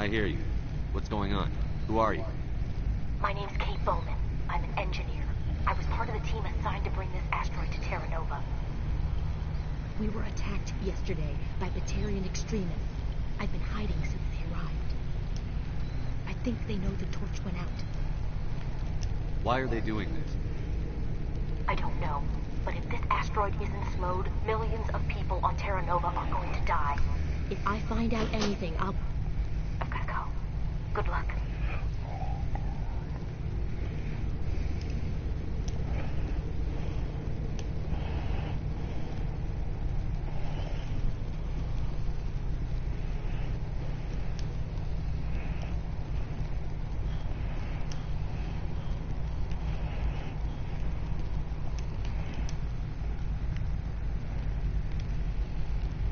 I hear you. What's going on? Who are you? My name's Kate Bowman. I'm an engineer. I was part of the team assigned to bring this asteroid to Terra Nova. We were attacked yesterday by Batarian extremists. I've been hiding since they arrived. I think they know the torch went out. Why are they doing this? I don't know. But if this asteroid isn't slowed, millions of people on Terra Nova are going to die. If I find out anything, I've gotta go. Good luck.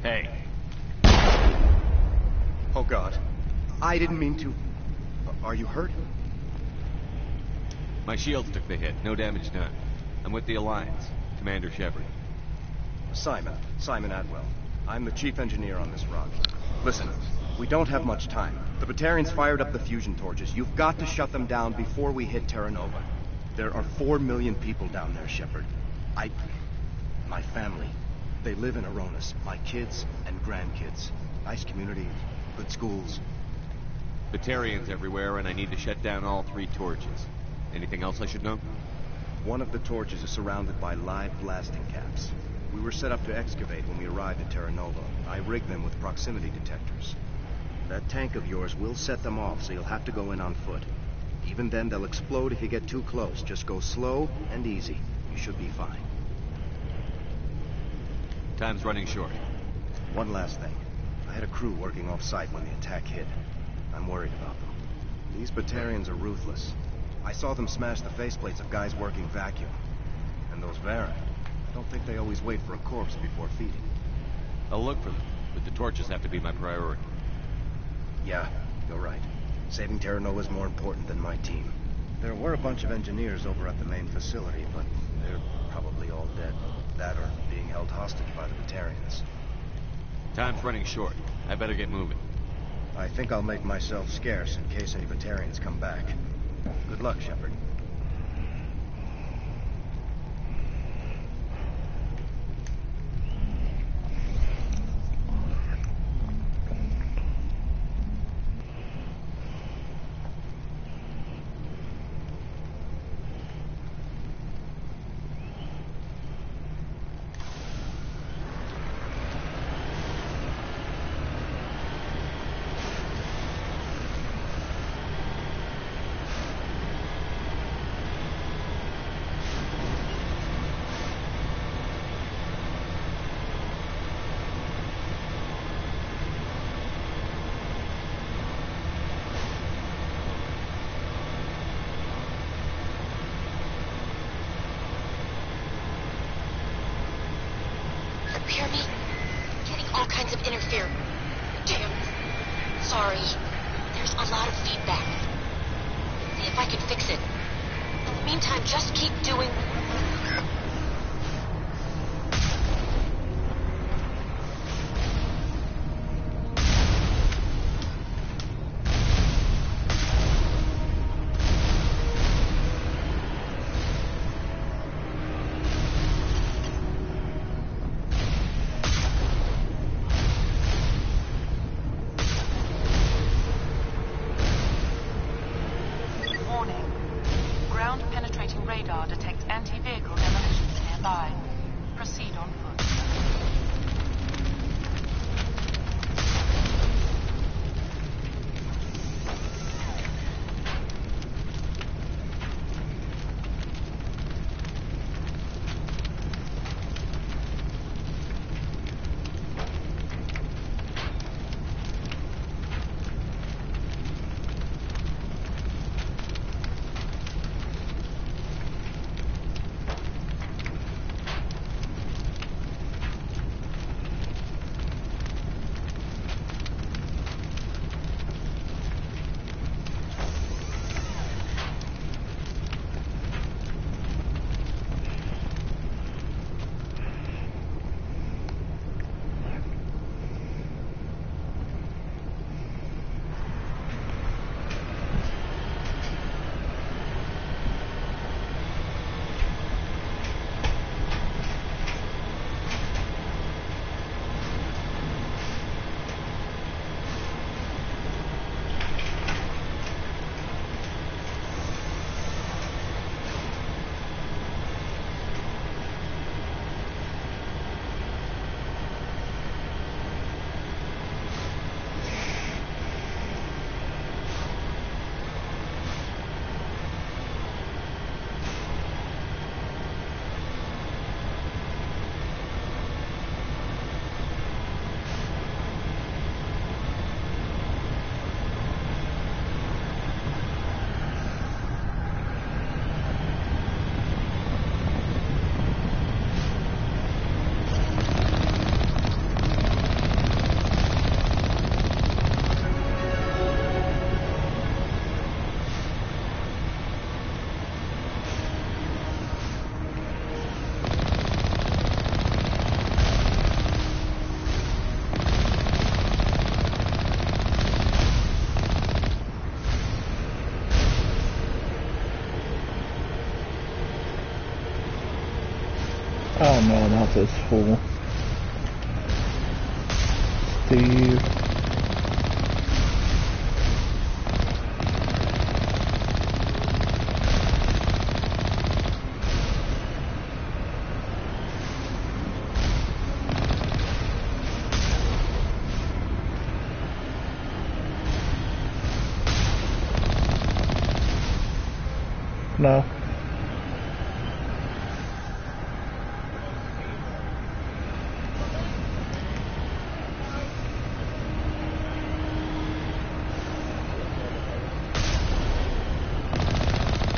Hey. Oh, God. I didn't mean to... Are you hurt? My shields took the hit. No damage done. I'm with the Alliance. Commander Shepard. Simon Atwell. I'm the chief engineer on this rock. Listen, we don't have much time. The Batarians fired up the fusion torches. You've got to shut them down before we hit Terra Nova. There are 4 million people down there, Shepard. My family. They live in Aronis. My kids and grandkids. Nice community, good schools. Batarians everywhere, and I need to shut down all 3 torches. Anything else I should know? One of the torches is surrounded by live blasting caps. We were set up to excavate when we arrived at Terra Nova. I rigged them with proximity detectors. That tank of yours will set them off, so you'll have to go in on foot. Even then, they'll explode if you get too close. Just go slow and easy. You should be fine. Time's running short. One last thing. I had a crew working off-site when the attack hit. I'm worried about them. These Batarians are ruthless. I saw them smash the faceplates of guys working vacuum. And those Varren, I don't think they always wait for a corpse before feeding. I'll look for them, but the torches have to be my priority. Yeah, you're right. Saving Terra Nova is more important than my team. There were a bunch of engineers over at the main facility, but they're probably all dead. That or being held hostage by the Batarians. Time's running short. I better get moving. I think I'll make myself scarce in case any Batarians come back. Good luck, Shepard. Hear me? Getting all kinds of interference. Damn. Sorry. There's a lot of feedback. See if I can fix it. In the meantime, just keep doing... Ground-penetrating radar detects anti this fool. Steve. No.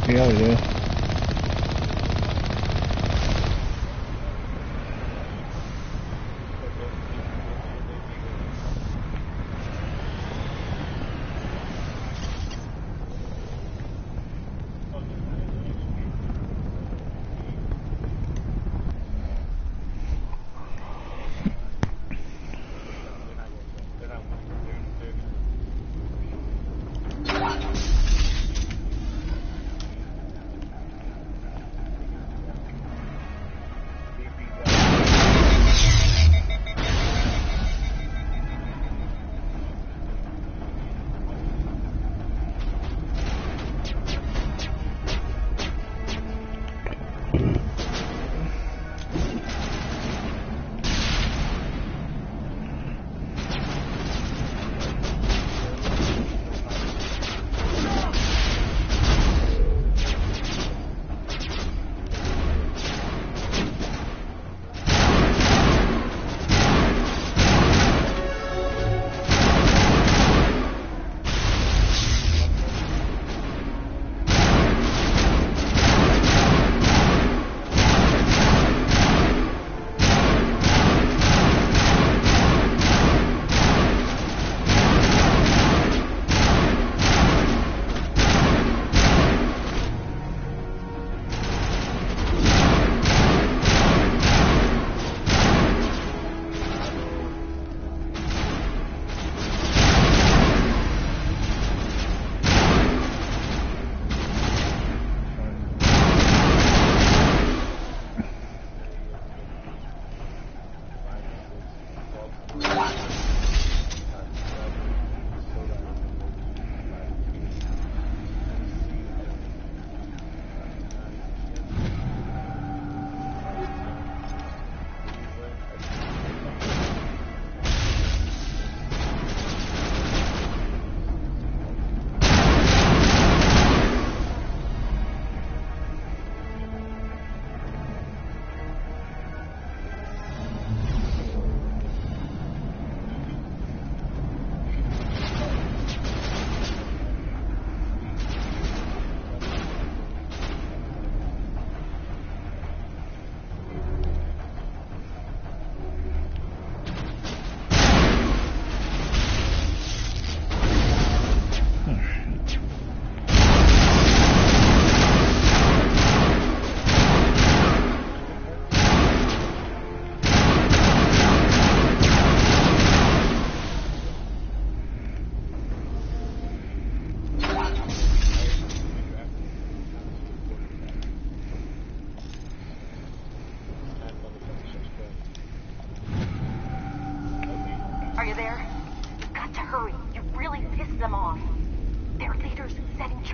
Yeah.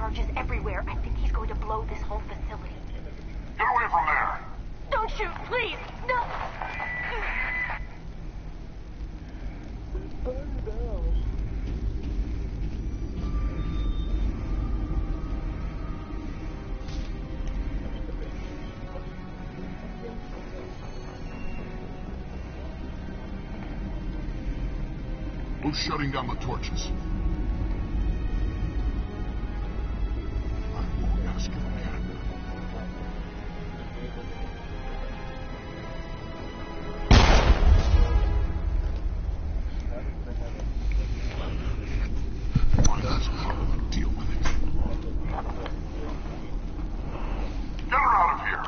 charges everywhere. I think he's going to blow this whole facility. Get away from there! Don't shoot, please! No! Who's shutting down the torches? I won't ask you again. Why, that's how I deal with it. Get her out of here!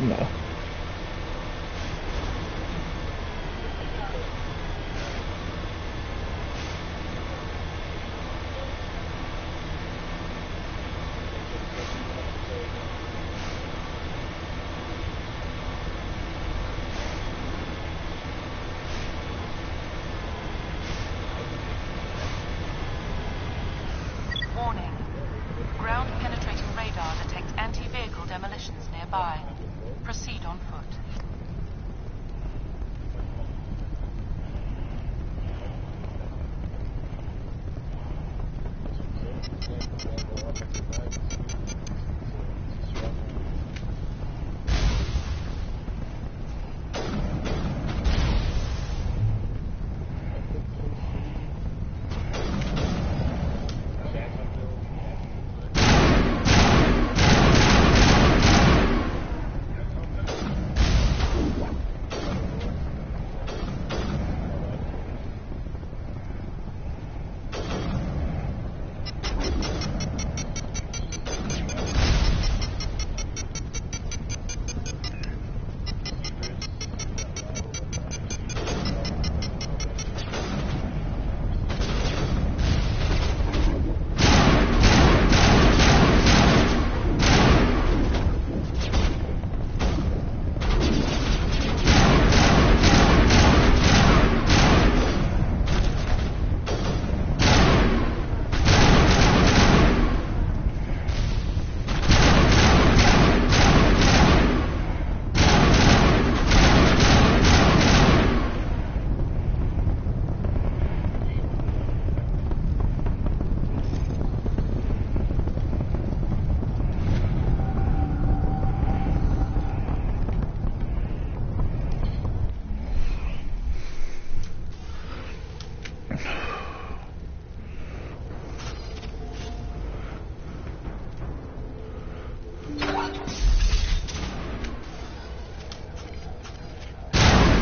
No. Warning. Ground-penetrating radar detects anti-vehicle demolitions nearby. Proceed on foot.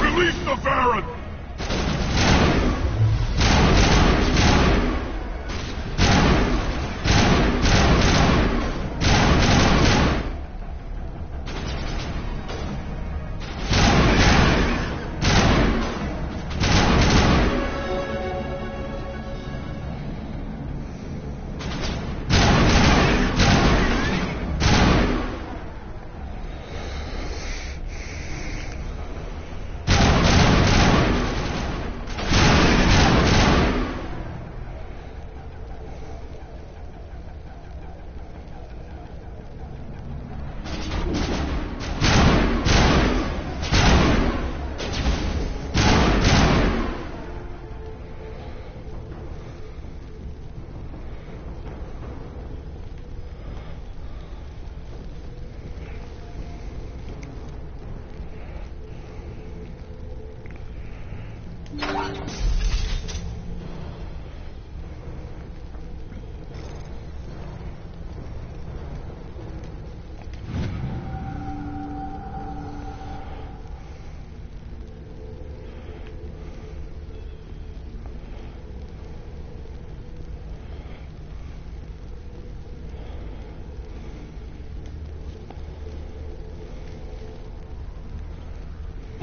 Release the Baron!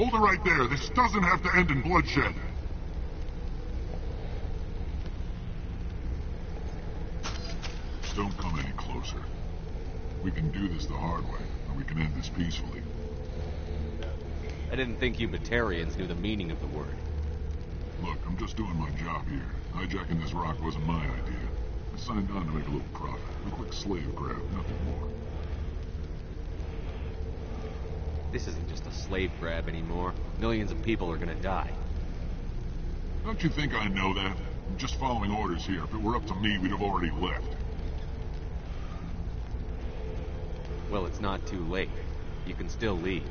Hold it right there. This doesn't have to end in bloodshed. Don't come any closer. We can do this the hard way, or we can end this peacefully. I didn't think you Batarians knew the meaning of the word. Look, I'm just doing my job here. Hijacking this rock wasn't my idea. I signed on to make a little profit. A quick slave grab, nothing more. This isn't just a slave grab anymore. Millions of people are gonna die. Don't you think I know that? I'm just following orders here. If it were up to me, we'd have already left. Well, it's not too late. You can still leave.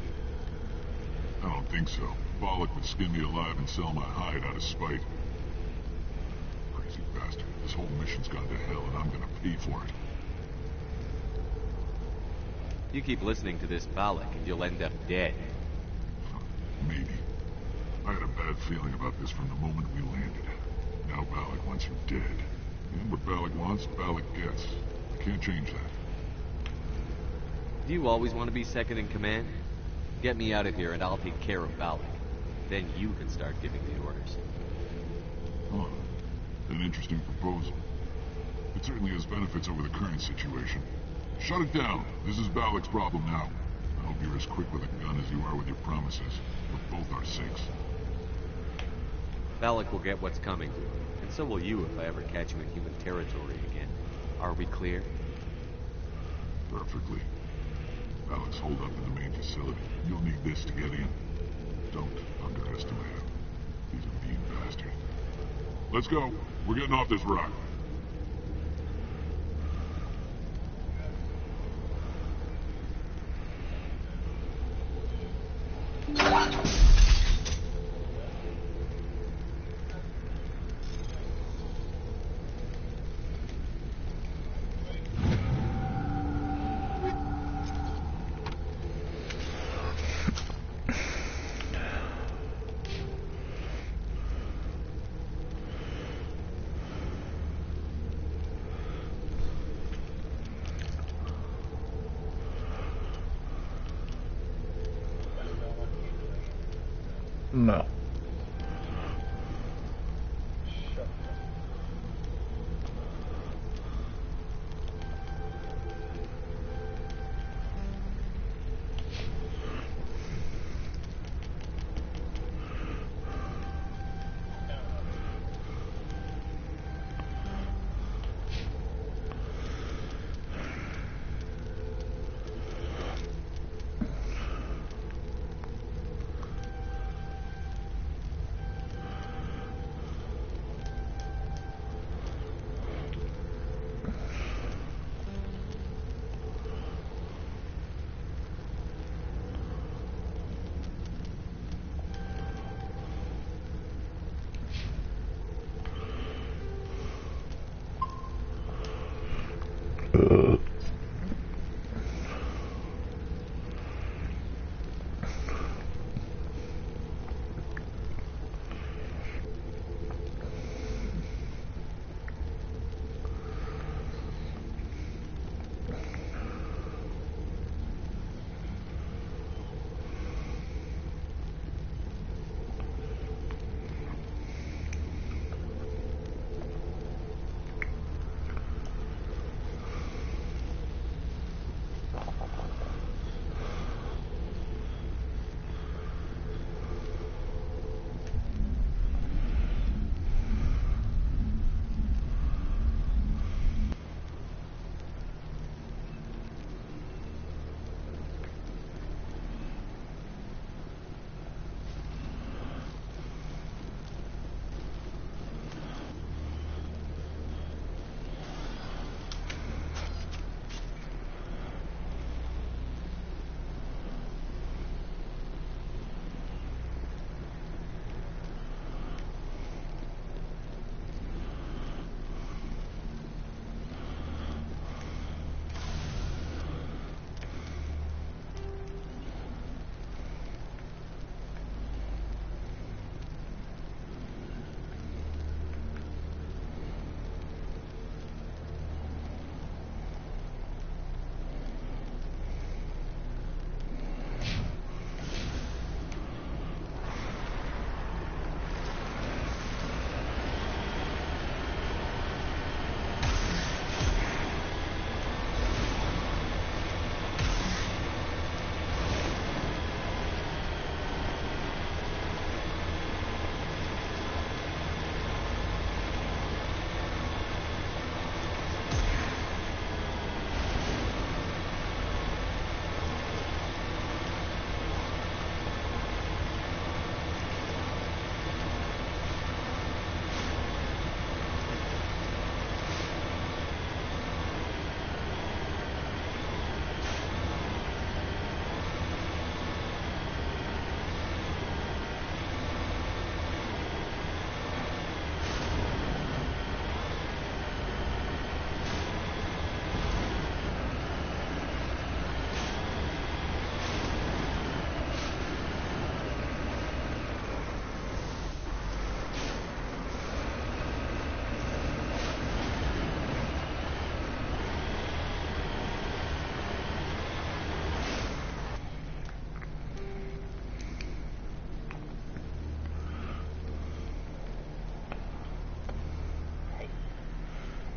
I don't think so. Bollock would skin me alive and sell my hide out of spite. Crazy bastard. This whole mission's gone to hell, and I'm gonna pay for it. You keep listening to this Bollock, and you'll end up dead. Maybe. I had a bad feeling about this from the moment we landed. Now Bollock wants you dead. And what Bollock wants, Bollock gets. I can't change that. Do you always want to be second in command? Get me out of here and I'll take care of Balak. Then you can start giving the orders. Huh. An interesting proposal. It certainly has benefits over the current situation. Shut it down. This is Balak's problem now. I hope you're as quick with a gun as you are with your promises. For both our sakes. Balak will get what's coming to him. And so will you if I ever catch you in human territory again. Are we clear? Perfectly. Balak's holed up in the main facility. You'll need this to get in. Don't underestimate him. He's a mean bastard. Let's go. We're getting off this rock. No.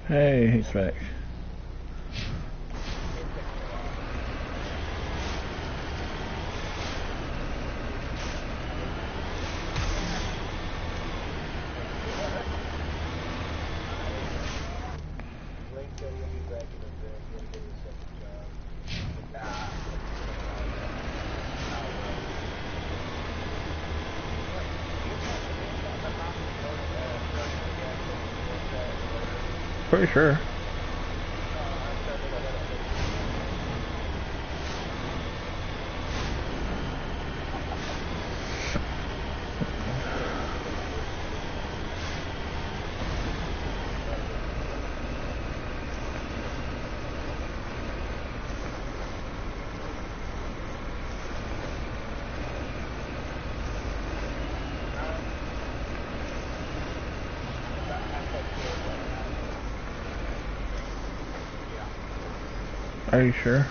Hey, he's back. Pretty sure. Are you sure?